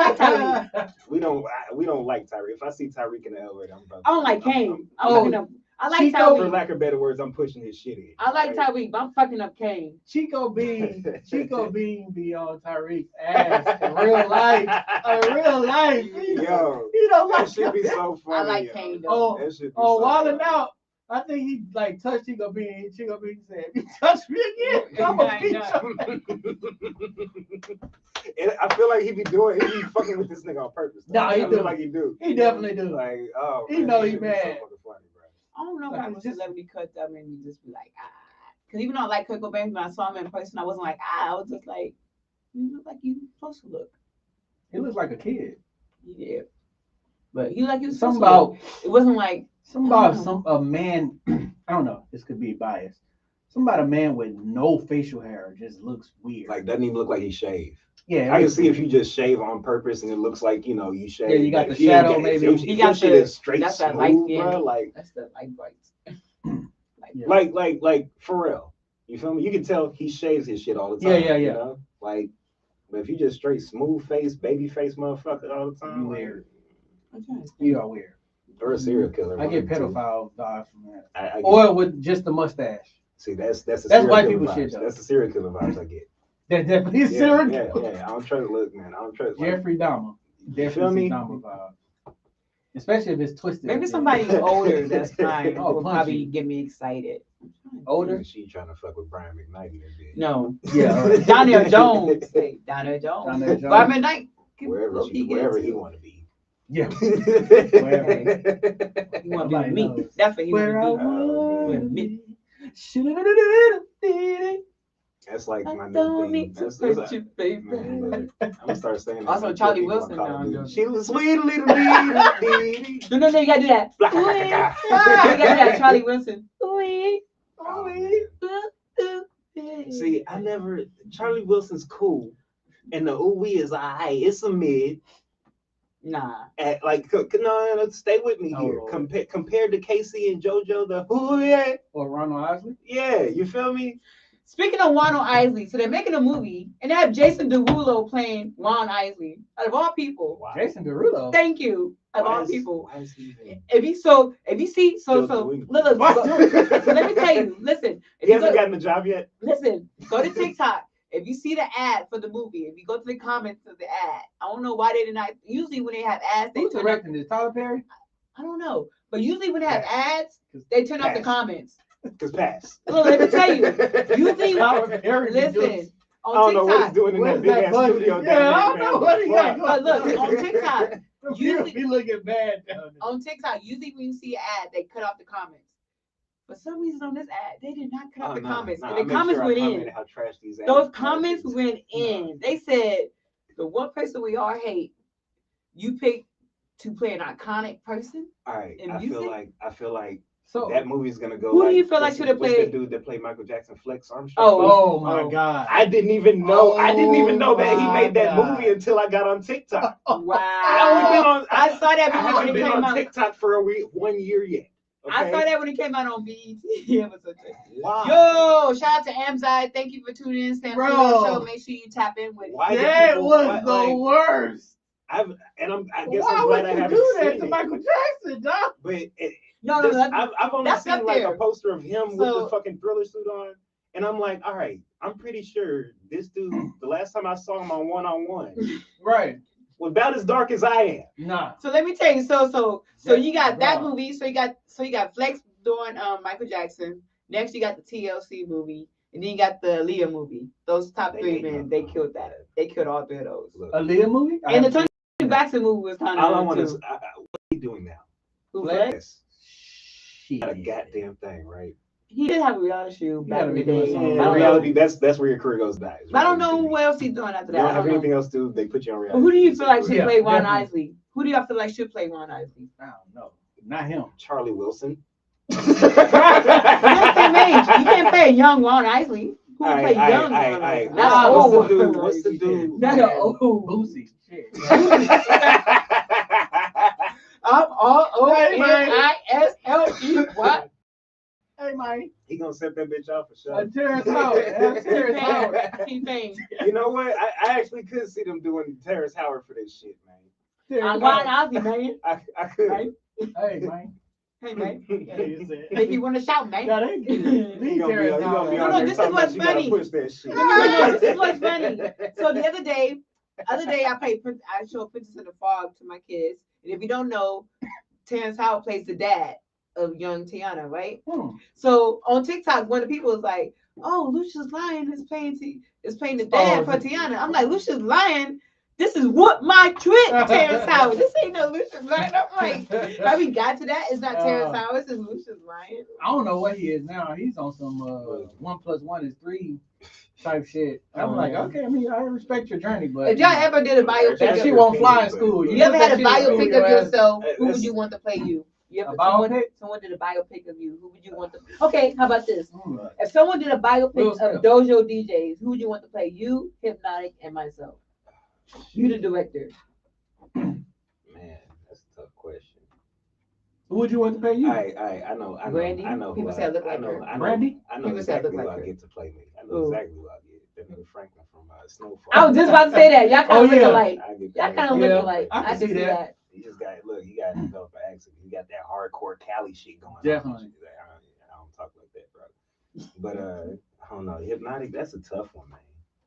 like Tyreek. We don't like Tyreek. If I see Tyreek in the elevator, I don't like Kane. I like Chico, Tyreek. for lack of better words, I'm pushing his shit in. I like Tyreek, but I'm fucking up Kane. Chico Bean be on Tyreek's ass in real life. Yo, he don't that like should be so funny. I like Kane though. Wildin' Out. I think he like touched Chico Bean. Chico Bean said, "You touch me again, I'm gonna beat you." And I feel like he be fucking with this nigga on purpose. No, he do. Like he do. He definitely do. Like, oh, he know he mad. So funny, bro. I don't know why when celebrity cut that made me just be like, because even though I like Kurt Cobain, when I saw him in person, I wasn't like, I was just like, you look like you supposed to look. He looks like a kid. Yeah, but he like you. It wasn't like a man. I don't know. This could be biased. A man with no facial hair just looks weird. Like doesn't even look like he shaved. Yeah, I can see if you just shave on purpose and it looks like you shave. Yeah, you got the shadow maybe. He got the straight that's smooth, that light skin. Bro, like that's the light brights. like Pharrell. You feel me? You can tell he shaves his shit all the time. Yeah. You know? Like, but if you just straight smooth face, baby face motherfucker all the time, you weird. You are weird. Or a serial killer. I get pedophile vibes from that. Or with just the mustache. See, that's white people shit though. That's the serial killer vibes I get. That's definitely a serial killer. Yeah. I don't try to look, man. Jeffrey Dahmer. Definitely Dahmer vibe. Especially if it's twisted. Maybe somebody older that's fine will probably get me excited. Older? She trying to fuck with Brian McKnight in that bitch. No. Yeah. Donnell Jones. Hey, Donnell Jones. Brian McKnight. Wherever he want to be. Yeah. You want to be with me. That's what he want to be. That's like my new thing. That's like, man, I'm gonna start saying that. Also, Charlie Wilson now. She was sweet little lady. No, you gotta do that. You gotta do that, Charlie Wilson. See, Charlie Wilson's cool, and the ooh-wee is alright. It's a mid. Nah. No, stay with me here. Compared to Casey and JoJo, the ooh yeah. Or Ronald Isley? Yeah, you feel me? Speaking of Ronald Isley, so they're making a movie, and they have Jason Derulo playing Ron Isley. Out of all people. Wow. Jason Derulo? Thank you. Out of all people. Why is he even... If you see, look, so let me tell you, listen. He hasn't gotten the job yet? Listen, go to TikTok. If you see the ad for the movie, if you go to the comments of the ad, I don't know why they did not. Usually when they have ads, they Who's directing this? Tyler Perry? I don't know. But usually when they have ads, they turn off the comments. Because pass. Look, let me tell you. Usually, listen. I don't know what he's doing in that big ass studio. Yeah, I don't know what he got. But look, on TikTok, usually be looking bad down there. On TikTok, usually when you see an ad, they cut off the comments. For some reason on this ad, they did not cut off the comments. And the comments went in. How trash these ads Those comments went in. They said, the one person we all hate, you picked to play an iconic person. All right. I feel like so that movie's gonna go. Who do you feel like should have played? The dude that played Michael Jackson, Flex Armstrong. Oh my God! I didn't even know. I didn't even know that he made that movie until I got on TikTok. Wow! I saw that movie when it came on TikTok for 1 year yet. Okay? I saw that when it came out on BET. Wow! Yo, shout out to Amzai. Thank you for tuning in. Bro, show. Make sure you tap in with. That was the worst. I guess why I'm glad I haven't do that seen to it. Michael Jackson, dog? But I've only seen like a poster of him with the fucking Thriller suit on, and I'm like, all right, I'm pretty sure this dude. The last time I saw him on one-on-one, right, was about as dark as I am. Nah. So let me tell you. So you got that movie. So you got Flex doing Michael Jackson, Next, you got the TLC movie, and then you got the Aaliyah movie. Those top three, man, they killed that. They killed all three of those. Aaliyah movie? And the Tony Braxton movie was kind of. All I want is, what are you doing now? Who Flex? She got a goddamn thing, right? He did have a reality show back in the day. Reality, that's where your career goes back. I don't know what else he's doing after that. You don't have anything else to do. They put you on reality. Who do you feel like should play Ron Isley? Who do y'all feel like should play Ron Isley? I don't know. Not him. Charlie Wilson. You can't play a young Ron Isley. Who would play young Ron Isley? That's old. What's the dude? That's old. Boosie. I'm R-O-N-I-S-L-E. What? Hey, Mike. He gonna set that bitch off for sure. Terrence Howard. T-Pain. You know what? I actually could see them doing Terrence Howard for this shit, man. I'm Ron Isley, man. I could. Right? Hey, man. Hey, man. Make you want to shout, man. Yeah, they No, this is what's funny. This is what's funny. So the other day I showed Princess in the Fog to my kids. And if you don't know, Terrence Howard plays the dad of young Tiana, right? So on TikTok, one of the people was like, "Oh, Lucius Lyon is playing the dad for Tiana." I'm like, "Lucius Lyon, this is what my trick, Terrence Howard. This ain't no Lucius Lyon." I'm like, how we got to that? It's not Terrence Howard, it's Lucius Lyon. I don't know what he is now. He's on some 1 + 1 is 3 type shit. I'm like, okay, I mean, I respect your journey, but if y'all ever did a biopic, that shit won't fly in school. You ever had a biopic of yourself? Who would you want to play you? Someone did a biopic of you. Who would you want to? Okay, how about this? If someone did a biopic of Dojo DJs, who would you want to play you, Hypnotic, and myself? You the director. Man, that's a tough question. Who would you want to play you? I know. Brandy? I know. People say I look like her. Brandy? I know exactly who I get to play me. I know exactly who I get. That nigga Franklin from Snowfall. I was just about to say that. Y'all kind of look alike. Y'all kind of look alike. I can see that. He just got he got to develop an accent. He got that hardcore Cali shit going on. Definitely. I don't talk like that, bro. But I don't know. Hypnotic, that's a tough one, man.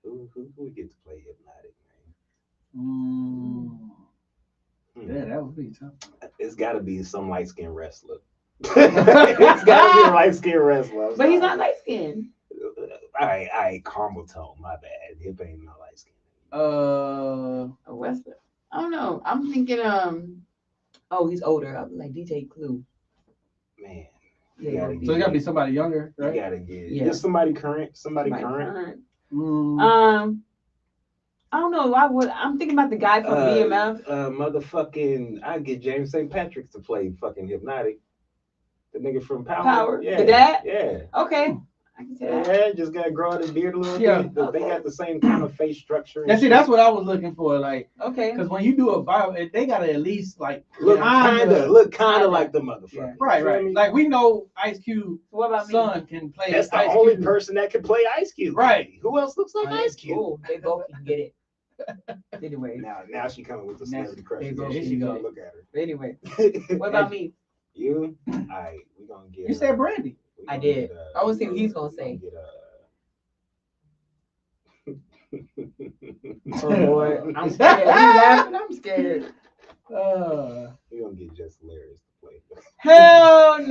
Who we get to play Hypnotic, man? Yeah, that would be tough. It's got to be some light skinned wrestler. It's got to be a light skinned wrestler. But he's not light skinned. All right, caramel tone. My bad. Hip ain't no light skin. A wrestler. I don't know. I'm thinking. He's older. I'm like DJ Clue. Man. So it gotta be somebody younger, right? You gotta get just somebody current. Somebody current. I don't know. I'm thinking about the guy from BMF. Motherfucking. I get James St. Patrick's to play fucking Hypnotic. The nigga from Power. Yeah. The dad. Yeah. Okay. I can say that. Yeah, just gotta grow out his beard a little bit. They got the same kind of face structure. That's what I was looking for. Like, okay, because when you do a bio, they gotta at least like look kind of like the motherfucker. Yeah. Right. Like we know Ice Cube's son can play. That's the only person that can play Ice Cube. Right. Who else looks like Ice Cube? Oh, they both can get it. Anyway. Now she coming with the celebrity crush. Here she go. Look at her. Anyway. What about me? You? All right, we gonna get. You said Brandy. I did. I want to see what he's gonna say. Oh Lord, I'm scared. I'm scared. You're gonna get Jess Hilarious to play. Hell no.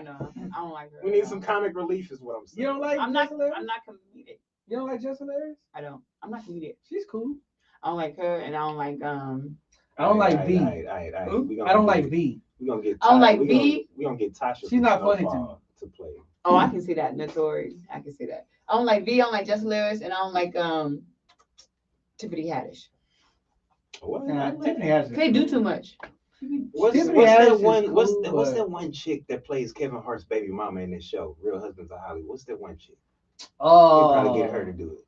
No. I don't like her. We need some comic relief, is what I'm saying. You don't like? I'm not comedic. You don't like Jess Hilarious? I don't. I'm not comedic. She's cool. I don't like her, and I don't like I don't like V. I don't like V. We're gonna get. I don't like V. We're gonna get Tasha. She's not funny to play. Oh, I can see that. Notorious. I can see that. I don't like V. I don't like Jess Hilarious, and I don't like Tiffany Haddish. What? Tiffany Haddish. They do too much. What's that one chick that plays Kevin Hart's baby mama in this show, Real Husbands of Hollywood? What's that one chick? Oh, probably get her to do it.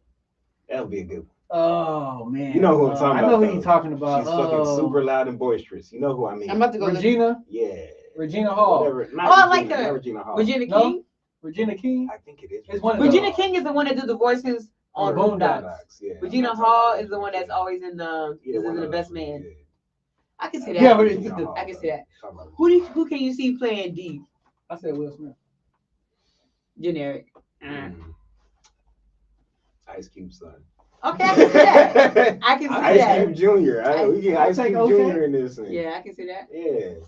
That'll be a good one. Oh man, you know who I'm talking about. I know who you're talking about. She's fucking super loud and boisterous. You know who I mean. I'm about to go. Regina. Yeah. Regina Hall. Whatever. I like her. Regina Hall. Regina King. No? Regina King. I think it is. Regina King is the one that do the voices on Boondocks. Yeah. Regina Hall is the one that's always in the Best Man. Yeah. I can see that. Yeah, I can see that. Who can you see playing D? I said Will Smith. Generic. Ice Cube's son. Okay, I can see that. I can see Ice that. Cube Jr. We get Ice Cube Jr. in this thing. Yeah, I can see that. Yeah.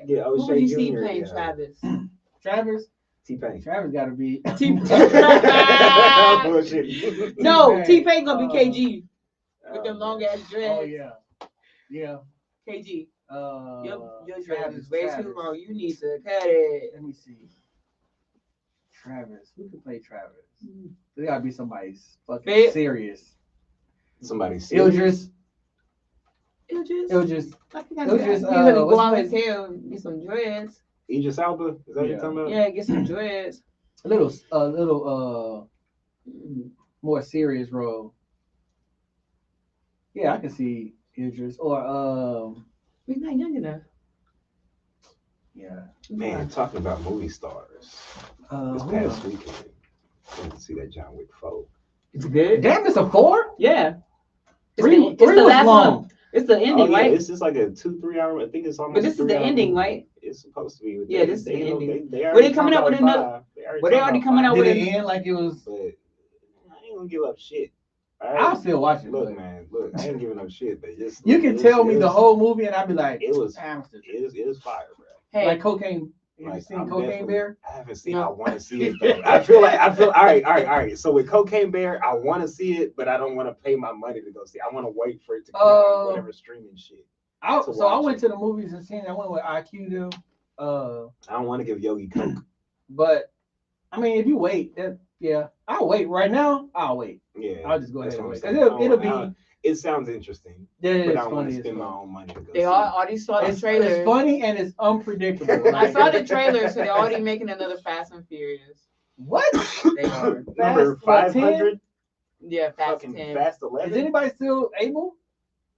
Yeah, Who would O'Shea you Jr. see playing yeah. Travis? Travis. T-Pain. Travis got to be. Bullshit. No, T-Pain gonna be KG with them long ass dreads. Oh yeah, yeah. KG. Your dreads Travis is way Travis. too long. You need to cut it. Let me see. Travis. Who can play Travis? There gotta be somebody fucking serious. Somebody serious. Idris. I think he's gonna go out his hair and get some dreads. Idris Elba. Is that what you're talking about? Yeah, get some dreads. A little more serious role. Yeah, I can see Idris or He's not young enough. Yeah. Man, talking about movie stars. This past weekend, I went to see that John Wick 4. It's good. Damn, it's a 4? Yeah. Three the was last long. one. It's the ending, right? It's just like a 2-3 hour. I think it's almost. But this is the ending, right? It's supposed to be. Yeah, this is the ending. Were they coming out with another? Were they already coming out with it end like it was? But I ain't gonna give up shit. I'll still watch it. Look, man, look, I ain't giving up shit, but just you can tell me the whole movie, and I'll be like, it was fire, bro. Hey, like Cocaine. Have you seen Cocaine Bear? I haven't seen. No. I want to see it though. I feel all right. So with Cocaine Bear, I want to see it, but I don't want to pay my money to go see it. I want to wait for it to come out on whatever streaming shit. I went to the movies and seen it. I went with IQ them. I don't want to give Yogi Coke. But I mean, if you wait, I'll wait. Right now, I'll wait. Yeah, I'll just go ahead and wait. It'll be. It sounds interesting. Yeah, but I don't want to spend my own money to go. They already saw the trailer. It's funny and it's unpredictable. I saw the trailer, so they're already making another Fast and Furious. What? They are. Number 500. Yeah, Fast 10. Fast 11. Is anybody still able?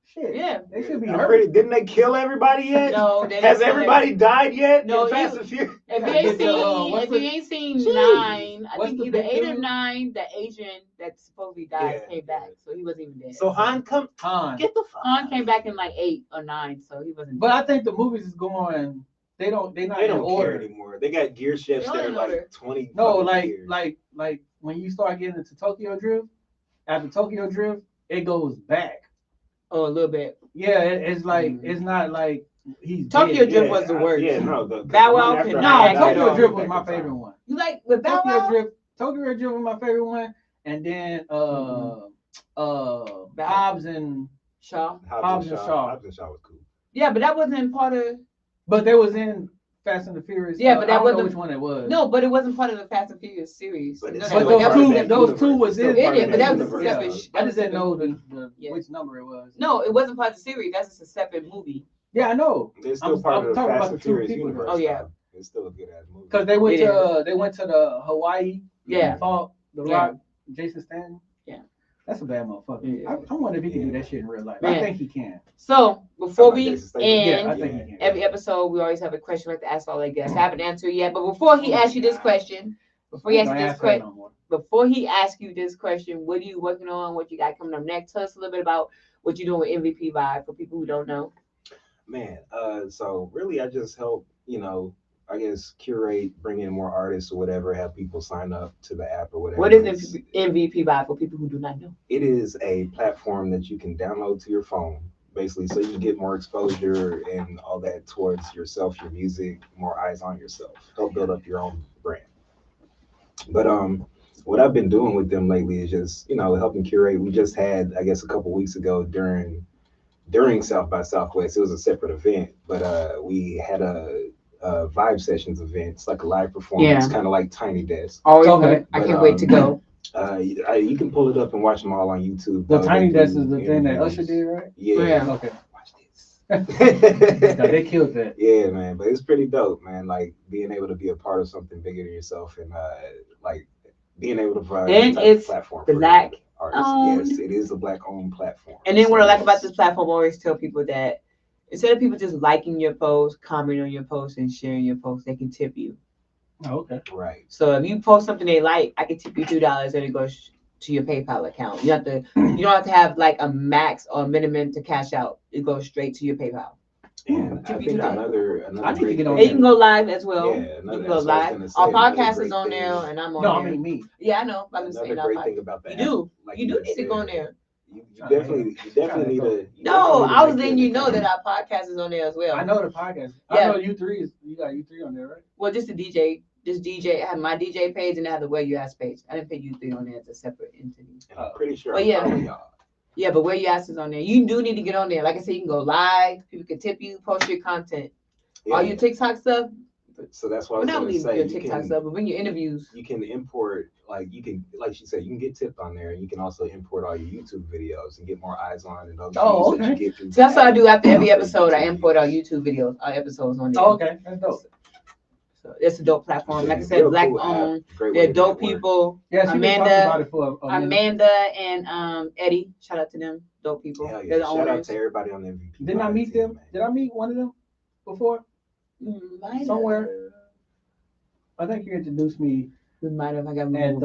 Shit. Yeah, they should be hurt. Didn't they kill everybody yet? No, has everybody died yet? No, Fast and Furious. If you ain't seen 9, I think either 8 or 9, the agent that supposedly died came back, so he wasn't even dead. So Han get the fuck. Han came back in like 8 or 9, so he wasn't. But I think the movies is going. They don't care anymore. They got gear shifts that are like 20. No, like when you start getting into Tokyo Drift, after Tokyo Drift, it goes back. Oh, a little bit. Yeah, it's like it's not like he's Tokyo Drift was the worst. Yeah, no, Bow Wow. Tokyo Drift was my favorite one. You like with Bow Wow? Tokyo Drift was my favorite one, and then Hobbs and Shaw. Hobbs and Shaw was cool. Yeah, but that wasn't part of. But they was in Fast and the Furious. Yeah, but that wasn't which one it was. No, but it wasn't part of the Fast and Furious series. But those two was in it. But that was a separate. I just didn't know which number it was. No, it wasn't part of the series. That's just a separate movie. Yeah, I know. It's still part of the Fast and Furious universe. Oh yeah, it's still a good ass movie. Because they went to the Hawaii. Yeah. Fought the Rock, Jason Statham. Yeah. That's a bad motherfucker. Yeah. I wonder if he can do that shit in real life. Man. I think he can. So before we end I think he can. every episode, we always have a question we like to ask all our guests. I haven't answered yet, but before he asks you this question, before he asks you this question, what are you working on? What you got coming up next? Tell us a little bit about what you're doing with MVP Vibe for people who don't know. Man, so really, I just help, I guess curate, bring in more artists or whatever, have people sign up to the app or whatever. What is MVP Vibe for people who do not know? It is a platform that you can download to your phone, basically, so you get more exposure and all that towards yourself, your music, more eyes on yourself, help build up your own brand. But what I've been doing with them lately is just, helping curate. We just had, I guess, a couple weeks ago during South by Southwest, it was a separate event, but we had a Vibe Sessions event. It's like a live performance, kind of like Tiny Desk. Okay. I can't wait to go. You can pull it up and watch them all on YouTube. The Tiny Desk is the thing that Usher did, right? Yeah. Okay. Watch this. They killed that. Yeah, man. But it's pretty dope, man. Like being able to be a part of something bigger than yourself and like being able to provide a platform for Black artists. Yes, it is a Black-owned platform. And then what I like about this platform, I always tell people that instead of people just liking your post, commenting on your post, and sharing your post, they can tip you. Oh, okay. Right. So if you post something they like, I can tip you $2 and it goes to your PayPal account. You don't have to have like a max or a minimum to cash out. It goes straight to your PayPal. And I think another great thing. You can go live as well. Yeah, you can go live. Our podcast is on there, and I'm on there. I mean me. Yeah, I know. I'm just saying. Another great thing about that. You do need to go on there. You definitely need a. No, I was letting you know that our podcast is on there as well. I know the podcast. Yeah. I know U3 you got U3 on there, right? Well, just the DJ. Just DJ. I have my DJ page and I have the Where You Ask page. I didn't put U3 on there as a separate entity. And I'm pretty sure. But yeah, but Where You Ask is on there. You do need to get on there. Like I said, you can go live. People can tip you. Post your content. All your TikTok stuff. So that's why I was going to say your TikTok stuff, but bring your interviews. You can import, like she said, you can get tipped on there, and you can also import all your YouTube videos and get more eyes on and those views that you get through. So that's what I do after every episode. I import our YouTube videos, our episodes on there. Oh, okay, that's dope. So it's a dope platform. Like I said, black owned. They're dope people. Yeah, Amanda and Eddie. Shout out to them. Dope people. Hell yeah. Shout out to everybody on the MVP. Didn't I meet them? Did I meet one of them before? Somewhere. I think you introduced me. We might have. I got at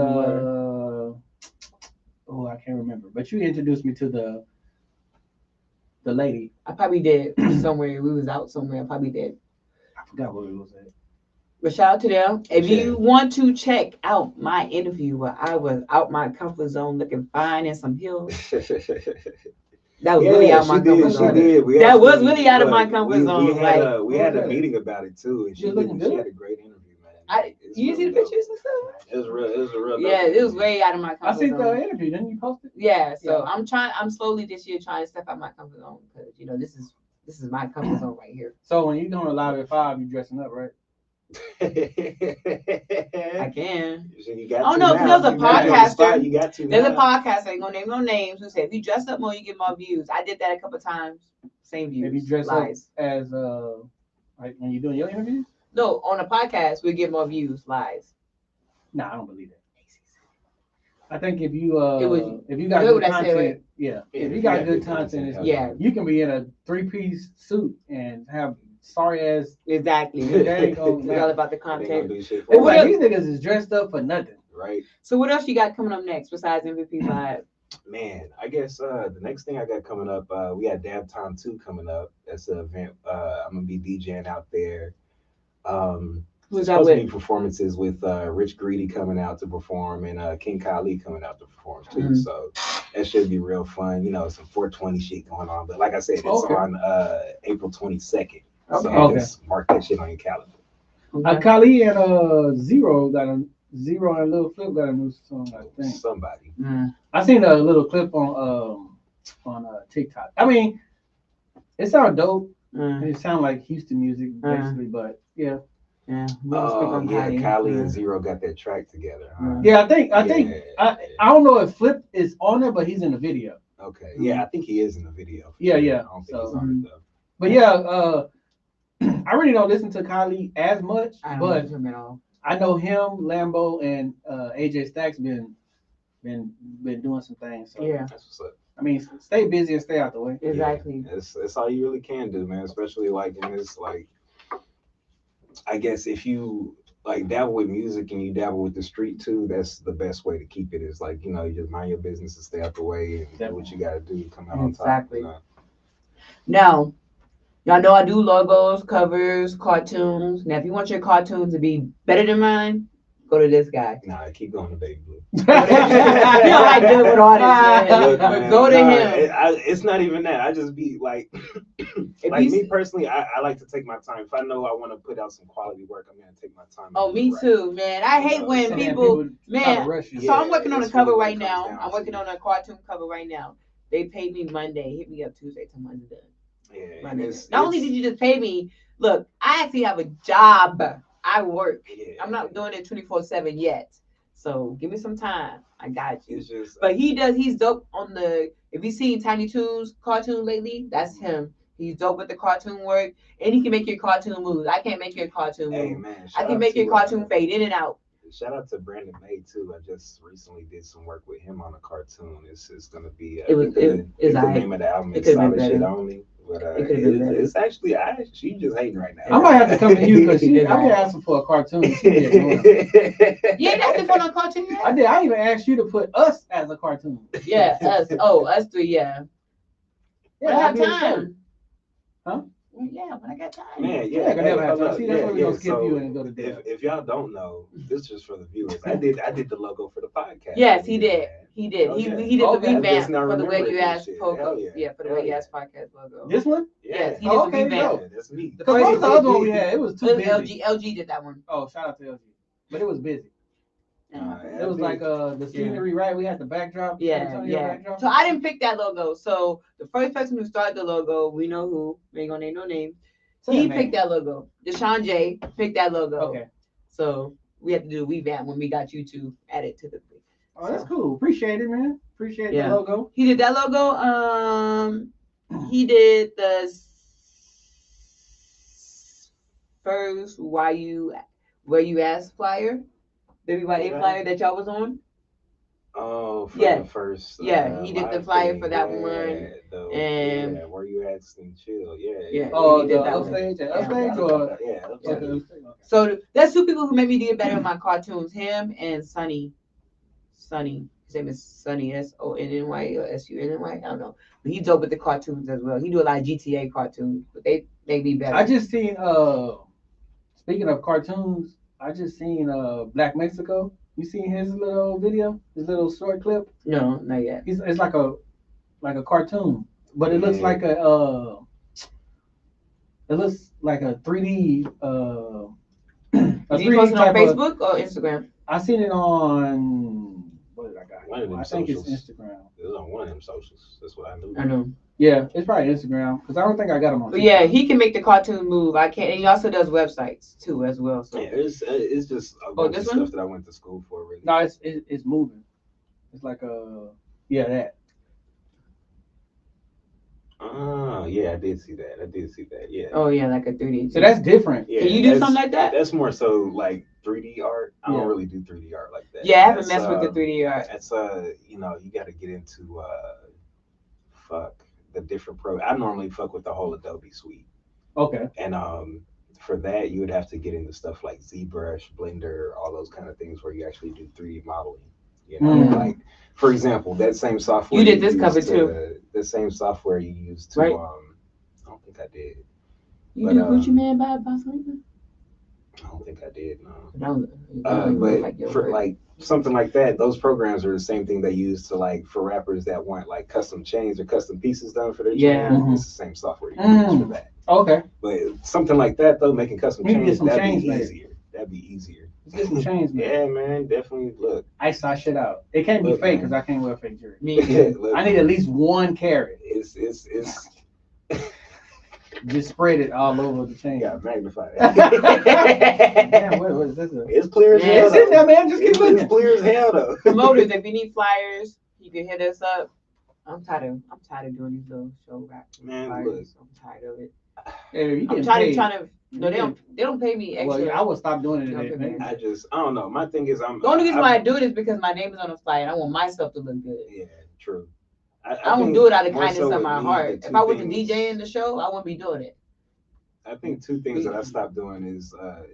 I can't remember. But you introduced me to the lady. I probably did somewhere. We was out somewhere. I probably did. I forgot where we was at. But shout out to them. If you want to check out my interview where I was out my comfort zone looking fine in some heels. That was really out of my comfort zone. That was really out of my comfort zone. We had a meeting about it too, and she had a great interview, man. You see the pictures and stuff? It was a real. Yeah, it was way out of my comfort zone. I see the interview. Didn't you post it? Yeah. So I'm slowly this year trying to step out my comfort zone because this is my comfort zone right here. So when you're doing live at 5, you dressing up, right? I can. Oh no, because there's a podcaster. There's a podcast. I ain't gonna name no names. Who said if you dress up more, you get more views. I did that a couple times. Same views. If you dress up as like when you're doing your interviews? No, on a podcast we get more views. Lies. Nah, I don't believe that. I think if you got good content, if you got good content, you can be in a 3-piece suit and have sorry ass. Exactly. It's all about the content. These niggas is dressed up for nothing. Right. So what else you got coming up next besides MVP Live? Man, I guess the next thing I got coming up, we got Dab Time 2 coming up. That's an event. I'm gonna be DJing out there. Who's supposed to be performances with Rich Greedy coming out to perform and King Kali coming out to perform too. Mm-hmm. So that should be real fun. Some 420 shit going on. But like I said, it's on April 22nd. So just mark that shit on your calendar. Kali and Zero and Lil Flip got a new song, I think. Somebody. I seen a little clip on TikTok. I mean, it sounds dope. It sounds like Houston music basically, but yeah. Yeah. Kali and Zero got that track together. Huh? Yeah, I don't know if Flip is on it, but he's in the video. Okay. Yeah, I think he is in the video. Yeah. I don't think he's on it though. But yeah, I really don't listen to Kali as much, but I know him, Lambo, and AJ Stack's been doing some things. So yeah, that's what's up. I mean, stay busy and stay out the way. Exactly. Yeah, it's all you really can do, man. Especially like in this, like, I guess if you like dabble with music and you dabble with the street too, that's the best way to keep it. Is like, you just mind your business and stay out the way and do what you got to do to come out on top. Exactly. Now, y'all know I do logos, covers, cartoons. Now, if you want your cartoons to be better than mine, go to this guy. Nah, keep going to Baby Blue. You don't like dealing with artists, man. Look, man, go to him. It's not even that. I just be like, me personally, I like to take my time. If I know I want to put out some quality work, I'm going to take my time. Oh, me too, man. I hate when people So I'm working on a cover right now. I'm working on a cartoon cover right now. They paid me Monday. Hit me up Tuesday till Monday. Yeah. Not only did you just pay me, look, I actually have a job. I work. Yeah. I'm not doing it 24/7 yet. So give me some time. I got you. But he's dope on if you've seen Tiny Toons cartoon lately, that's him. He's dope with the cartoon work. And he can make your cartoon moves. I can't make your cartoon move. Man, I can make your cartoon fade in and out. Shout out to Brandon May too. I just recently did some work with him on a cartoon. It's gonna be the name of the album is Solid Shit Only. But it's actually she just hating right now. I might have to come to you because I've been asking for a cartoon. You ain't asking for no cartoon yet? I did. I even asked you to put us as a cartoon. Yeah, us. Oh, us three. Yeah. Yeah, I have time. Huh? Yeah, when I got time. Man, Yeah, I never had time. See, that's why we're gonna skip you and go to Dev. If y'all don't know, this is just for the viewers. I did the logo for the podcast. Yes, he did. Man. He did. Oh, He yeah. did the Okay. revamp Just now for the way remembering you this asked shit. Poco. Hell yeah. Yeah, for the Hell way you yeah. asked podcast logo. This one? Yes, he Yeah. did the Okay, revamp. Yeah, that's me. Because what was the other one we had? It was too busy. LG did that one. Oh, shout out to LG. But it was busy. Yeah, It was like the scenery, right? We had the backdrop. Yeah. Backdrop. So I didn't pick that logo. So the first person who started the logo, we know who. We ain't gonna name no name. He picked that logo. Deshaun J picked that logo. Okay. So we had to do a revamp when we got you to add it to the thing. Oh, that's cool. Appreciate it, man. Appreciate the logo. He did that logo. He did the first where you asked flyer, the BYA flyer that y'all was on. Oh, for the first. Yeah, he did the flyer for that one. And where you at and chill. Yeah. Oh, he did the that upstage, one. upstage, or upstage. So that's two people who made me get better in my cartoons. Him and Sonny. His name is Sonny, Sonny or Sunny. I don't know. But he's dope with the cartoons as well. He do a lot of GTA cartoons, but they be better. I just seen speaking of cartoons, I just seen Black Mexico. You seen his little video, his little short clip? No, not yet. It's like a cartoon, but it looks like a 3D Did you post it on Facebook or Instagram? I seen it on what did I got? One of them I think socials. it's Instagram. It was on one of them socials. That's what I knew. I know. Yeah, it's probably Instagram because I don't think I got him on. But yeah, he can make the cartoon move. I can't. And he also does websites too as well. So yeah, it's just a bunch of stuff that I went to school for. Really. No, it's moving. It's like that. Yeah, I did see that. Yeah. Oh yeah, like a 3D. So that's different. Yeah, can you do something like that? That's more so like 3D art. I don't really do 3D art like that. Yeah, I haven't messed with the 3D art. That's you got to get into the different pro. I normally fuck with the whole Adobe suite. Okay. And for that you would have to get into stuff like ZBrush, Blender, all those kind of things where you actually do 3D modeling. You know, like for example, that same software you did this cover too. The same software you used to right. I don't think I did. You do Gucci Man by Barcelona? I don't think I did. No. But for like something like that, those programs are the same thing they use to like for rappers that want like custom chains or custom pieces done for their chain. It's the same software you use for that. Okay. But something like that though, making custom chains, that'd be easier. That'd be easier. Let's get some chains, man. Yeah, man, definitely. Look, ice that shit out. It can't be fake because I can't wear fake jewelry. Look, I need at least 1 carat. It's just spread it all over the chain. Yeah, magnify that. Damn, what is this? It's clear as hell. It's in there, man. Just keep looking. It's clear as hell, though. Promoters, if you need flyers, you can hit us up. I'm tired of doing these little show rap flyers. Look. I'm tired of it. Hey, I'm tired of trying to. No, they don't pay me extra. Well, I will stop doing it today, man. I don't know. My thing is, the only reason why I do it is because my name is on the flyer and I want myself to look good. Yeah, true. I don't do it out of kindness of my heart. If I was a DJ in the show, I wouldn't be doing it. I think 2 things that I stopped doing is I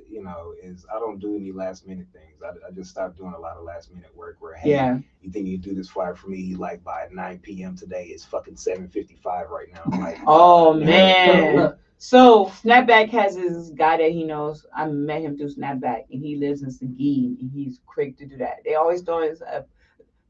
don't do any last minute things. I just stopped doing a lot of last minute work where, hey, you think you do this flyer for me like by 9 p.m. today? It's fucking 7:55 right now. I'm like, oh man. So Snapback has this guy that he knows. I met him through Snapback, and he lives in Seguin, and he's quick to do that. They always doing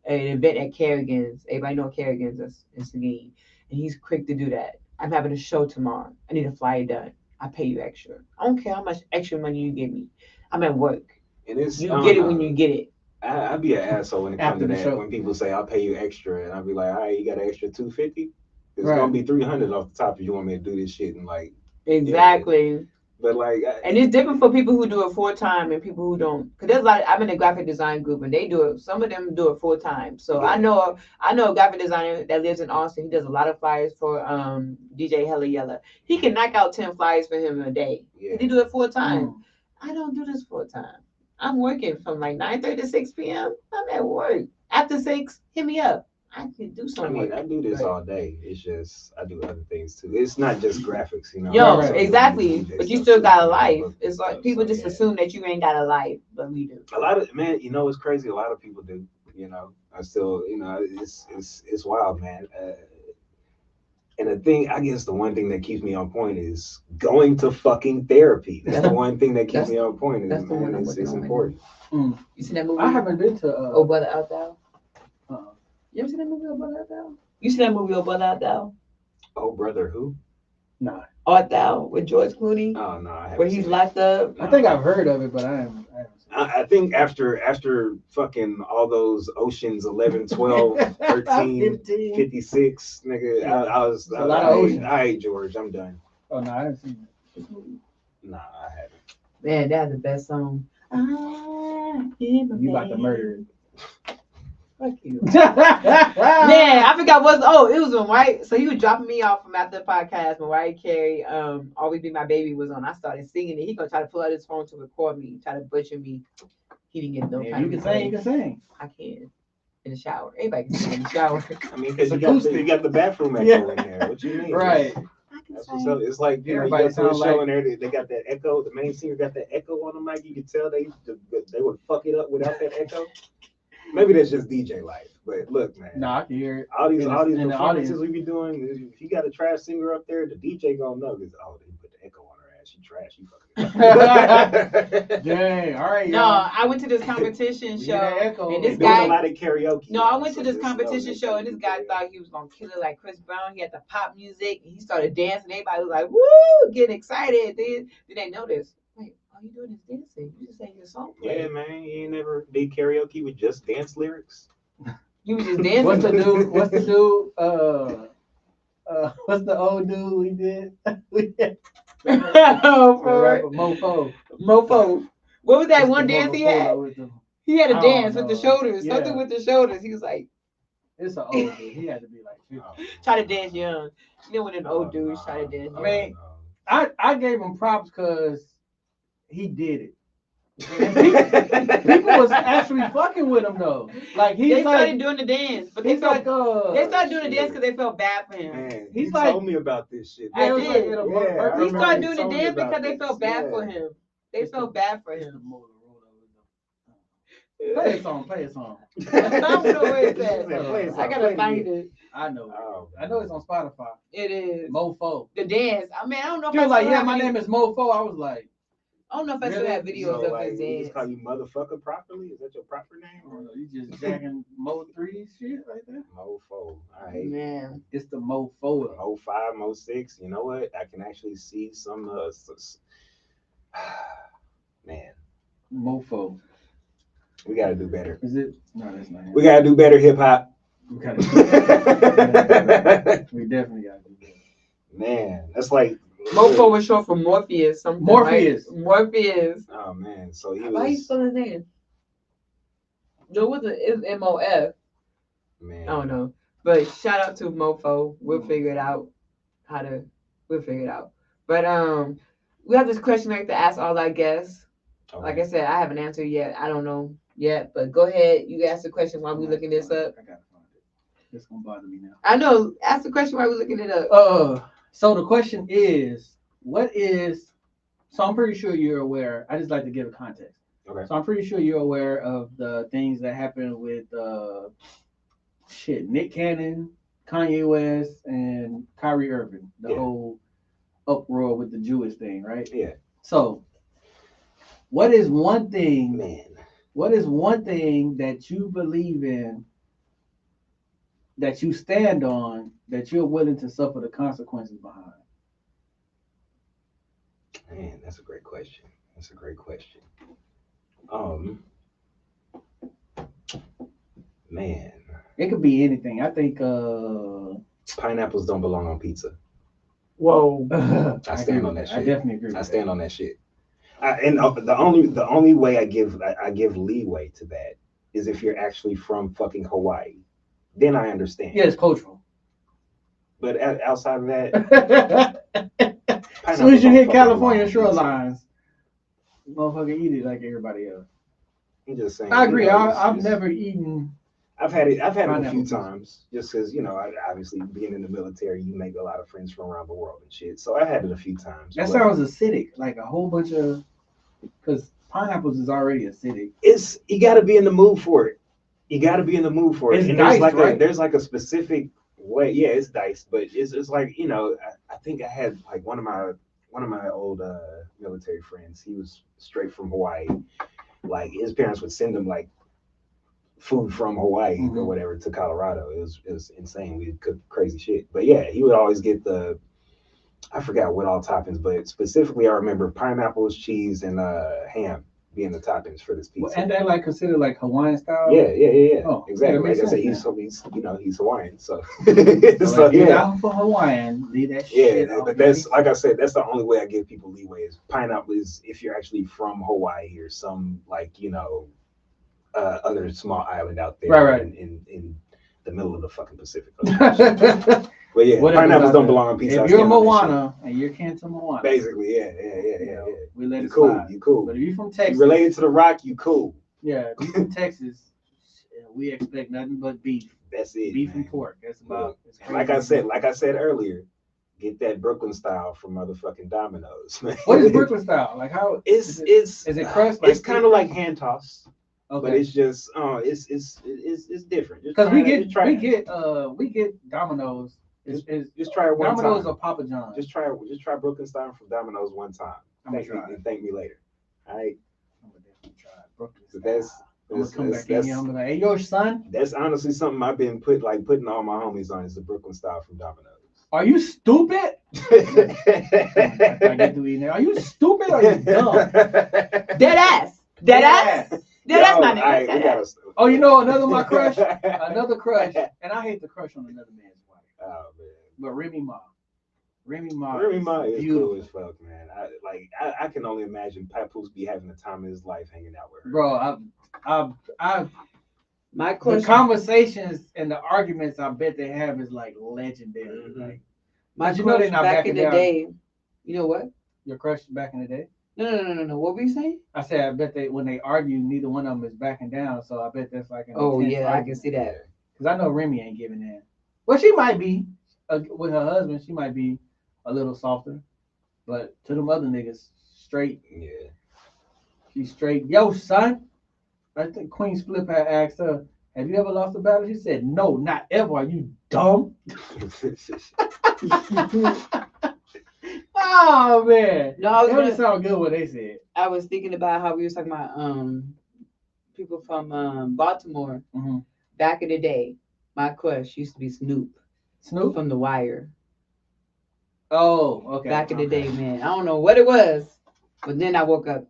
an event at Kerrigan's. Everybody know Kerrigan's in Seguin, and he's quick to do that. I'm having a show tomorrow. I need a flyer done. I pay you extra. I don't care how much extra money you give me. I'm at work. And you get it when you get it. I'd be an asshole when it comes to that. Show. When people say I'll pay you extra, and I'll be like, all right, you got an extra $250. It's gonna be $300 off the top if you want me to do this shit and like. Exactly. Yeah. But like, and it's different for people who do it full time and people who don't. Cause there's a lot. I'm in a graphic design group and they do it. Some of them do it full time. So I know a graphic designer that lives in Austin. He does a lot of flyers for DJ Hella Yella. He can knock out 10 flyers for him a day. Yeah. He do it full time. I don't do this full time. I'm working from like 9:30 to 6 p.m. I'm at work. After 6, hit me up. I can do something. I do this all day. It's just I do other things too. It's not just graphics, you know. Yo, exactly. But you still got a life. It's like people just assume that you ain't got a life, but we do. A lot of it's crazy. A lot of people do. You know, I still, it's wild, man. And the thing, I guess the one thing that keeps me on point is going to fucking therapy. That's the one thing that keeps me on point. Is, man, it's important. You seen that movie? I haven't been to. Oh, Brother Out Thou. You ever seen that movie, Oh Brother Out Thou? You seen that movie, Oh Brother Out Thou? Oh, brother, who? Nah. Art Thou with George Clooney. Oh no, I haven't. Where he's locked up. I think I've heard of it, but I haven't. I think after fucking all those Oceans 11, 12, 13, 56, nigga, Yeah. I was a lot of Oceans. All right, George, I'm done. Oh no, I haven't seen it. Nah, I haven't. Man, that's the best song. You about to murder it. Fuck you. Man, I forgot it was when White. So he was dropping me off from after the podcast when White Carey, Always Be My Baby was on. I started singing it. He gonna try to pull out his phone to record me, try to butcher me. He didn't get no time. You can sing, you can sing. I can. In the shower. Everybody can sing in the shower. I mean, because you got the bathroom echo in there. What you mean? Right. That's what's up. It's like, you got to a show in there, they got that echo. The main singer got that echo on the mic. You can tell they would fuck it up without that echo. Maybe that's just DJ life. But look, man. Nah, I can hear it. All these performances we be doing, if you got a trash singer up there, the DJ gonna know this. Oh, they put the echo on her ass. She trash. You fucking. Dang. All right. No, I went to this competition show, and this guy. A lot of karaoke. No, I went to this competition show, and this guy thought he was gonna kill it like Chris Brown. He had the pop music, and he started dancing. Everybody was like, "Woo!" Getting excited. Then they noticed. Wait, all you doing is dancing. You just sang your song. Yeah, man. You ain't never did karaoke with just dance lyrics. You was just dancing. What's the dude? What's the old dude we did? Mofo. What was that one dance he had? He had a dance with the shoulders. Yeah. Something with the shoulders. He was like, it's an old dude. He had to be like 50. Try to dance young. You know when an old dudes try to dance young. I mean, I gave him props because he did it. People was actually fucking with him though. Like they started doing the dance, but they started doing the dance because they felt bad for him. Man, he's like, told me about this shit. I did. He started doing the dance because they felt bad for him. They felt bad for him. Play a song. I don't know where it's at. I gotta find it. I know. I know it's on Spotify. It is. Mofo. The dance. I mean, I don't know. He was like, yeah, my name is Mofo. I was like, I don't know if I still have videos of his dance. Just call you motherfucker properly? Is that your proper name? Or you just jacking Mo 3 shit right there? Mofo. All right. Man. It's the Mofo. Mo 5, Mo 6. You know what? I can actually see some man. Mofo. We gotta do better. Is it? No, that's not it. We gotta do better, hip hop. We definitely gotta do better. Man, that's like Mofo was short for Morpheus. Something, Morpheus. Right? Morpheus. Oh man, so he was. Why you spelling his name? No, it's MOF. Man, I don't know, but shout out to Mofo. We'll figure it out. We'll figure it out. But we have this question I like to ask all our guests. Okay. Like I said, I haven't answered yet. I don't know yet, but go ahead. You ask the question while we're looking this up. I gotta find it. It's gonna bother me now. I know. Ask the question while we're looking it up. So the question is, so I'm pretty sure you're aware. I just like to give a context. Okay. So I'm pretty sure you're aware of the things that happened with Nick Cannon, Kanye West, and Kyrie Irving. The whole uproar with the Jewish thing, right? Yeah. So what is one thing, man? What is one thing that you believe in, that you stand on, that you're willing to suffer the consequences behind? Man, that's a great question. Man. It could be anything. I think pineapples don't belong on pizza. Whoa. I stand on that shit. I definitely agree. I stand on that shit. And the only way I give leeway to that is if you're actually from fucking Hawaii. Then I understand. Yeah, it's cultural. But outside of that, as soon as you hit California shorelines, motherfucker eat it like everybody else. I'm just saying. I agree. I've never eaten. I've had it a few times, just because obviously being in the military, you make a lot of friends from around the world and shit. So I had it a few times. That sounds acidic, like a whole bunch of, because pineapples is already acidic. You got to be in the mood for it. And It's nice, right? there's like a specific Wait, yeah, it's diced, but it's like I think I had like one of my old military friends. He was straight from Hawaii. Like his parents would send him like food from Hawaii or whatever to Colorado. It was insane. We'd cook crazy shit. But yeah, he would always get I forgot what all toppings, but specifically I remember pineapples, cheese, and ham being the toppings for this pizza. Well, and that like considered like Hawaiian style? Yeah. Oh, exactly. Yeah, like I said, he's Hawaiian, so so yeah. Down for Hawaiian, leave that shit. Yeah, but that's like I said, that's the only way I give people leeway is pineapple is if you're actually from Hawaii or some like other small island out there right. in the middle of the fucking Pacific. But yeah, pineapples don't belong on pizza. If you're Moana and you're kin to Moana, basically, yeah. We let you it cool, slide. you cool. But if you're from Texas, you related to the Rock, you cool. Yeah, if you're from Texas, we expect nothing but beef. That's it. Beef man. and pork. That's about. Like I said earlier, get that Brooklyn style from motherfucking Domino's. What is Brooklyn style? Like how? Is it crust? It's kind of like hand toss. Okay. But it's just it's different. Because we get Domino's. Just try it one time. Domino's or Papa John's. Just try Brooklyn style from Domino's one time. Thank me later. All right. I'm gonna definitely try Brooklyn style. I'm gonna come back in here. I'm gonna be like, hey, yo, son. That's honestly something I've been putting all my homies on is the Brooklyn style from Domino's. Are you stupid? I get to eat now. Are you stupid or are you dumb? Dead ass. That's my nigga. Oh, you know another crush, and I hate to crush on another man's wife. Oh man. But Remy Ma is beautiful. Cool as fuck, man. I can only imagine Papoose be having the time of his life hanging out with her. Bro, the conversations and the arguments I bet they have is like legendary. Mm-hmm. Like my crush back in the day. You know what? Your crush back in the day? No. What were you saying? I said I bet when they argue, neither one of them is backing down. So I bet that's like an yeah, argument. I can see that. Because I know Remy ain't giving in. Well, she might be with her husband. She might be a little softer, but to them other niggas, straight. Yeah. She's straight. Yo, son. I think Queen Flip had asked her, "Have you ever lost a battle?" She said, "No, not ever. Are you dumb?" Oh man. No, that doesn't sound good what they said. I was thinking about how we were talking about people from Baltimore back in the day. My crush used to be Snoop from The Wire. Oh, okay. Back in the day, man. I don't know what it was, but then I woke up.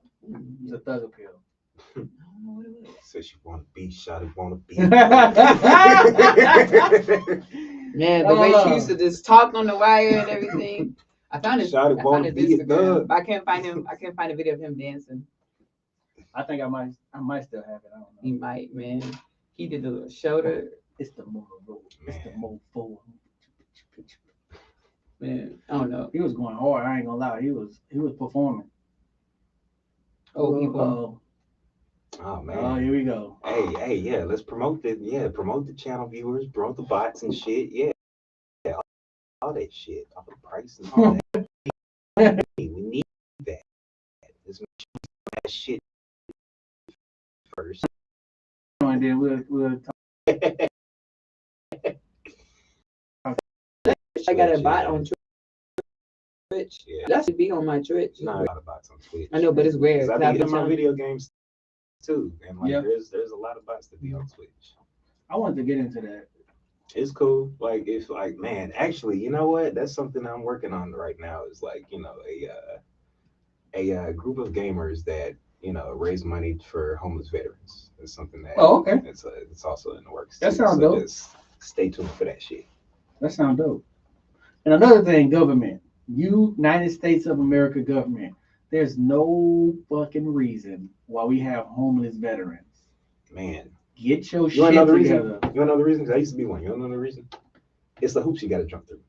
It's a thug appeal. I don't know what it was. Says she want to be shot. Want to be. Man, the way she used to just talk on The Wire and everything. I found his Instagram, but I can't find him. I can't find a video of him dancing. I think I might still have it. I don't know. He might, man. He did a little shoulder. It's the mofo. It's the mofo. Man, I don't know. He was going hard. I ain't gonna lie. He was performing. Oh man. Oh, here we go. Hey, yeah. Let's promote the channel viewers, promote the bots and shit. Yeah. All that shit, all the price and all that. We need that. Let's make sure that shit first. And then we'll talk. I got a bot on Twitch. Yeah. That should be on my Twitch. No, a lot of bots on Twitch. I know, but it's rare. I be in my video games too, and there's a lot of bots to be on Twitch. I wanted to get into that. It's cool. Like it's like, man, actually, you know what? That's something I'm working on right now. Is like, a group of gamers that raise money for homeless veterans. It's something that okay. It's also in the works. That sounds dope. Just stay tuned for that shit. That sounds dope. And another thing, government, United States of America government. There's no fucking reason why we have homeless veterans. Man. Get your shit together. You want to know the reason? Because I used to be one. You want to know the reason? It's the hoops you got to jump through.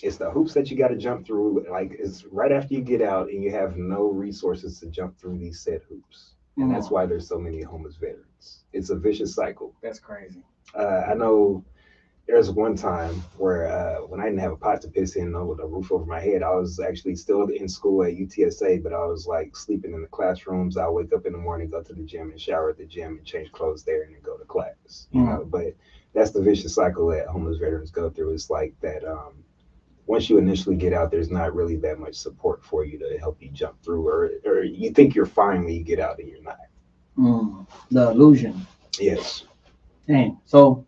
It's the hoops that you got to jump through. Like, it's right after you get out and you have no resources to jump through these said hoops. And that's why there's so many homeless veterans. It's a vicious cycle. That's crazy. I know there was one time where when I didn't have a pot to piss in with a roof over my head, I was actually still in school at UTSA, but I was like sleeping in the classrooms. I wake up in the morning, go to the gym and shower at the gym and change clothes there and then go to class. You know, but that's the vicious cycle that homeless veterans go through. It's like that. Once you initially get out, there's not really that much support for you to help you jump through, or you think you're fine when you get out and you're not. The illusion. Yes. Dang. So,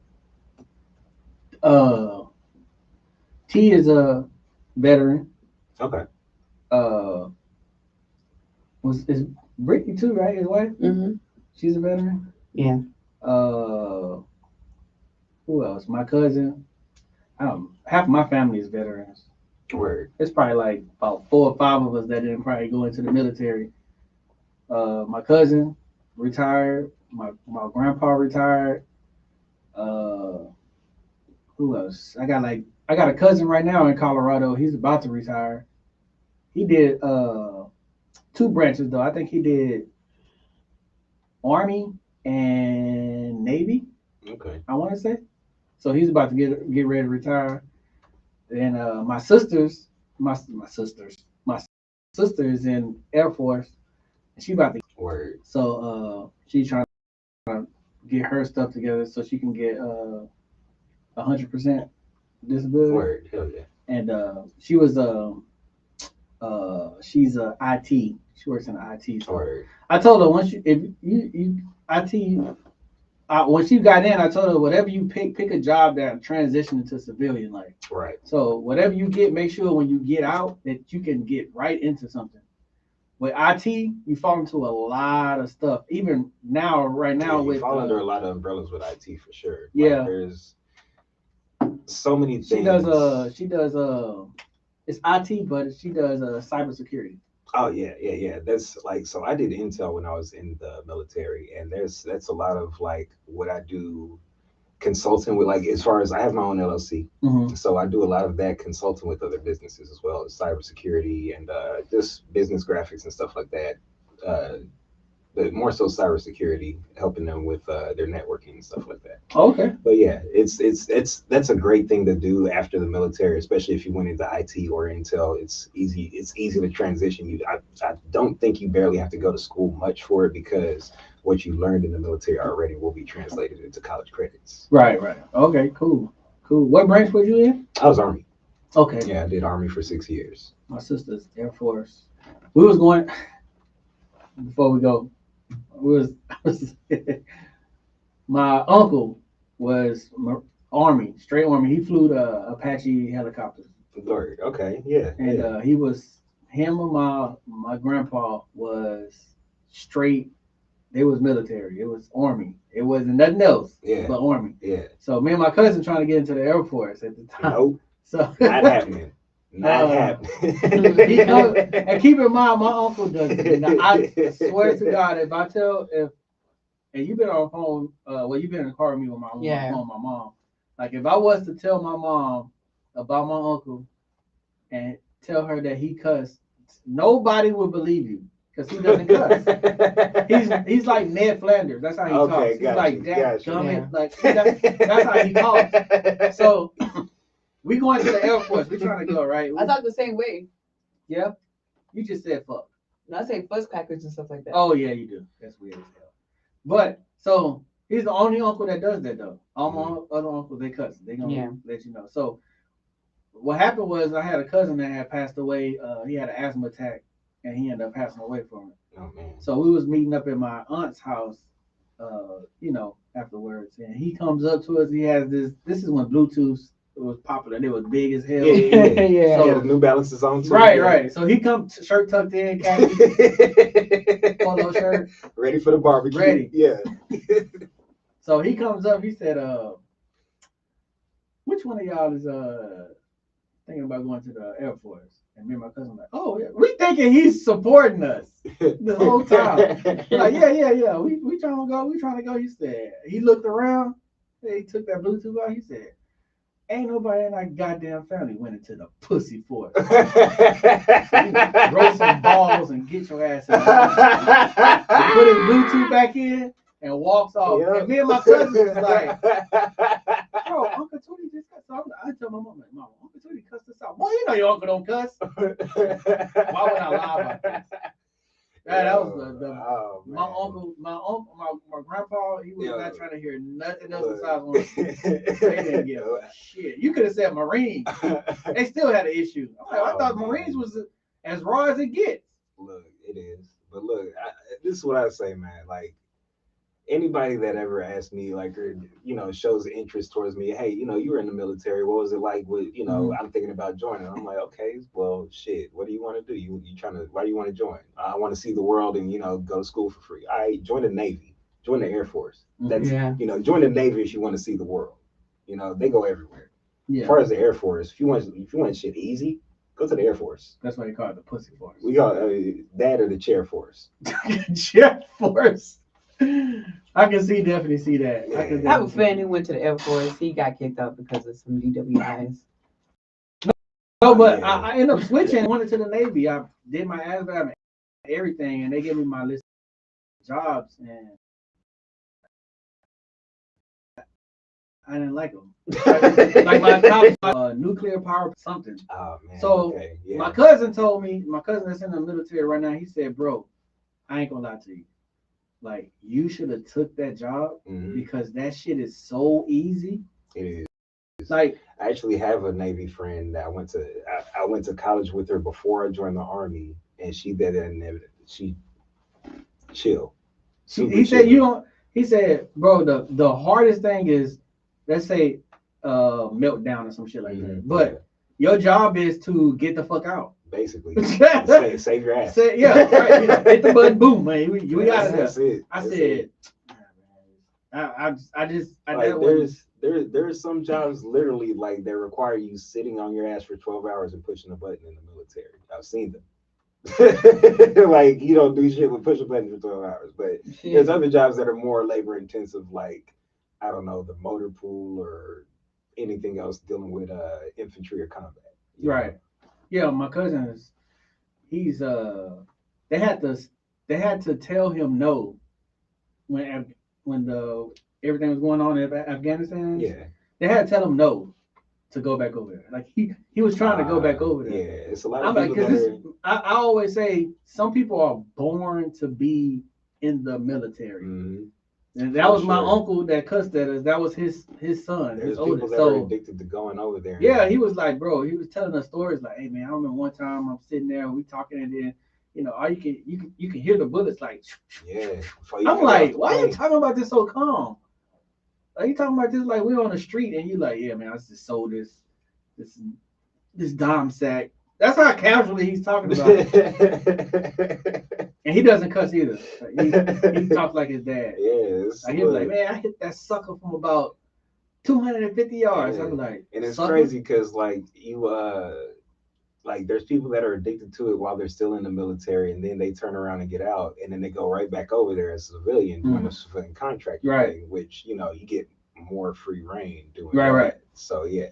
T is a veteran. Okay. Is Brittany too, right? His wife. Mm-hmm. She's a veteran. Yeah. Who else? My cousin. Half of my family is veterans. Word. It's probably like about 4 or 5 of us that didn't probably go into the military. My cousin retired. My grandpa retired. Who else? I got a cousin right now in Colorado. He's about to retire. He did 2 branches though. I think he did Army and Navy. Okay. I want to say. So he's about to get ready to retire. And my sister is in Air Force. And she about to. Word. So she's trying to get her stuff together so she can get 100% disability. Word. Hell yeah. And she was she's a IT. She works in IT. So Word. I told her once you IT. Once you got in, I told her whatever you pick a job that transition into civilian life. Right. So whatever you get, make sure when you get out that you can get right into something. With IT, you fall into a lot of stuff. Even now, right now, you fall under a lot of umbrellas with IT for sure. Yeah. Like, there's so many things. She does it's IT, but she does cybersecurity. Oh yeah. That's like, so I did Intel when I was in the military, and that's a lot of like what I do consulting with, like as far as I have my own LLC. Mm-hmm. So I do a lot of that consulting with other businesses as well as cybersecurity and just business graphics and stuff like that. But more so cybersecurity, helping them with their networking and stuff like that. Okay. But yeah, it's that's a great thing to do after the military, especially if you went into IT or Intel. It's easy to transition. I don't think you barely have to go to school much for it, because what you learned in the military already will be translated into college credits. Right. Okay, cool. What branch were you in? I was Army. Okay. Yeah, I did Army for 6 years. My sister's Air Force. We was going before we go. My uncle was Army, straight Army. He flew the Apache helicopters. Lord, okay, yeah. And he was, him and my grandpa was straight. They was military. It was Army. It wasn't nothing else. Yeah. But Army. Yeah. So me and my cousin trying to get into the Air Force at the time. Nope. So not happening. Not happening. And keep in mind, my uncle does it. Now, I swear to God, and you've been on the phone, you've been in the car with me with my mom. Like, if I was to tell my mom about my uncle and tell her that he cussed, nobody would believe you, because he doesn't cuss. he's like Ned Flanders. That's how he talks. He's like that gummit. Like that's how he talks. So we going to the Air Force. We trying to go, right? I thought the same way. Yeah. You just said fuck. No, I say fuzz crackers and stuff like that. Oh yeah, you do. That's weird as hell. But so he's the only uncle that does that though. All my other uncles, they cuss. They gonna let you know. So what happened was, I had a cousin that had passed away. He had an asthma attack, and he ended up passing away from it. Oh man. So we was meeting up at my aunt's house, afterwards, and he comes up to us. He has this. This is when Bluetooth was popular. They was big as hell. Yeah. So the New Balances on too. Right. So he comes, shirt tucked in, khaki, polo shirt, ready for the barbecue. Ready. Yeah. So he comes up. He said, "Which one of y'all is thinking about going to the Air Force?" And me and my cousin like, "Oh, yeah." We thinking he's supporting us the whole time. Like, yeah. We trying to go. We trying to go. He said. He looked around. He took that Bluetooth out. He said, "Ain't nobody in our goddamn family went into the pussy force." So roll some balls and get your ass in. He put his Bluetooth back in and walks off. Yep. And me and my cousin was like, "Bro, Uncle Tootie just cussed out." I tell my mom, "Mom, Uncle Tootie cussed us out." "Boy, you know your uncle don't cuss." Why would I lie about this? That was my uncle, my grandpa. He was not trying to hear nothing else besides one. They didn't give a shit. You could have said Marines. They still had an issue. I thought Marines was as raw as it gets. Look, it is. But look, this is what I say, man. Like, anybody that ever asked me, like, or, shows interest towards me, hey, you were in the military. What was it like with, I'm thinking about joining. I'm like, okay, well, shit, what do you want to do? Why do you want to join? I want to see the world and, go to school for free. All right, join the Navy, join the Air Force. That's, join the Navy if you want to see the world. They go everywhere. Yeah. As far as the Air Force, if you want shit easy, go to the Air Force. That's why they call it the Pussy Force. We got that or the Chair Force. Chair Force. I can definitely see that. I have a friend who went to the Air Force. He got kicked out because of some DWIs. No, but I ended up switching. I went to the Navy. I did my ASVAB and everything, and they gave me my list of jobs, and I didn't like them. Like my top nuclear power something. Oh man. So my cousin told me, my cousin that's in the military right now, he said, bro, I ain't gonna lie to you. Like, you should have took that job because that shit is so easy. It is. Like, I actually have a Navy friend that I went to college with her before I joined the Army, and she did it and she chill. He said you don't. He said, bro, the hardest thing is, let's say, meltdown or some shit like that. But your job is to get the fuck out. Basically, save your ass. Right. Hit the button, boom, man. We got it. That's it. I said, I just there's some jobs literally like that require you sitting on your ass for 12 hours and pushing a button in the military. I've seen them. Like, you don't do shit with push a button for 12 hours. But there's other jobs that are more labor intensive, like, I don't know, the motor pool or anything else dealing with infantry or combat. Right. Yeah, my cousins, he's they had to tell him no when everything was going on in Afghanistan. Yeah. They had to tell him no to go back over there. Like he was trying to go back over there. Yeah, it's a lot of people I always say some people are born to be in the military. Mm-hmm. And that was my uncle that cussed at us. That was his son. There's people that are addicted to going over there. Yeah, he was like, bro, he was telling us stories like, hey man, I remember one time I'm sitting there, we talking, and then you can hear the bullets like. Yeah. I'm like, why are you talking about this so calm? Are you talking about this like we're on the street and you like, yeah man, I just sold this dime sack. That's how casually he's talking about it. And he doesn't cuss either. He talks like his dad. Yes. Like, he was like, man, I hit that sucker from about 250 yards. Yeah. I'm like, and it's crazy because like there's people that are addicted to it while they're still in the military, and then they turn around and get out, and then they go right back over there as a civilian doing a civilian contract thing, which you get more free reign doing. Right. So yeah.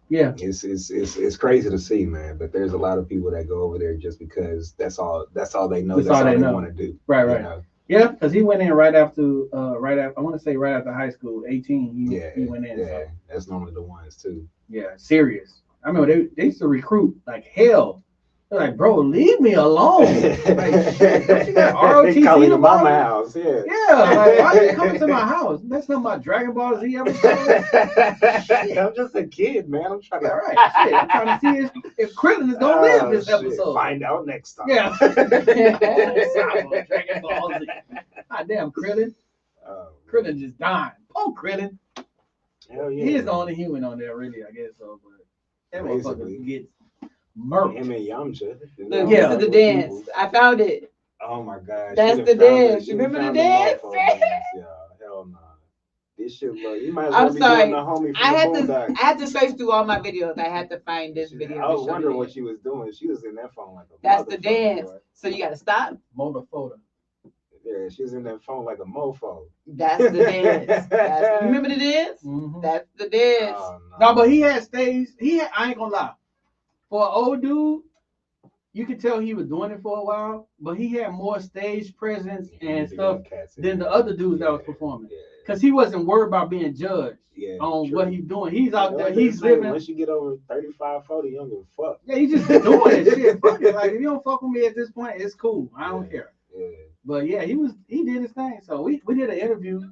Yeah, it's crazy to see, man. But there's a lot of people that go over there just because that's all they know. That's all they want to do. Right. Yeah, because he went in right after I want to say right after high school, 18. He went in. Yeah, so. That's normally the ones too. Yeah, serious. I remember they used to recruit like hell. They're like, bro, leave me alone. Like, shit, don't you got ROTC? They calling to my house. Yeah. Yeah, like, why are you coming to my house? That's not my Dragon Ball Z episode. I'm just a kid, man. I'm trying to. All right, shit. I'm trying to see if Krillin is gonna live this episode. Find out next time. Yeah. Dragon Ball Z. God damn, Krillin. Krillin just died. Oh, Krillin. Hell yeah. He is the only human on there, really, I guess so. But that motherfucker gets murked. Him and Yamcha. Look, this is the dance. I found it. Oh my gosh. That's the dance. You remember the dance? Yeah, hell no. This shit, look, you might as well I'm sorry. The homie I had to search through all my videos. I had to find this video. I was wondering what she was doing. She was in that phone like a That's the dance. Boy. So you gotta stop. Motorphoto. Yeah, she was in that phone like a mofo. That's the dance. You remember the dance? Mm-hmm. That's the dance. Oh, no, but he had stage. I ain't gonna lie. For an old dude, you could tell he was doing it for a while, but he had more stage presence and stuff than the other dudes that was performing. Yeah. because he wasn't worried about being judged on what he's doing. He's out there, he's living. Once you get over 35, 40, you don't give a fuck. Yeah, he's just doing it. Shit, fuck it. Like if you don't fuck with me at this point, it's cool. I don't care. Yeah. But yeah, he did his thing. So we did an interview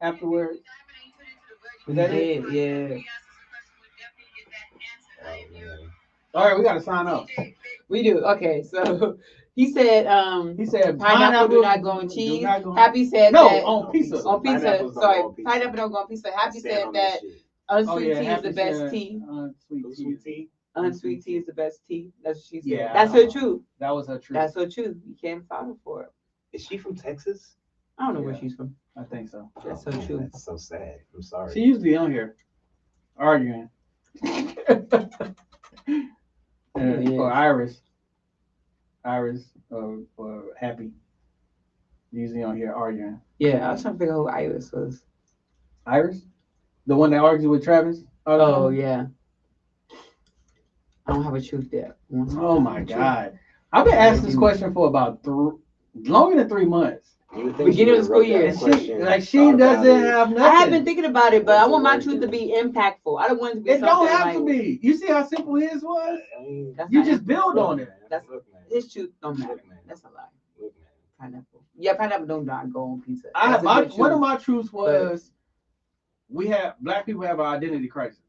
afterwards. Was that it? Yeah. All right, we gotta sign up. We do. Okay, so he said pineapple do not go on cheese. Happy said that on pizza. On pizza. Sorry, pineapple don't go on pizza. Happy said that unsweet tea is the best tea. Unsweet tea is the best tea. That's what she said. Yeah, that's her truth. That was her truth. That's her truth. You can't follow for it. Is she from Texas? I don't know where she's from. I think so. That's so true. That's so sad. I'm sorry. She usually on here arguing. Or Iris or Happy. Usually on here arguing. Yeah, I was trying to figure out who Iris was. Iris? The one that argues with Travis? Oh, yeah. I don't have a truth yet. Oh my God. I've been asking this question for about longer than 3 months. Beginning of the school year. She doesn't have nothing. I have been thinking about it, but I want my truth to be impactful. I don't want it to be. It don't have to be. You see how simple his was? You just build on it. That's his truth don't matter. That's a lie. Pineapple. Yeah, pineapple don't not go on pizza. One of my truths was black people have an identity crisis.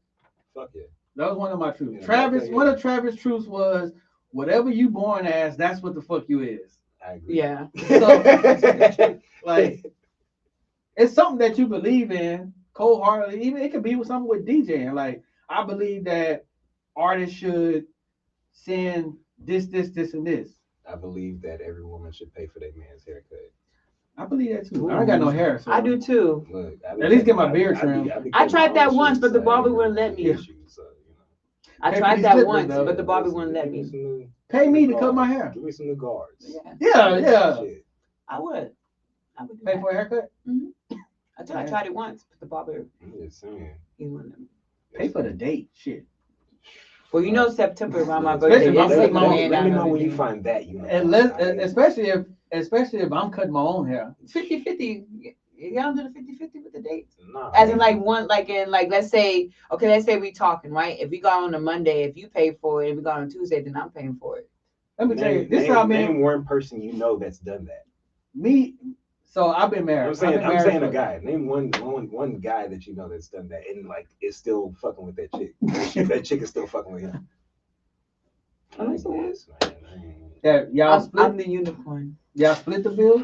Fuck yeah. That was one of my truths. One of Travis' truths was whatever you born as, that's what the fuck you is. I agree. Yeah. So, like, it's something that you believe in cold-heartedly. Even it could be with something with DJing. Like, I believe that artists should send this, and this. I believe that every woman should pay for their man's haircut. I believe that too. I don't got no hair. So I do too. Look, at least get my beard trimmed. I tried that once, but the barber wouldn't let me. I tried that once, but the barber wouldn't let me. Pay me to cut my hair. Give me some new guards. Yeah. I would pay for a haircut. Mm-hmm. I tried it once, but the barber. I'm just saying. He wouldn't let me. Pay for the date. Shit. Well, you know September around my birthday. Let me know when you find that. Especially if I'm cutting my own hair. 50-50. Y'all do the 50-50 with the dates? No. As in let's say we talking, right? If we go on a Monday, if you pay for it, if we go on a Tuesday, then I'm paying for it. Let me tell you, this is how name one person you know that's done that. Me. So I've been married. I'm saying a guy. Name one guy that you know that's done that and like is still fucking with that chick. That chick is still fucking with him. I'm the unicorn. Y'all split the bill?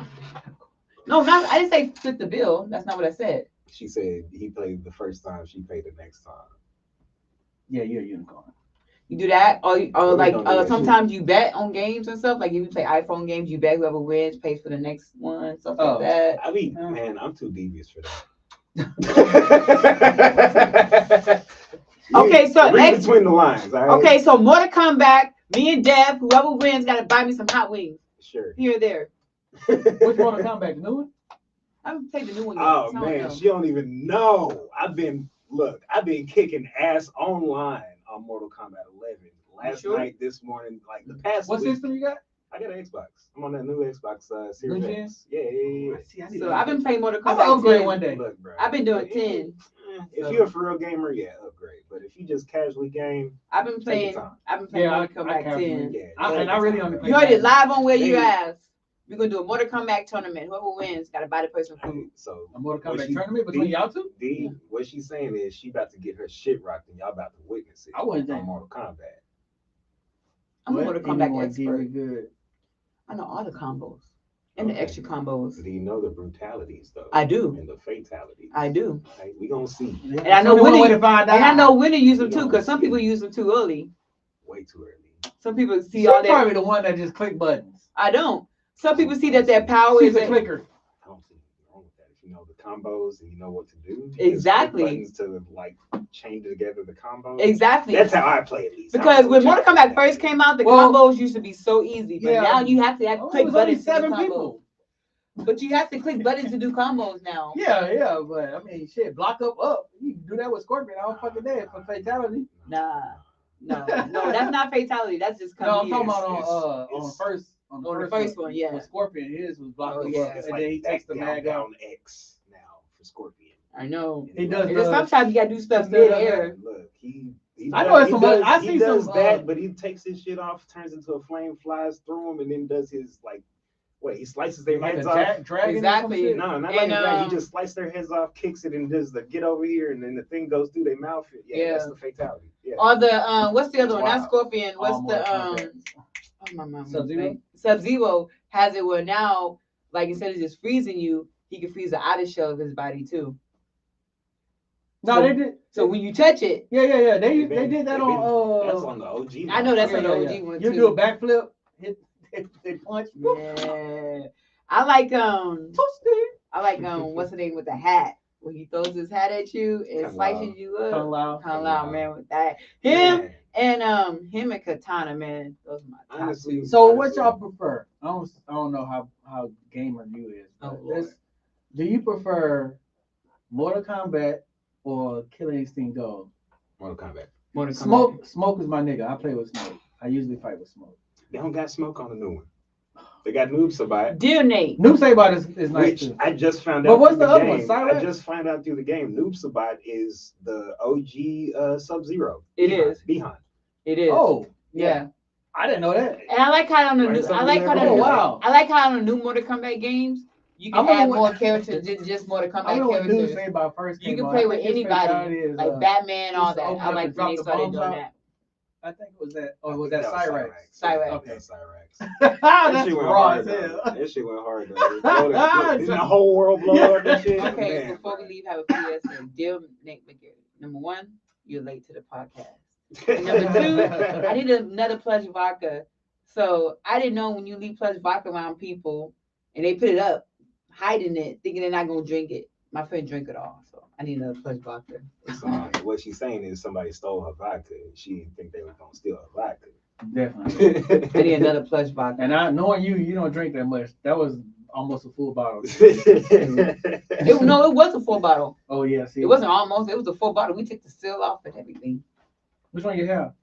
No, I didn't say split the bill. That's not what I said. She said he paid the first time, she paid the next time. Yeah, you're a unicorn. You do that, or like sometimes you bet on games and stuff. Like if you play iPhone games, you bet whoever wins pays for the next one, stuff like that. I mean, man, I'm too devious for that. Okay, so next between the lines. All right? Okay, so more to come back. Me and Dev, whoever wins, gotta buy me some hot wings. Sure. Here or there. Which one to come back? The new one? I'm gonna take the new one. Oh man, she don't even know. I've been kicking ass online on Mortal Kombat 11 last night, this morning, like the past. What system you got? I got an Xbox. I'm on that new Xbox Series X. Yeah. So I've been playing Mortal Kombat. I'll upgrade one day. Look, bro. I've been doing 10. If you're a for real gamer, yeah, upgrade. But if you just casually game, I've been playing Mortal Kombat 10. And I really only play. You heard it live on Where You Ask. We're gonna do a Mortal Kombat tournament. Whoever wins gotta buy the person food. So a Mortal Kombat tournament between y'all two? What she's saying is she about to get her shit rocked and y'all about to witness it. I wouldn't on Mortal Kombat. I'm a Mortal Kombat expert. Good. I know all the combos and the extra combos. Do you know the brutalities though? I do. And the fatalities. I do. Okay, we gonna see. And I know when to use them too, because some people use them too early. Way too early. Some people see all that. You're probably the one that just click buttons. I don't. Some people see that their power is a clicker. I don't see anything wrong with that. If you know the combos and you know what to do. Exactly. Buttons to like chain together the combos. Exactly. That's how I play at least. Because when Mortal Kombat first came out, the combos used to be so easy. But now you have to click buttons to do combos. But you have to click buttons to do combos now. Yeah. But I mean, shit, block up. You can do that with Scorpion all fucking day for fatality. Nah. No, that's not fatality. That's just No, I'm talking about on the first. On the first one, yeah. With Scorpion, his was blocked up, It's and like then he takes the mag out. X now for Scorpion. I know. He does. And then sometimes you gotta do stuff mid-air. Look, he I know it's some. I he see does some that, but he takes his shit off, turns into a flame, flies through him, and then does his like. Wait, he slices their like heads a off. dragon. Exactly. No, not like that. He just slices their heads off, kicks it, and does the get over here, and then the thing goes through their mouth. Yeah, that's the fatality. Yeah. Or the what's the other one? Not Scorpion. What's the Oh my mom. Sub-Zero? Sub-Zero has it where now, like instead of just freezing you, he can freeze the outer shell of his body too. No, so, they did. So when you touch it, yeah, they did that on. That's on the OG. I know that's on the OG one too. You do a backflip, hit punch. Yeah, I like what's the name with the hat? When he throws his hat at you and slices you up. Kung Lao, man, with that. Him and Katana, man. Those are my top two. So what y'all prefer? I don't know how gamer you is. Do you prefer Mortal Kombat or Killer Instinct Gold? Mortal Kombat. Smoke is my nigga. I play with Smoke. I usually fight with Smoke. They don't got Smoke on the new one. They got Noob Sabat. Dear Nate. Noob Sabat is nice too. I just found out. But what's the other one? I just found out through the game. Noob Sabat is the OG Sub-Zero. It is. Bihan. It is. Oh, yeah. I didn't know that. And I like how on the new. I like how on the new Mortal Kombat games you can add more characters than just Mortal Kombat characters. You can play with anybody, like Batman, all that. I like when they started doing that. I think it was that. Oh, was that Cyrax? Cyrax. Okay, Cyrax. That shit went hard as hell. That shit went hard. Didn't the whole world blow up that shit? Okay, before we leave, have a PSA. Dear Nick McGarry, number one, you're late to the podcast. Number two, I need another Plush vodka. So I didn't know when you leave Plush vodka around people and they put it up, hiding it, thinking they're not gonna drink it. My friend drank it all, so I need another Plush vodka. What she's saying is somebody stole her vodka. She didn't think they were gonna steal her vodka. Definitely. I need another Plush vodka. And knowing you don't drink that much. That was almost a full bottle. It was a full bottle. Oh yeah, see. It wasn't almost. It was a full bottle. We took the seal off and everything. Which one you have?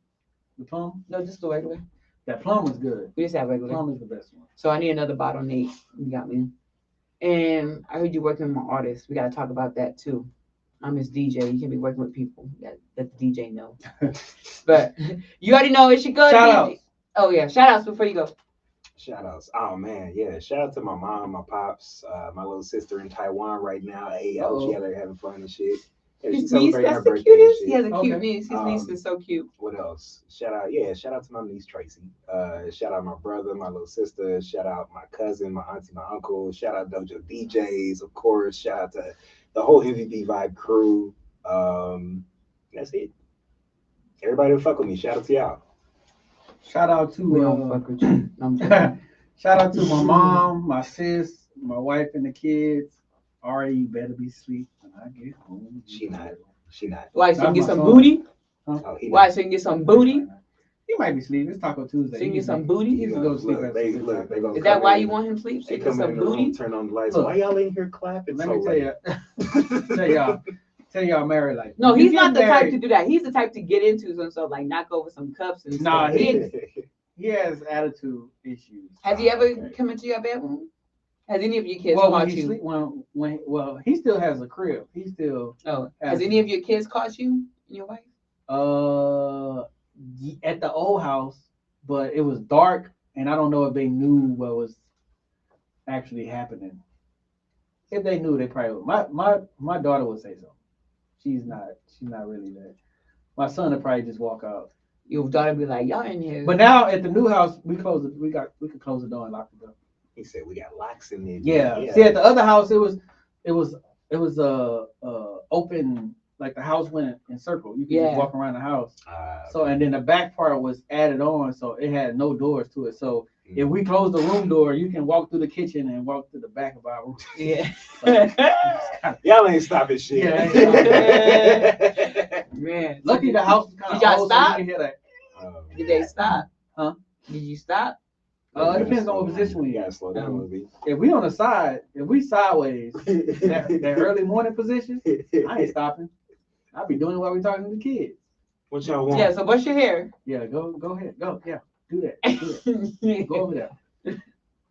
The plum? No, just the regular. That plum was good. We just have regular. Plum is the best one. So I need another bottle, Nate. You got me. And I heard you working with my artists. We got to talk about that too. I'm his DJ. You can be working with people. Let the DJ know. But you already know it should go. Shout outs. Oh yeah, shout outs before you go. Shout outs. Oh man, yeah. Shout out to my mom, my pops, my little sister in Taiwan right now. Hey, I hope she out there having fun and shit. His niece, that's the cutest. He has a cute niece. His niece is so cute. What else? Shout out to my niece Tracy. Shout out my brother, my little sister. Shout out my cousin, my auntie, my uncle. Shout out Dojo DJs, of course. Shout out to the whole MVP Vibe crew. That's it. Everybody who fuck with me. Shout out to y'all. Shout out to shout out to my mom, my sis, my wife, and the kids. Ari, you better be asleep when I get home. She not. Why, so you can get some booty? Huh? Why, so you can get some booty? He might be asleep. It's Taco Tuesday. So you can get some booty? He can go to sleep. Is that why you want him to sleep? So they you get come some in the booty? room, turn on the lights. Why y'all in here clapping? Let me tell y'all, Mary, like. No, he's not the type to do that. He's the type to get into some stuff, like knock over some cups and stuff. Nah, he has attitude issues. Has he ever come into your bedroom? Has any of your kids caught you? Well, he still has a crib. He still. Oh, has any of your kids caught you and your wife? At the old house, but it was dark, and I don't know if they knew what was actually happening. If they knew, they probably would. My daughter would say so. She's not really that. My son would probably just walk out. Your daughter would be like, y'all in here. But now at the new house, we could close the door and lock the door. He said we got locks in there. Yeah. See, at the other house, it was open, like the house went in circle. You could just walk around the house. And then the back part was added on, so it had no doors to it. So if we close the room door, you can walk through the kitchen and walk to the back of our room. Yeah. Y'all ain't stopping shit. Yeah. Man. Lucky the house was kind of old, stop? So you can hear that. Did they stop? Huh? Did you stop? It depends on what position we gotta slow down a little bit. If we on the side, if we sideways, that early morning position, I ain't stopping. I'll be doing it while we talking to the kids. What y'all want? Yeah, so what's your hair? Yeah, go ahead. Go, yeah, do that. Go over there.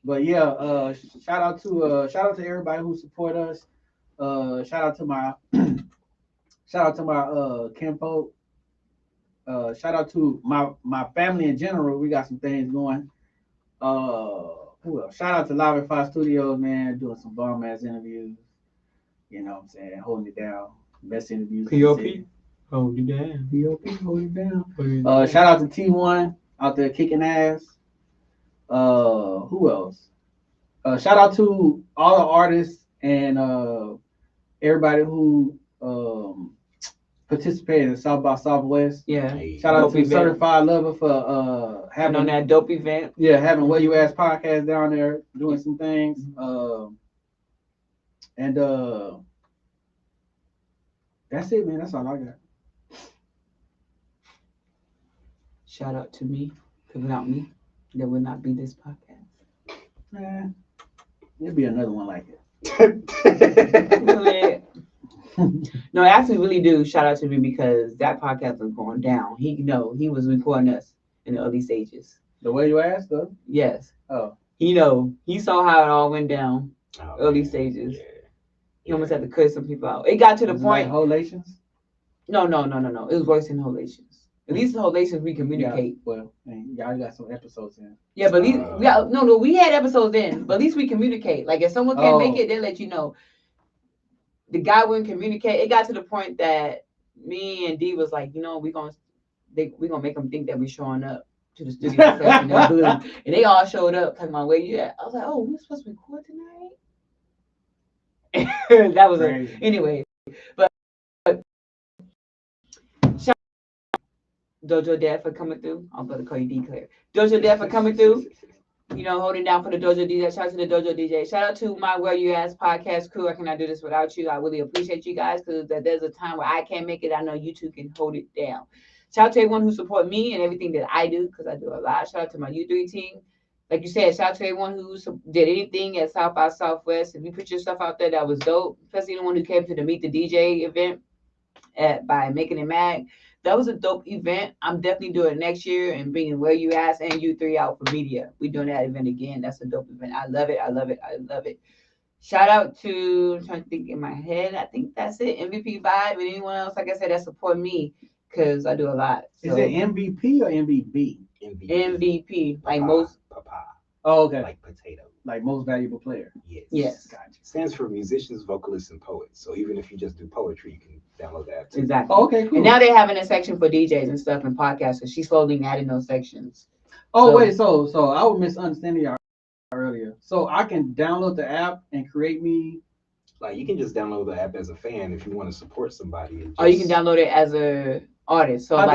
But yeah, shout out to everybody who support us. Shout out to my kinfolk. Shout out to my family in general. We got some things going. Who else? Shout out to Live at Five Studios, man, doing some bomb ass interviews. You know what I'm saying? Holding it down. Best interviews. POP. Hold it down. POP, hold it down. Shout out to T1 out there kicking ass. Who else? Shout out to all the artists and everybody who participated in South by Southwest. Yeah. Shout out to Certified Lover for having on that dope event. Yeah, having Where You Ask podcast down there doing some things. And that's it, man. That's all I got. Shout out to me, because without me, there would not be this podcast. There'll be another one like it. No, I actually really do shout out to me because that podcast was going down. He was recording us in the early stages. The Way You Asked, though? Yes. Oh. He saw how it all went down. Early stages. Yeah. He almost had to cut some people out. It got to the point. Like Holations? No. It was worse than Holations. At least in Holations we communicate. Yeah, well, y'all got some episodes in. Yeah, but at least we had episodes in, but at least we communicate. Like if someone can't make it, they'll let you know. The guy wouldn't communicate. It got to the point that me and D was like, we're gonna make them think that we're showing up to the studio session. And they all showed up talking about where you at. I was like, oh, we're supposed to record tonight. That was it. Anyway, but shout out Dojo Dev for coming through. I'm going to call you D Claire. Dojo Dev for coming through. Holding down for the Dojo DJ. Shout out to the Dojo DJ. Shout out to my Where You Ask podcast crew. I cannot do this without you. I really appreciate you guys because there's a time where I can't make it. I know you two can hold it down. Shout out to everyone who support me and everything that I do because I do a lot. Shout out to my U3 team. Like you said, shout out to everyone who did anything at South by Southwest. If you put your stuff out there, that was dope. Especially the one who came to the Meet the DJ event by Making It Mag. That was a dope event. I'm definitely doing it next year and bringing Where You Ask and U3 out for media. We're doing that event again. That's a dope event. I love it. I love it. I love it. Shout out to, I'm trying to think in my head. I think that's it. MVP Vibe and anyone else, like I said, that support me because I do a lot. So. Is it MVP or MVP? MVP. Like Papa, most. Papa. Oh, okay. Like potato. Like most valuable player. Yes. Gotcha. Stands for musicians, vocalists, and poets. So even if you just do poetry, you can download that too. Exactly. Oh, okay, cool. And now they're having a section for DJs and stuff and podcasts. So she's slowly adding those sections. Wait, so I was misunderstanding y'all earlier. So I can download the app and create me. Like you can just download the app as a fan if you want to support somebody. Or you can download it as a artist. So how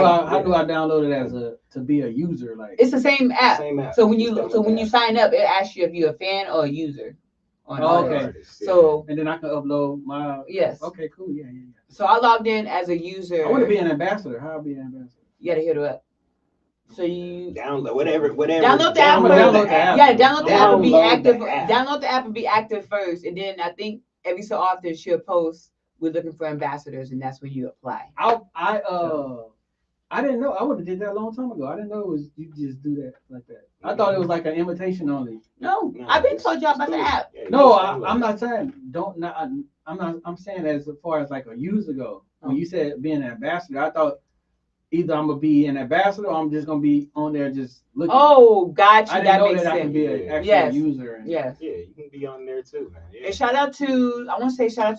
do I download it as to be a user? Like it's the same app. So when you you sign up, it asks you if you're a fan or a user. Okay. Artist, So and then I can upload my. Yes. Okay. Cool. Yeah. So I logged in as a user. I want to be an ambassador. How I be an ambassador? You gotta hit her up. So you download whatever. Download the app. Download the app. Yeah, download the app and be active. Download the app and be active first, and then I think every so often she'll post, "We're looking for ambassadors," and that's when you apply. I didn't know. I would have did that a long time ago. I didn't know it was you just do that like that. I thought it was like an invitation only. No, I've been told y'all about the app. No, I'm not saying I'm saying as far as like a user go. When you said being an ambassador, I thought either I'm gonna be an ambassador or I'm just gonna be on there just looking. Oh, gotcha. I didn't know that I can be an actual user. Yes. Yeah, you can be on there too, man. Yeah. And shout out to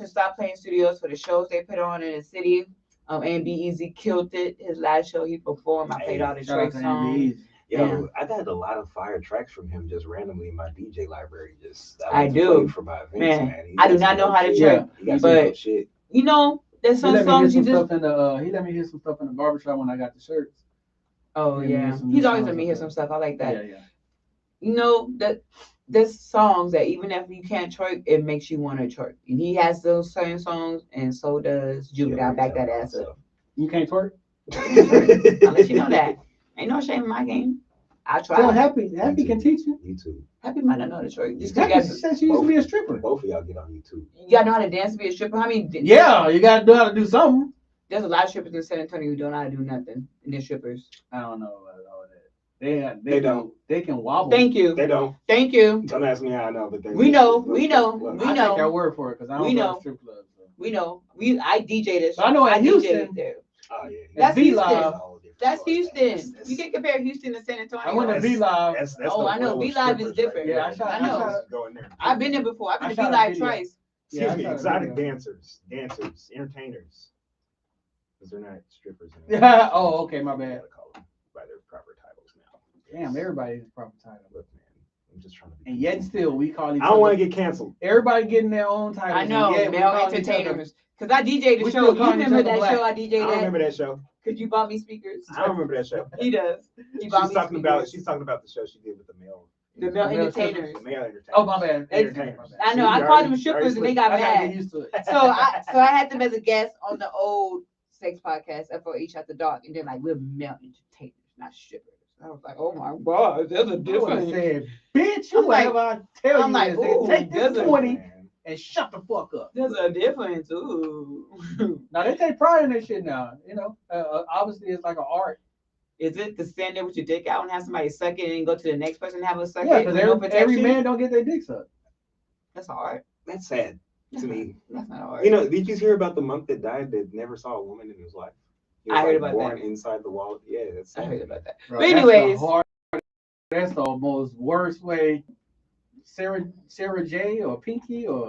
Stop Playing Studios for the shows they put on in the city. A&B Easy killed it. His last show he performed. I played all the Drake songs. Yo, I've had a lot of fire tracks from him just randomly in my DJ library. I do. For my events, man. I do not know how to track, but shit. There's some songs you just. He let me hear some stuff in the barbershop when I got the shirts. Oh yeah, he's always let me hear some stuff. I like that. Yeah. That there's songs that even if you can't twerk, it makes you want to twerk. And he has those certain songs, and so does Jude. I'll back that ass up. You can't twerk? I'll let you know that. Ain't no shame in my game. I try. So Happy can teach you. YouTube. Happy might not know how to twerk. Happy said she used to be a stripper. Both of y'all get on YouTube. You gotta know how to dance to be a stripper. How many? Yeah, you gotta know how to do something. There's a lot of strippers in San Antonio who don't know how to do nothing, and they're strippers. I don't know about all that. They don't. They can wobble. Thank you. They don't. Thank you. Don't ask me how I know, but they. We know. Look, We know. look, We I know. take your word for it because I don't go to strip clubs. So. We know. I DJ this. But I know in Houston. there. Oh yeah. That's V Houston. Live. That's Houston. You can compare Houston to San Antonio. I went to V Live. Oh, I know. V Live is different. Yeah, I know. Go in there. I've been there before. I've been to V shot a Live video. twice. Excuse me, I shot a exotic video. dancers, entertainers. Because they're not strippers anymore. Yeah. Oh, okay, my You bad. gotta call them by their proper titles now. Damn, everybody is proper title. Look, man, I'm just trying to be. And yet still, we call each I don't other. want to get canceled. Everybody getting their own titles. I know. And yet we Male call each other- entertainers. Because I DJ the We show. still You calling each remember other that black. show I DJ I don't that? remember that show. Because you bought me speakers. I don't remember that show. He does. He She's bought me talking about. speakers. She's talking about the show she did with the male. The male entertainers. The male entertainers. Oh, my bad. Entertainers. My bad. I know. See, I you called already- them strippers and they already got I gotta get mad. used to it. So I had them as a guest on the old sex podcast, FOH After Dark, and they're like, we're male entertainers, not strippers. I was like, oh my god, there's a I would have difference. said, bitch, I'm like- whatever I tell I'm you like, is ooh, take this there's a- 20 Man. and shut the fuck up. There's a difference. Ooh. Now they take pride in that shit now. You know, obviously it's like an art. Is it to stand there with your dick out and have somebody suck it and go to the next person and have a suck Yeah, it? because with no every protection? man don't get their dick sucked. That's hard. That's sad to me. That's not hard. You know, did you hear about the monk that died that never saw a woman in his life? He was I heard like about born that. inside the wall. Yeah, that's I sad. heard about that. Bro, But anyways, that's the most worst way. Sarah J or Pinky or